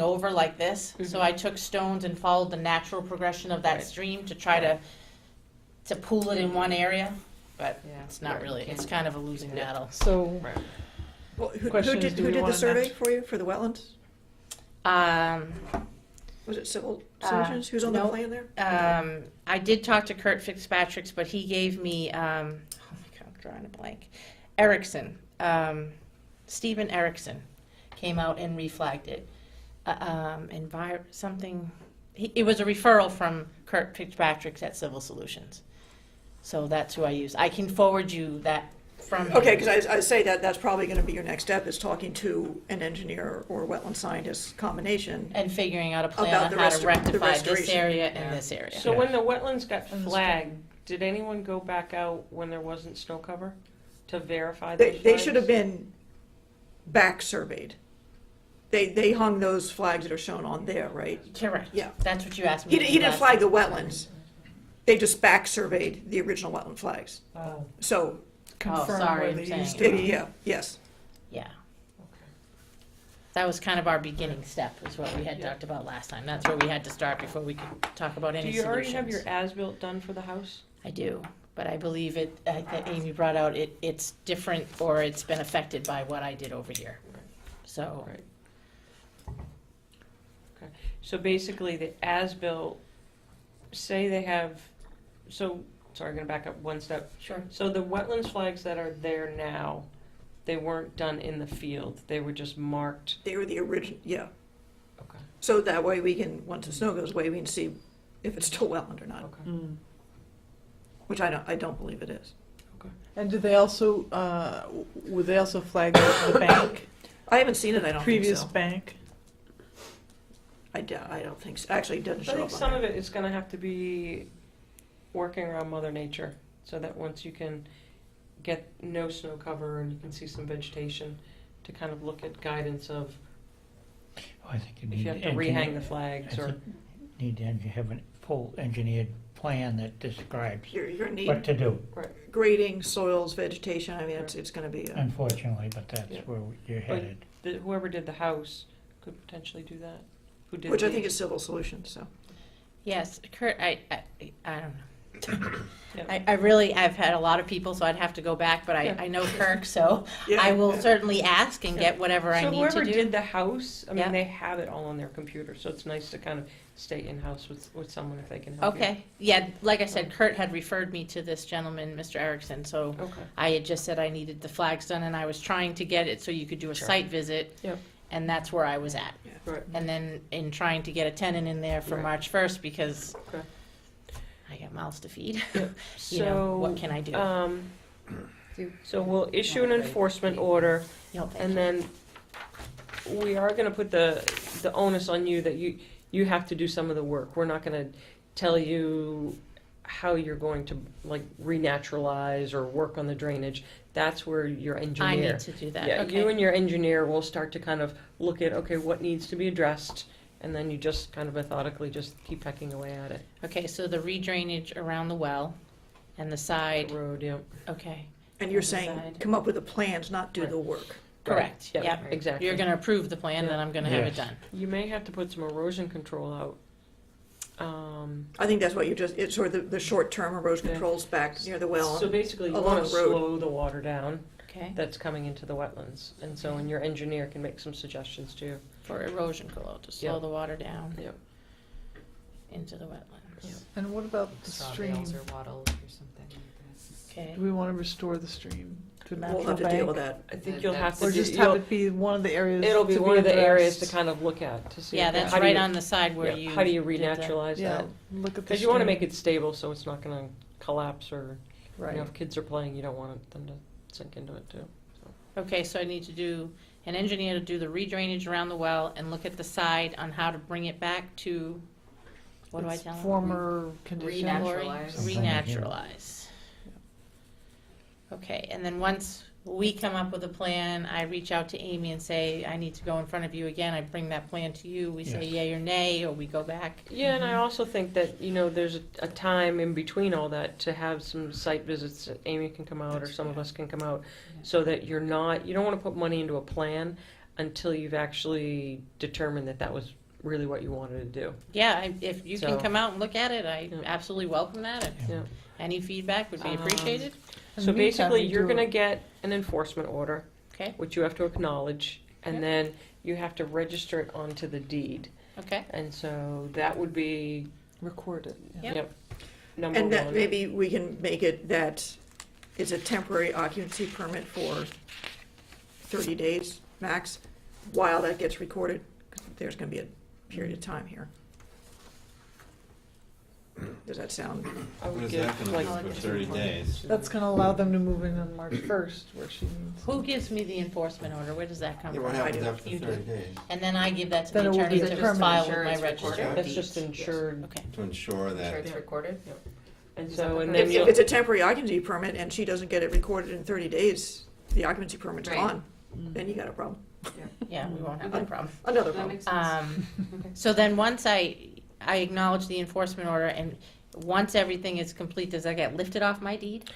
over like this. So Mhm. I took stones and followed the natural progression of that Right. stream to try to pool it in one area. But Yeah. it's not Right. really, it's kind of a losing battle. So, Right. Well, who Question is, do we did the want survey that? for you, for the wetlands? Was it Civil Solutions? Who's on the no. plan there? I did talk to Kurt Fitzpatrick's, but he gave me, oh my God, I'm drawing a blank. Erickson, Stephen Erickson came out and reflagged it. It was a referral from Kurt Fitzpatrick's at Civil Solutions. So that's who I use. I can forward you that from. Okay, because I say that that's probably going to be your next step, is talking to an engineer or wetland scientist combination. And figuring out a plan About on the how to the rectify this restoration. area and this area. So Yeah. when the wetlands got And the flagged, did anyone go back out when there wasn't snow cover? to verify those They should have flags? been back surveyed. They hung those flags that are shown on there, right? Correct. Yeah. That's what you asked me. He to do didn't last flag time. the wetlands. They just back surveyed the original wetland flags. Oh, So, Confirm sorry, where I'm they saying- used to be. yeah, yes. Yeah. okay. That was kind of our beginning step, is what we had talked about last time. That's where we had to start before we could talk about Do any you solutions. already have your as-built done for the house? I do, but I believe that Amy brought out, it's different, or it's been affected by what I did over here. Right. So, Right. Okay, so basically the as-built, say they have, so, sorry, I'm gonna back up one step. sure. So the wetlands flags that are there now, they weren't done in the field, they were just marked? They were the original, yeah. Okay, So that way we can, once the snow goes away, we can see if it's still wetland or not, okay. Mm. which I don't believe it is. And did they also, would they also flag the bank, I haven't seen it, I don't think previous so. bank? I don't think so. Actually, it doesn't I show think up on some there. of it is gonna have to be working around Mother Nature, so that once you can get no snow cover and you can see some vegetation, to kind of look at guidance of I think you if need you have to engineer- rehang the flags I or. think you need to have a full engineered plan that describes You're gonna what need to do, grading, soils, vegetation, I mean, it's gonna be, unfortunately, but that's Yeah. where you're headed. Whoever did the house could potentially do that. Who did which I the- think is Civil Solutions, so. Yes, Kurt, I don't know. Yeah. I've had a lot of people, so I'd have to go back, but Yeah. I know Kirk, so Yeah. I will certainly ask and Yeah. get whatever I So need to whoever do. did the house, I Yeah. mean, they have it all on their computer, so it's nice to kind of stay in-house with someone if they can help you. Okay, yeah, like I said, Kurt had referred me to this gentleman, Mr. Erickson, so Okay. I had just said I needed the flags done, and I was trying to get it so you could do a Sure. site visit. Yep. And that's where I was at. Right. And then in trying to get a tenant in there for Right. March 1st, because Okay. I got mouths to feed. Yep. You know, what can I do? So we'll issue an enforcement order, You know, thank and you. then we are gonna put the onus on you that you have to do some of the work. We're not gonna tell you how you're going to, like, renaturalize or work on the drainage. That's where your engineer. I need to do that, Yeah, okay. you and your engineer will start to kind of look at, okay, what needs to be addressed, and then you just kind of methodically just keep pecking away at it. Okay, so the re-drainage around the well and the side, Road, yeah. okay. And you're On the saying, side. come up with the plans, not do the work. Correct, Right. yep. Exactly. You're gonna approve the plan, then I'm gonna have it Yes. done. You may have to put some erosion control out. I think that's what you just, it's sort of the short-term erosion Yeah. controls back near the well. So basically, you along want to the road. slow the water down Okay, that's coming into the wetlands. And so, and your engineer can make some suggestions too. for erosion control, to slow Yep. the water down Yep. into the wetlands. Yep. And what about the Straw stream? bales or wattles or something like Okay, Do we want to restore the stream to We'll natural have to deal with bank? that. I think That- you'll have to Or do, just have you'll- it be one of the areas it'll be to one of the areas to addressed? kind of look at to see. yeah, okay, that's how do right you- on the side where yeah, you. How do you did the- renaturalize Yeah, that? look at the Because you want to stream. make it stable so it's not going to collapse or, you Right. know, if kids are playing, you don't want them to sink into it too. Okay, so I need to do an engineer to do the re-drainage around the well and look at the side on how to bring it back to, what do I Its tell them? Former condition. Renaturalize. Renaturalize. Okay, and then once we come up with a plan, I reach out to Amy and say, I need to go in front of you again, I bring that plan to you, we say Yes. yay or nay, or we go back. Yeah, and I also think that, you know, there's a time in between all that to have some site visits that Amy can come out or some of us can come out, so that you don't want to put money into a plan until you've actually determined that that was really what you wanted to do. Yeah, if you can So- come out and look at it, I Yeah. absolutely welcome that, and Yeah. any feedback would be appreciated. In So the meantime, basically, we you're do gonna it. get an enforcement order, Okay, which you have to acknowledge, and Okay. then you have to register it onto the deed. okay, And so that would be, Record it. yeah. Yep. number And that one. maybe we can make it that it's a temporary occupancy permit for 30 days max, while that gets recorded, 'cause there's gonna be a period of time here. Does that sound? I What would is give, that gonna like, do for 30 days? That's gonna allow them to move in on March 1st, where she needs. who gives me the enforcement order, where does that come Yeah, from? what happens do. after You do. 30 days? And then I give that to Then the it will attorney be to the just permanent. file Sure with my it's registry recorded. of That's just deeds. insured. Okay, To ensure that. Sure that, it's recorded? Yep. And Is so, that and the then If you'll. it's a temporary occupancy permit and she doesn't get it recorded in 30 days, the occupancy permit's Right. gone, then you got a problem. Yeah, we won't have that problem. Another That problem. makes sense. So then once I acknowledge the enforcement order, and once everything is complete, does that get lifted off my deed?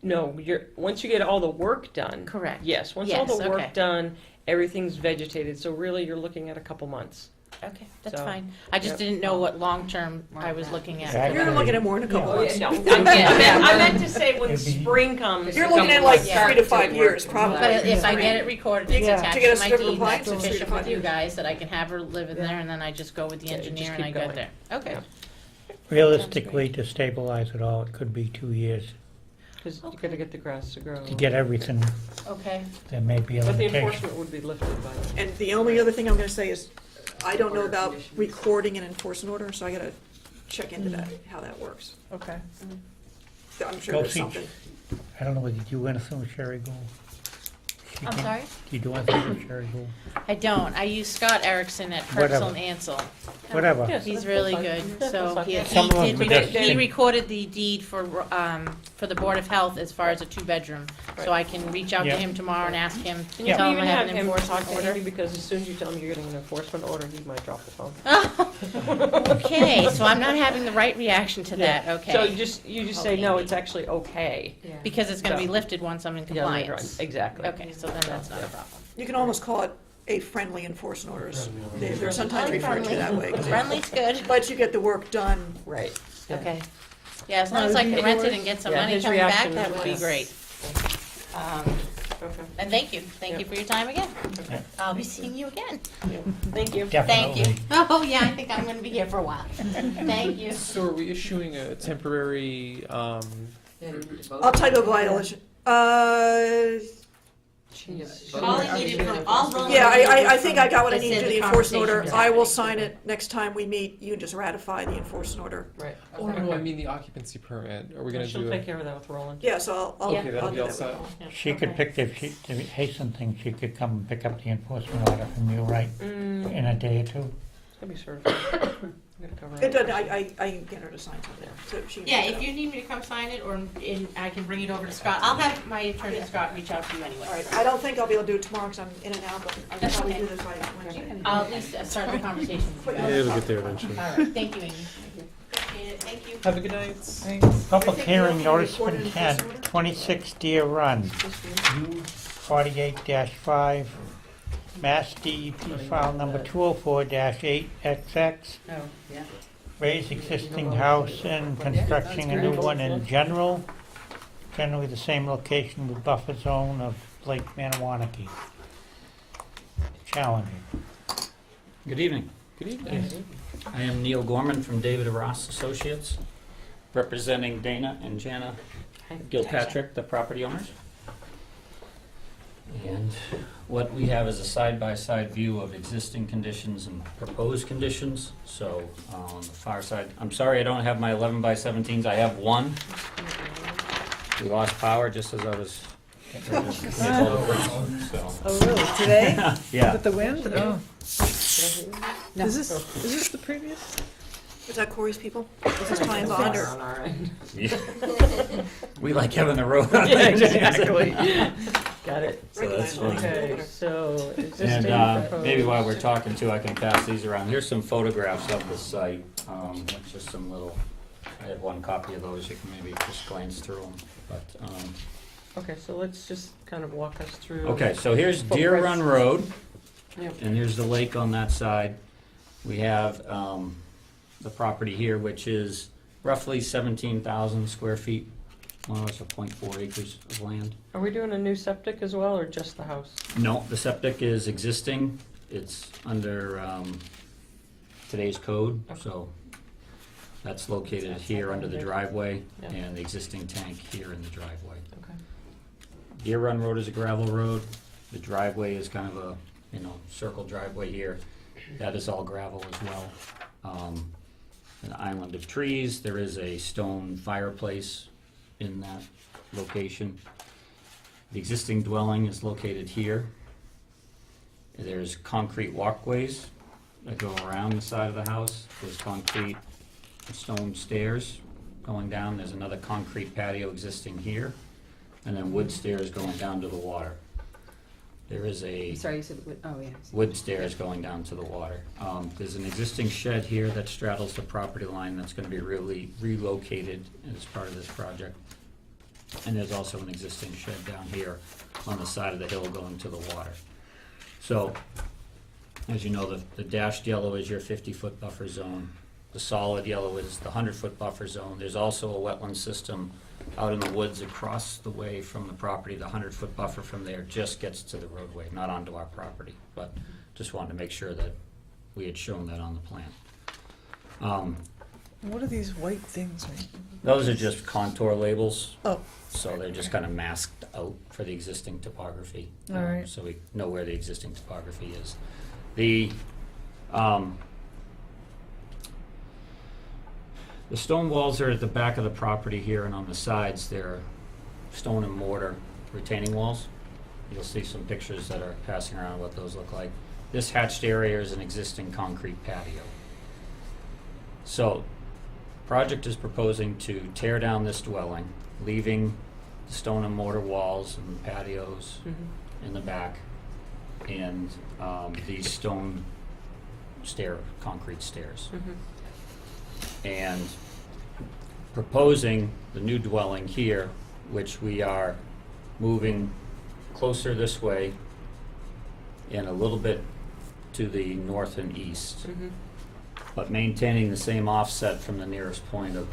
No, once you get all the work done. Correct. Yes, once all Yes, the work okay. done, everything's vegetated, so really you're looking at a couple months. Okay, that's So, fine. I just yep. didn't know what long-term I was looking at. Exactly. You're looking at more than a couple months. No, I meant to say when It'd be- spring comes. You're a looking couple at like months. Yeah. 3 to 5 years, probably. But if I get it recorded, it's Yeah. attached To get a to my certificate of deed, that's compliance, it's 3 to sufficient 5 with you years. guys, that I can have her live in Yeah. there, and then I just go with the Yeah, just engineer and keep I go going. there. Okay. Yeah. Realistically, to stabilize it all, it could be 2 years. Because you gotta get the grass to grow. To get everything, Okay. there may be a But the limitation. enforcement would be lifted by then. And the only other thing I'm gonna say is, I don't know about recording an enforcement order, so I gotta check into that, how that works. Okay. I'm sure Go there's see- something. I don't know whether you do anything with Sherry Gould. She I'm can- sorry? Do you do anything with Sherry Gould? I don't. I use Scott Erickson at Whatever. Hertzl and Ansel. Whatever. Yes. He's that's really fine. good. Yeah, So that's he, fine. Some of them he just- he recorded the deed for the Board of Health as far as a 2-bedroom. So I can reach out to Yeah. him tomorrow and ask him, And you tell can him I even have have an him talk enforcement to order. Andy, because as soon as you tell him you're getting an enforcement order, he might drop the phone. Oh, okay, so I'm not having the right reaction to that, okay. So you just say, no, it's actually okay. Yeah. Because it's gonna be So- lifted once I'm in Yeah, later on. compliance. Exactly. Okay, so then that's not a problem. You can almost call it a friendly enforcement orders. They're sometimes referred to that way. 'cause it- Friendly's good. But you get the work done. Right. Yeah. Okay. Yeah, as long as I can rent it and get some Yeah, money his coming back, reaction that would be was- great. Okay. And thank you Yep. for your time again. Yeah. I'll be seeing you again. Thank you. Thank you. Definitely. Oh, yeah, I think I'm gonna be here for a while. Thank you. So are we issuing a temporary, I'll type a violation. All I needed for, all Roland Yeah, needed I was think from- I got what I that need to said do the the enforcement order. conversation was I will happening. sign it next time we meet. You just ratify the enforcement order. Right. oh no, I mean the occupancy permit, are we gonna She'll do take it? care of that with Roland. Yeah, so I'll Yeah. Okay, that'll I'll be do all that set. with Yeah, She could okay. pick, if she, to hasten things, she could come and pick up the enforcement order from you, right, in a day or two? It's gonna be certified. I'm gonna cover It it. doesn't, I can get her to sign something, so she can. Yeah, pick it if up. you need me to come sign it, or I can bring it over to Scott. I'll have my attorney Scott reach out to you anyway. All right, I don't think I'll be able to do it tomorrow because I'm in and out, but I can That's probably okay. do this by Wednesday. I'll at least start the conversation with you guys. It'll get there eventually. All right, thank you, Amy. Appreciate it, thank you. Have a good night. Thanks. Public think hearing you notice of recorded intent, enforcement order? 26 Deer Run, U 48-5, Mass DEP file number 204-8XX, Oh, yeah. raise existing house and constructing a new one in generally the same location with buffer zone of Lake Manawanaki. Challenging. Good evening. Good evening. I am Neil Gorman from David Ross Associates, representing Dana and Jana Gilpatrick, the property owners. And what we have is a side-by-side view of existing conditions and proposed conditions. So on the far side, I'm sorry I don't have my 11x17s, I have one. We lost power just as I was. So, Oh, really? Today? yeah. With the wind? Oh. Is this the previous? Is that Corey's people? Is this Time Bond or? On our end. We like having the road. Yeah, exactly. Got it. So that's fine. Okay, so existing. And maybe proposed. while we're talking too, I can pass these around. Here's some photographs of the site. Just some little, I have one copy of those. You can maybe just glance through them. But Okay, so let's just kind of walk us through. okay, so here's Deer Footprints. Run Road, Yep. and here's the lake on that side. We have the property here, which is roughly 17,000 square feet, more or less 0.4 acres of land. Are we doing a new septic as well, or just the house? No, the septic is existing. It's under today's code, so that's located here under the driveway, Yeah. and the existing tank here in the driveway. Okay. Deer Run Road is a gravel road. The driveway is kind of a, circle driveway here. That is all gravel as well. An island of trees. There is a stone fireplace in that location. The existing dwelling is located here. There's concrete walkways that go around the side of the house. There's concrete stone stairs going down. There's another concrete patio existing here, and then wood stairs going down to the water. There is a Sorry, you said, oh, yeah. wood stairs going down to the water. There's an existing shed here that straddles the property line that's gonna be really relocated as part of this project. And there's also an existing shed down here on the side of the hill going to the water. So, as you know, the dashed yellow is your 50-foot buffer zone. The solid yellow is the 100-foot buffer zone. There's also a wetland system out in the woods across the way from the property. The 100-foot buffer from there just gets to the roadway, not onto our property. But just wanted to make sure that we had shown that on the plan. What are these white things? Those are just contour labels. Oh. So they're just kind of masked out for the existing topography. All right. So we know where the existing topography is. The stone walls are at the back of the property here, and on the sides, they're stone and mortar retaining walls. You'll see some pictures that are passing around what those look like. This hatched area is an existing concrete patio. So, project is proposing to tear down this dwelling, leaving the stone and mortar walls and patios in the back, and these stone concrete stairs. And proposing the new dwelling here, which we are moving closer this way and a little bit to the north and east, but maintaining the same offset from the nearest point of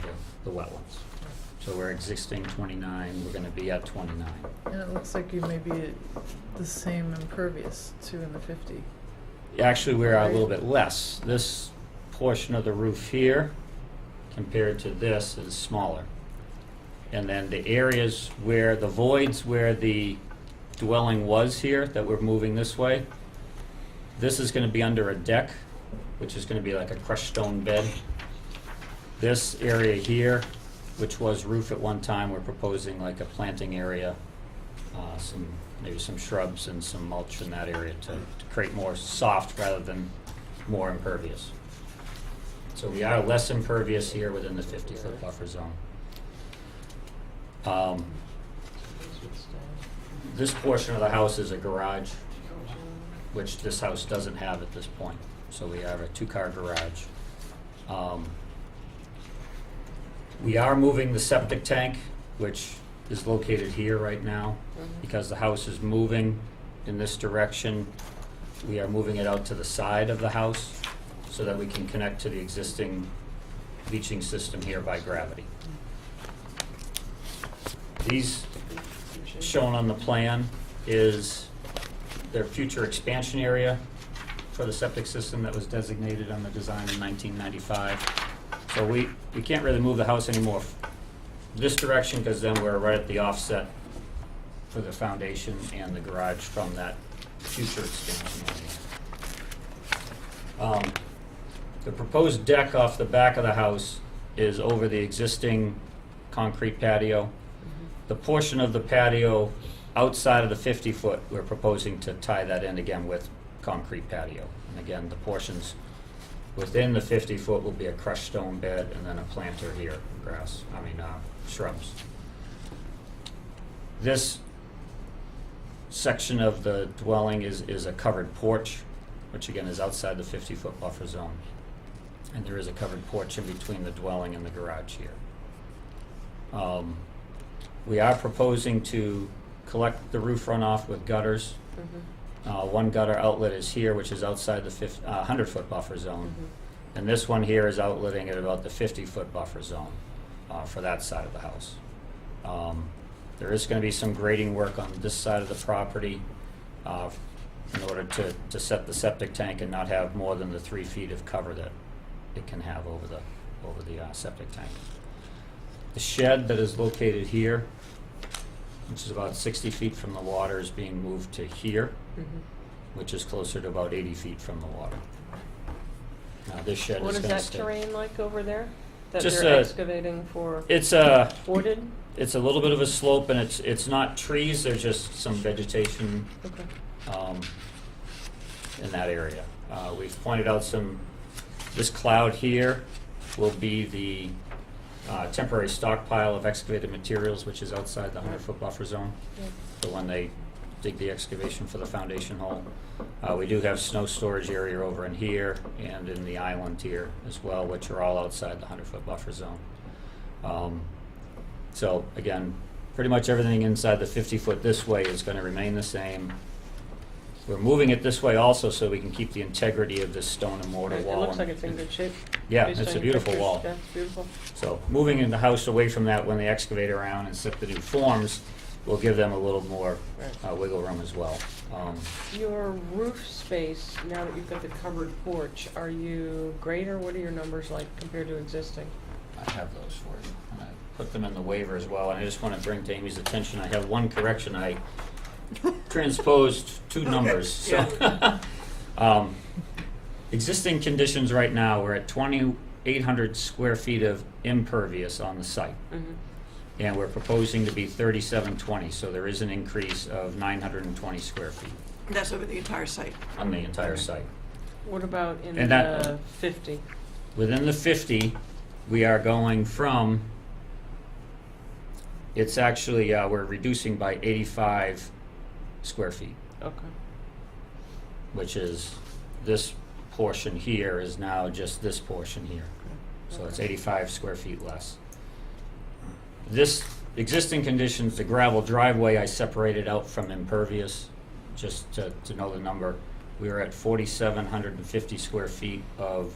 the wetlands. So we're existing 29, we're gonna be at 29. And it looks like you may be at the same impervious, 2 and the 50. Actually, we're a little bit less. This portion of the roof here, compared to this, is smaller. And then the areas where, the voids where the dwelling was here, that we're moving this way, this is gonna be under a deck, which is gonna be like a crushed stone bed. This area here, which was roof at one time, we're proposing like a planting area, maybe some shrubs and some mulch in that area to create more soft rather than more impervious. So we are less impervious here within the 50-foot buffer zone. This portion of the house is a garage, which this house doesn't have at this point. So we have a 2-car garage. We are moving the septic tank, which is located here right now. Because the house is moving in this direction, we are moving it out to the side of the house so that we can connect to the existing leaching system here by gravity. These shown on the plan is their future expansion area for the septic system that was designated on the design in 1995. So we can't really move the house anymore this direction because then we're right at the offset for the foundation and the garage from that future expansion area. The proposed deck off the back of the house is over the existing concrete patio. The portion of the patio outside of the 50-foot, we're proposing to tie that in again with concrete patio. And again, the portions within the 50-foot will be a crushed stone bed and then a planter here, shrubs. This section of the dwelling is a covered porch, which again is outside the 50-foot buffer zone. And there is a covered porch in between the dwelling and the garage here. We are proposing to collect the roof runoff with gutters. One gutter outlet is here, which is outside the 100-foot buffer zone. And this one here is outletting at about the 50-foot buffer zone for that side of the house. There is going to be some grading work on this side of the property in order to set the septic tank and not have more than the 3 feet of cover that it can have over the septic tank. The shed that is located here, which is about 60 feet from the water, is being moved to here, which is closer to about 80 feet from the water. Now this shed What is is going to that stay. terrain like over there? That Just they're excavating for It's wooded? It's a little bit of a slope, and it's not trees. There's just some vegetation Okay. in that area. We've pointed out this cloud here will be the temporary stockpile of excavated materials, which is outside the 100-foot buffer zone. So when they dig the excavation for the foundation hole. We do have snow storage area over in here and in the island here as well, which are all outside the 100-foot buffer zone. So again, pretty much everything inside the 50-foot this way is going to remain the same. We're moving it this way also so we can keep the integrity of this stone and mortar It wall. looks like it's in good shape. Yeah, based it's on a your beautiful pictures. wall. Yeah, it's beautiful. So moving in the house away from that when they excavate around and set the new forms will give them a little more wiggle room as well. Your roof space, now that you've got the covered porch, are you greater? What are your numbers like compared to existing? I have those for you. And I put them in the waiver as well, and I just want to bring to Amy's attention, I have one correction. I transposed two numbers. So, existing conditions right now, we're at 2,800 square feet of impervious on the site. Mm-hmm. And we're proposing to be 3,720, so there is an increase of 920 square feet That's over the entire site. on the entire site. What about in And that- the 50? Within the 50, we are going from, it's actually, we're reducing by 85 square feet, Okay. which is this portion here is now just this portion here. So it's 85 square feet less. This existing conditions, the gravel driveway, I separated out from impervious, just to know the number. We are at 4,750 square feet of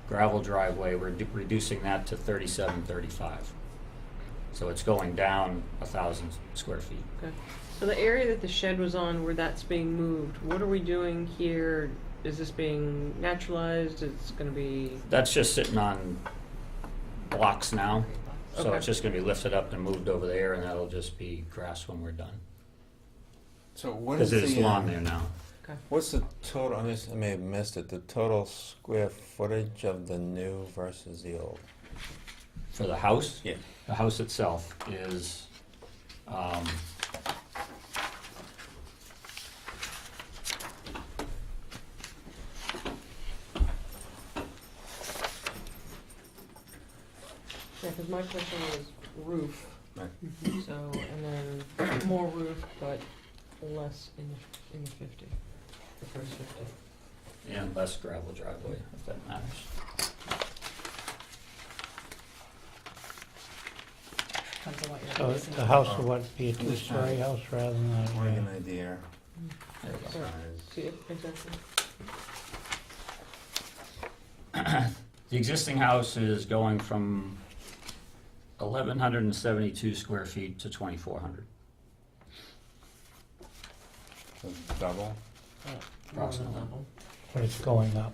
gravel driveway. We're reducing that to 3,735. So it's going down 1,000 square feet. Okay. So the area that the shed was on, where that's being moved, what are we doing here? Is this being naturalized? It's going to be... That's just sitting on blocks now. So Okay. it's just gonna be lifted up and moved over there, and that'll just be grass when we're done. So what is Because the? there's lawn there now. What's the total? I may have missed it. The total square footage of the new versus the old. For the house? Yeah. The house itself is, Yeah, because my question was roof. Right. So, and then more roof, but less in the 50, the first 50. and less gravel driveway, if that matters. Depends on what you're So replacing. the house would be a two-story house rather than I want to get a, an idea. There we go. Size. See, exactly. The existing house is going from 1,172 square feet to 2,400, So double. approximately. but it's going up.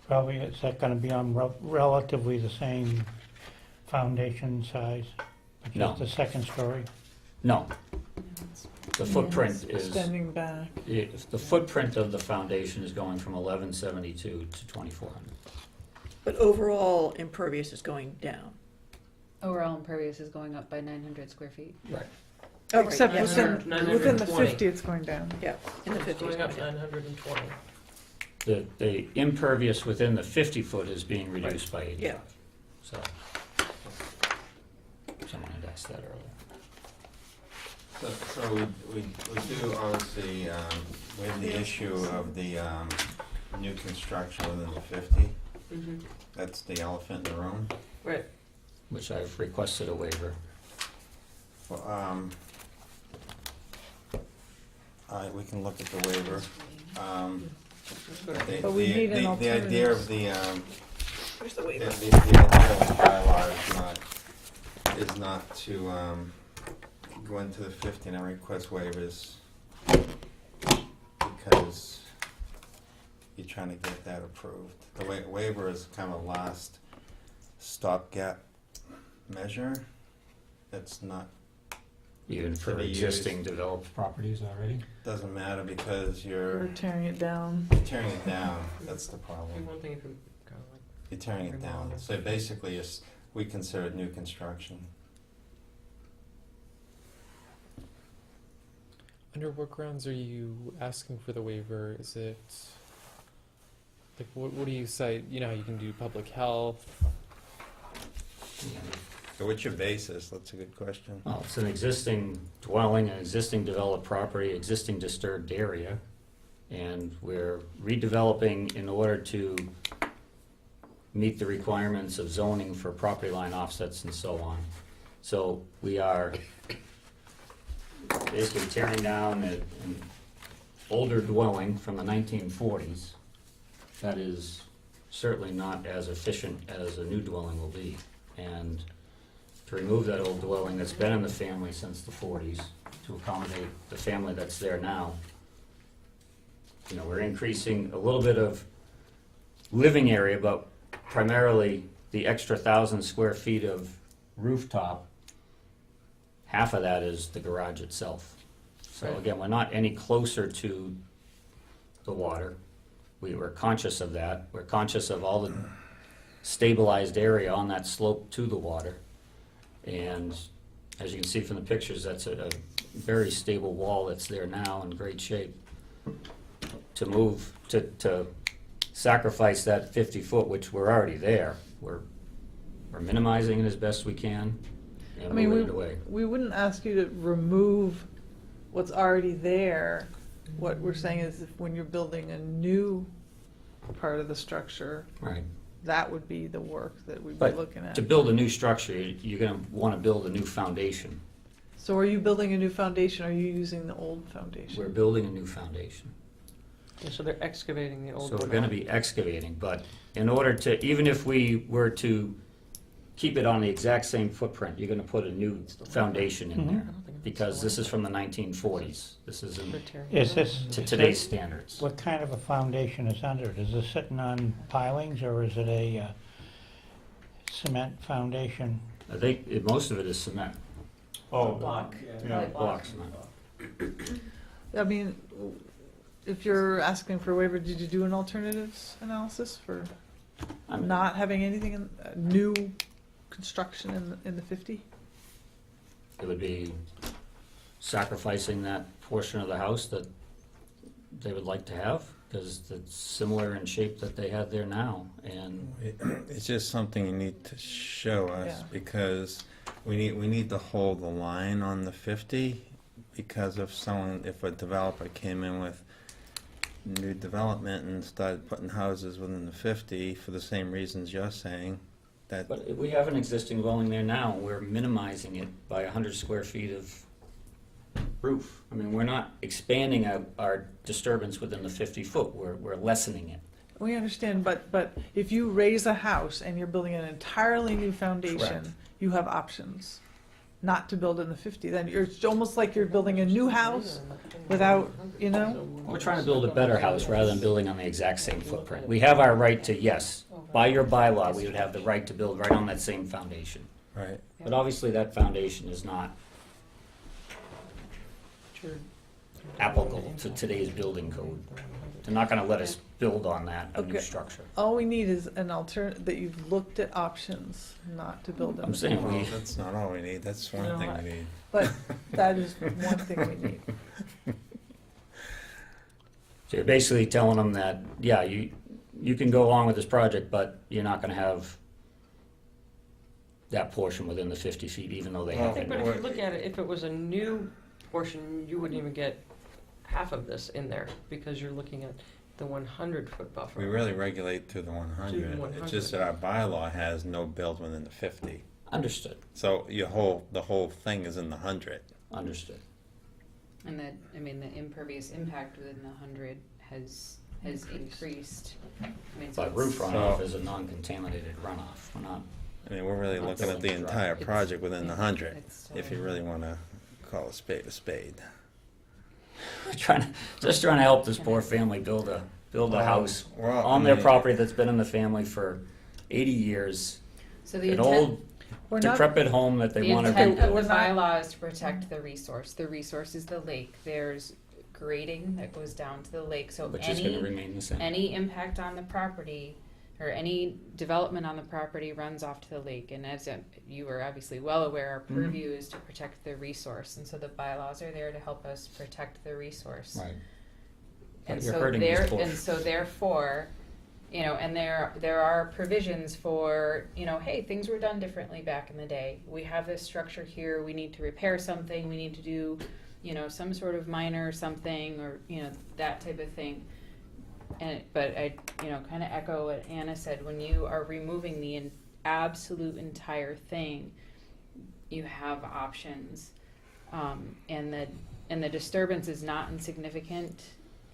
Probably, is that gonna be on relatively the same foundation size? Which No. is the second story? No, the footprint is, Extending back. the footprint of the foundation is going from 1,172 to 2,400. But overall impervious is going down. Overall impervious is going up by 900 square feet. Right. Oh, right, Except yes. within the 920. 50, it's going down. Yeah, in the It's 50 going up down. 920. The impervious within the 50-foot is being reduced by 85. Yeah. So, someone had asked that earlier. So we do obviously, we have the issue of the new construction within the 50. Mm-hmm. That's the elephant in the room. Right. Which I've requested a waiver. Well, all right, we can look at the waiver. But we need an The idea of alternative. Where's the the waiver? idea of the bylaw is not to go into the 50 and request waivers because you're trying to get that approved. The waiver is kind of a last stopgap measure. That's not, Even To for be existing used. developed properties already? doesn't matter because We're you're tearing it down. tearing it down. That's the It'd be problem. one thing if you kind of like You're tearing it down. remodel. So basically, we consider it new construction. Under what grounds are you asking for the waiver? Is it, like, what do you cite? You know how you can do public health? So what's your basis? That's a good question. Well, it's an existing dwelling, an existing developed property, existing disturbed area, and we're redeveloping in order to meet the requirements of zoning for property line offsets and so on. So we are basically tearing down an older dwelling from the 1940s that is certainly not as efficient as a new dwelling will be. And to remove that old dwelling that's been in the family since the 40s to accommodate the family that's there now. You know, we're increasing a little bit of living area, but primarily the extra 1,000 square feet of rooftop, half of that is the garage itself. So again, we're not any closer to the water. We were conscious of that. We're conscious of all the stabilized area on that slope to the water. And as you can see from the pictures, that's a very stable wall that's there now in great shape. To move, to sacrifice that 50 foot, which we're already there, we're minimizing it as best we can and I mean, moving it away. we wouldn't ask you to remove what's already there. What we're saying is if when you're building a new part of the structure, Right. that would be the work that we'd be But looking at. to build a new structure, you're gonna wanna build a new foundation. So are you building a new foundation, or are you using the old foundation? We're building a new foundation. Yeah, so they're excavating the old So one. we're gonna be excavating, but in order to, even if we were to keep it on the exact same footprint, you're gonna put a new foundation in there. Because this is from the 1940s. This isn't Is this? to today's standards. What kind of a foundation is under it? Is this sitting on pilings or is it a cement foundation? I think most of it is cement. Block. Block cement. I mean, if you're asking for a waiver, did you do an alternatives analysis for not having anything in, new construction in the 50? It would be sacrificing that portion of the house that they would like to have, because it's similar in shape that they had there now, and It's just something you need to show us, Yeah. because we need to hold the line on the 50, because if a developer came in with new development and started putting houses within the 50 for the same reasons you're saying, that. but we have an existing dwelling there now. We're minimizing it by 100 square feet of roof. I mean, we're not expanding our disturbance within the 50 foot. We're lessening it. We understand, but if you raise a house and you're building an entirely new foundation, Correct. you have options not to build in the 50. Then it's almost like you're building a new house without, you know? We're trying to build a better house rather than building on the exact same footprint. We have our right to, yes, by your bylaw, we would have the right to build right on that same foundation. Right. But obviously, that foundation is not applicable to today's building code. They're not gonna let us build on that, a new Okay. structure. All we need is an that you've looked at options not to build in I'm the saying 50. we, That's not all we need, that's one No, thing I- we need. But that is one thing we need. so you're basically telling them that, yeah, you can go along with this project, but you're not gonna have that portion within the 50 feet, even though they Well, have I think, but it. if you look at it, if it was a new portion, you wouldn't even get half of this in there, because you're looking at the 100-foot buffer. We really regulate to the 100. It's just that our bylaw has no build within the 50. Understood, So the whole thing is in the 100. understood. And the impervious impact within the 100 has increased. I mean, so But roof it's- runoff is a non-contaminated runoff. We're not, I mean, we're really looking at the entire project within the 100, if you really want to call a spade a spade. just trying to help this poor family build a house Well, on I their mean- property that's been in the family for 80 years. So the An intent. old We're not, decrepit home that they The want to intent of We're the not- bylaw is to protect the resource. The resource is the lake. There's grading that goes down to the lake, so which is going to remain the same. any impact on the property or any development on the property runs off to the lake. And as you are obviously well aware, our purview is to protect the resource, and so the bylaws are there to help us protect the resource. Right. And But you're so hurting these poor- therefore, You know, and there are provisions for, you know, hey, things were done differently back in the day. We have this structure here, we need to repair something, we need to do, you know, some sort of minor something, or, you know, that type of thing. But I, you know, kind of echo what Anna said, when you are removing the absolute entire thing, you have options. And the disturbance is not insignificant.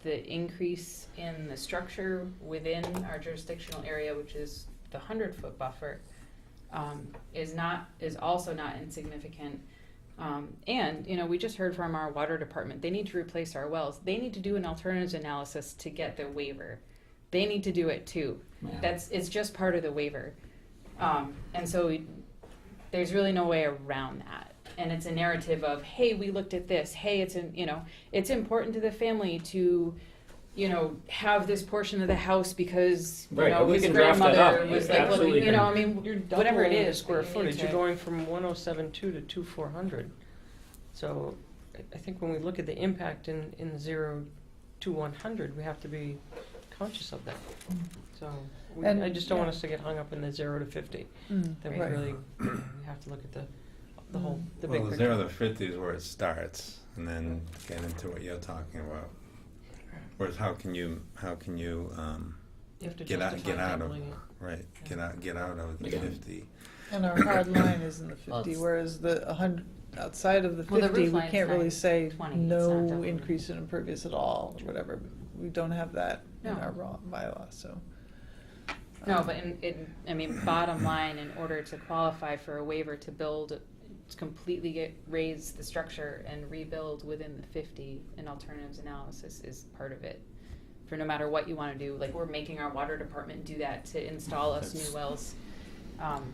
The increase in the structure within our jurisdictional area, which is the 100-foot buffer, is also not insignificant. And, you know, we just heard from our water department, they need to replace our wells. They need to do an alternatives analysis to get the waiver. They need to do it too. Yeah. It's just part of the waiver. And so there's really no way around that. And it's a narrative of, hey, we looked at this. Hey, it's important to the family to, you know, have this portion of the house because, you Right, know, we his can draft that grandmother up. was You like, absolutely looking, you know, I can. mean, You're whatever it doubling the is. square we need footage, you're to- going from 1072 to 2400. So I think when we look at the impact in 0 to 100, we have to be conscious of that. So And- I just don't want us to get hung up in the 0 to 50. Then we Right. really we have to look at the big Well, picture. 0 to 50 is where it starts, and then get into what you're talking about. Whereas how can you You have to get out justify of doubling it. right get out of the Yeah. 50? And our hard line is in the Well, 50, it's- whereas the 100, outside of the Well, the 50, roof we line's can't really say 20, it's not no doubling. increase in impervious at all, or whatever. We don't have that in No. our bylaw, so. No, but I mean, bottom line, in order to qualify for a waiver to build, to completely raise the structure and rebuild within the 50, an alternatives analysis is part of it. For no matter what you want to do, like we're making our water department do that to install us new wells.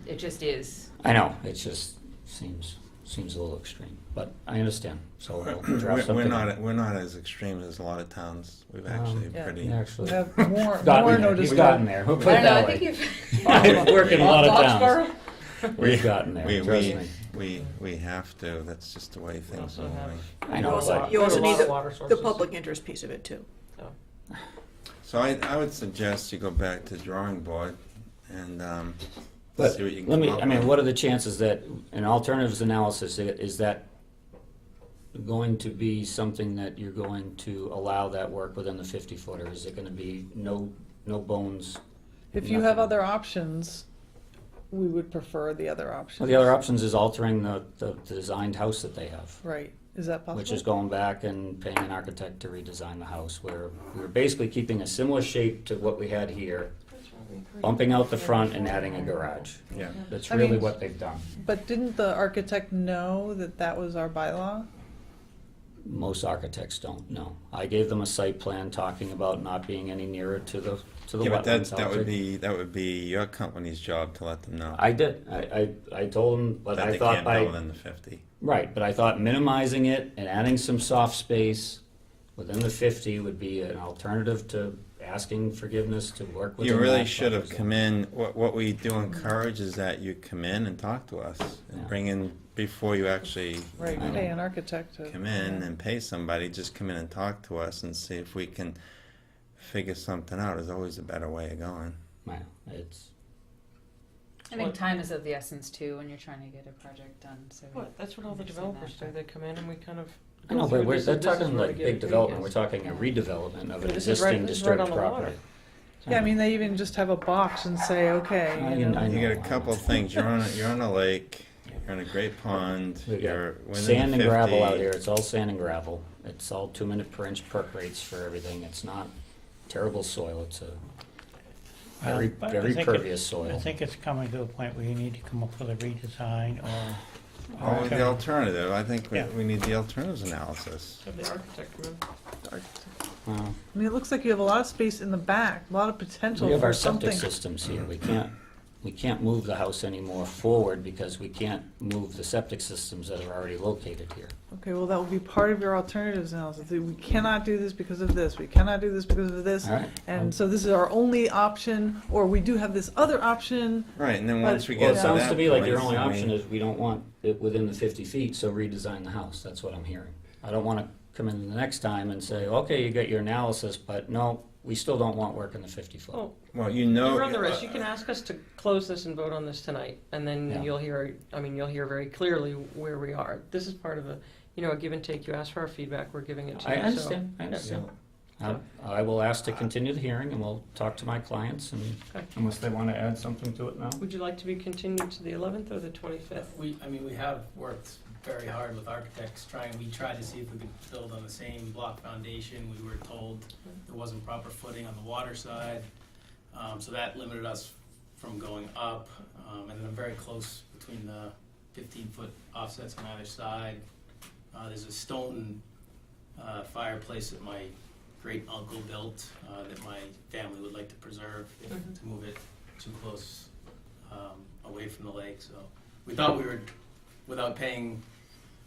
It just is. I know, it just seems a little extreme, but I understand, so we'll draft something. We're not as extreme as a lot of towns. We've actually Yeah. pretty. We Actually, have more gotten there. notice. We've gotten there. We'll put I it don't know, that I way. think you've. I work in a lot of towns. Foxborough? We've gotten there, trust me. We have to. That's just the way things are also have- moving. I know, but You also We have a lot need of water the sources. public interest piece of it too. So I would suggest you go back to drawing board and But see what you can let me, come up I mean, with. what are the chances that an alternatives analysis, is that going to be something that you're going to allow that work within the 50-foot, or is it gonna be no bones? If you have nothing? other options, we would prefer the other options. Well, the other options is altering the designed house that they have, Right, is that possible? which is going back and paying an architect to redesign the house, where we're basically keeping a similar shape to what we had here, bumping out the front and adding a garage. Yeah. That's I really mean- what they've done. But didn't the architect know that that was our bylaw? Most architects don't know. I gave them a site plan talking about not being any nearer to the Yeah, but wetlands. that would be your company's job to let them know I did. I told them, but that I they thought can't by build in the 50. right, but I thought minimizing it and adding some soft space within the 50 would be an alternative to asking forgiveness to work with. You really should have come in. What we do encourage is that you come in and talk to us and Yeah. bring in before you actually Right, I know. pay an architect to. come in and pay somebody. Just come in and talk to us and see if we can figure something out. There's always a better way of going. Well, it's I think time is of the essence too when you're trying to get a project done. So What, that's what all the understand developers do, that. they come in and we kind of. I know, go through but this they're is- this is talking where like we get big a development. We're yes. talking a redevelopment of an But this is right- existing this is right disturbed on the water. property. Yeah, I mean, they even just have a box and say, okay, I you know. know. You got a couple of things. You're on a lake. You're in a great pond. We got You're within sand the and gravel 50. out here. It's all sand and gravel. It's all 2-minute per inch perk rates for everything. It's not terrible soil. It's a very, But I very think pervious I soil. think it's coming to a point where you need to come up with a redesign or. Oh, the alternative. I think Yeah. we need the alternatives analysis. Have the architect come in. Well, I mean, it looks like you have a lot of space in the back, a lot of potential we have for our septic something. systems here. We can't move the house anymore forward because we can't move the septic systems that are already located here. Okay, well, that will be part of your alternatives analysis. We cannot do this because of this, we cannot do this because of this. All right. And so this is our only option, or we do have this other option. Right, and then But- once we Well, get it to sounds that to me like your point, only I option mean, is we don't want it within the 50 feet, so redesign the house. That's what I'm hearing. I don't want to come in the next time and say, okay, you got your analysis, but no, we still don't want work in the 50-foot. Oh, Well, you you know. run the risk. You can ask us to close this and vote on this tonight, and then Yeah. you'll hear very clearly where we are. This is part of a give and take. You ask for our feedback, we're giving it to I you. understand, I understand. I will ask to continue the hearing, and we'll talk to my clients, and Okay. unless they want to add something to it now. Would you like to be continued to the 11th or the 25th? We have worked very hard with architects we tried to see if we could build on the same block foundation. We were told there wasn't proper footing on the water side, so that limited us from going up. And then I'm very close between the 15-foot offsets on either side. There's a stone fireplace that my great uncle built that my family would like to preserve, to move it too close away from the lake. So we thought we were, without paying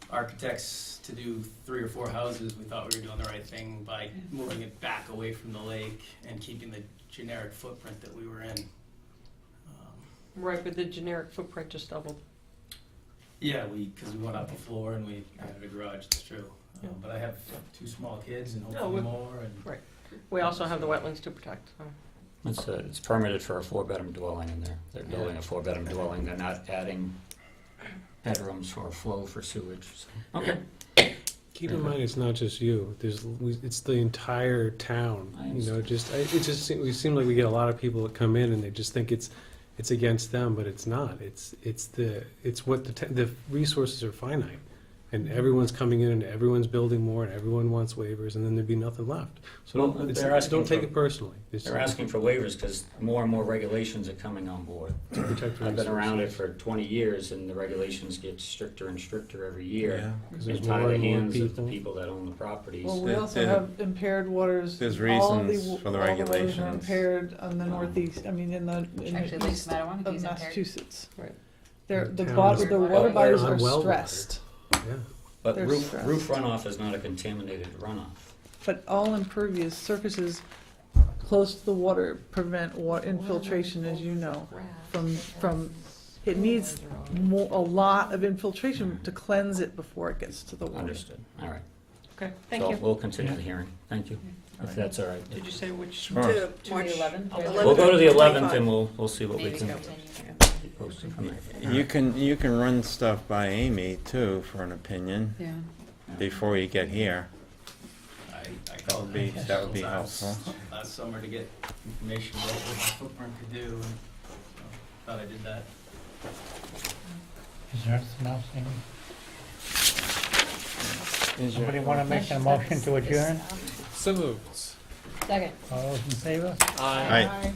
architects to do 3 or 4 houses, we thought we were doing the right thing by moving it back away from the lake and keeping the generic footprint that we were in. Right, but the generic footprint just doubled. Yeah, because we went up the floor and we added a garage, that's true. But I have 2 small kids and hopefully more. And Right. We also have the wetlands to protect. So. It's permitted for a 4-bedroom dwelling in there. They're building a 4-bedroom dwelling, they're not adding bedrooms or flow for sewage. So, okay. Keep in mind, it's not just you. It's the entire town. You know, we seem like we get a lot of people that come in and they just think it's against them, but it's not. It's what the resources are finite, and everyone's coming in and everyone's building more and everyone wants waivers, and then there'd be nothing left. So don't take it personally. They're asking for waivers because more and more regulations are coming on board. To protect I've been around it resources. for 20 years, and the regulations get stricter and stricter every year. Yeah. 'Cause And there's tie more the and more hands of the people. people that own the properties. Well, we There- also there- have impaired waters. There's All of reasons for the all waters are regulations. impaired on the northeast, in the Actually, Lake east Mattawanna of is impaired. Massachusetts. Right. The Towns- water bodies are On well stressed. Yeah. But They're roof stressed. runoff is not a contaminated runoff. But all impervious surfaces close to the water prevent infiltration, as you know. It needs a lot of infiltration to cleanse it before it gets to the water. Understood. All right. Okay, thank So you. we'll continue the hearing. Thank you. If that's all right. Did you say which? Sure. To To March the 11th? 11th We'll go to the or 11th 25. and we'll see what we Maybe can continue. post from there. You can run stuff by Amy too for an opinion Yeah. before you get here. I That called would be them helpful. last summer to get information about what the footprint could do, and thought I did that. Is there anything else, Amy? Is there- Somebody want to make a motion to adjourn? So moved. Second. All those in favor? Aye. Aye. Aye.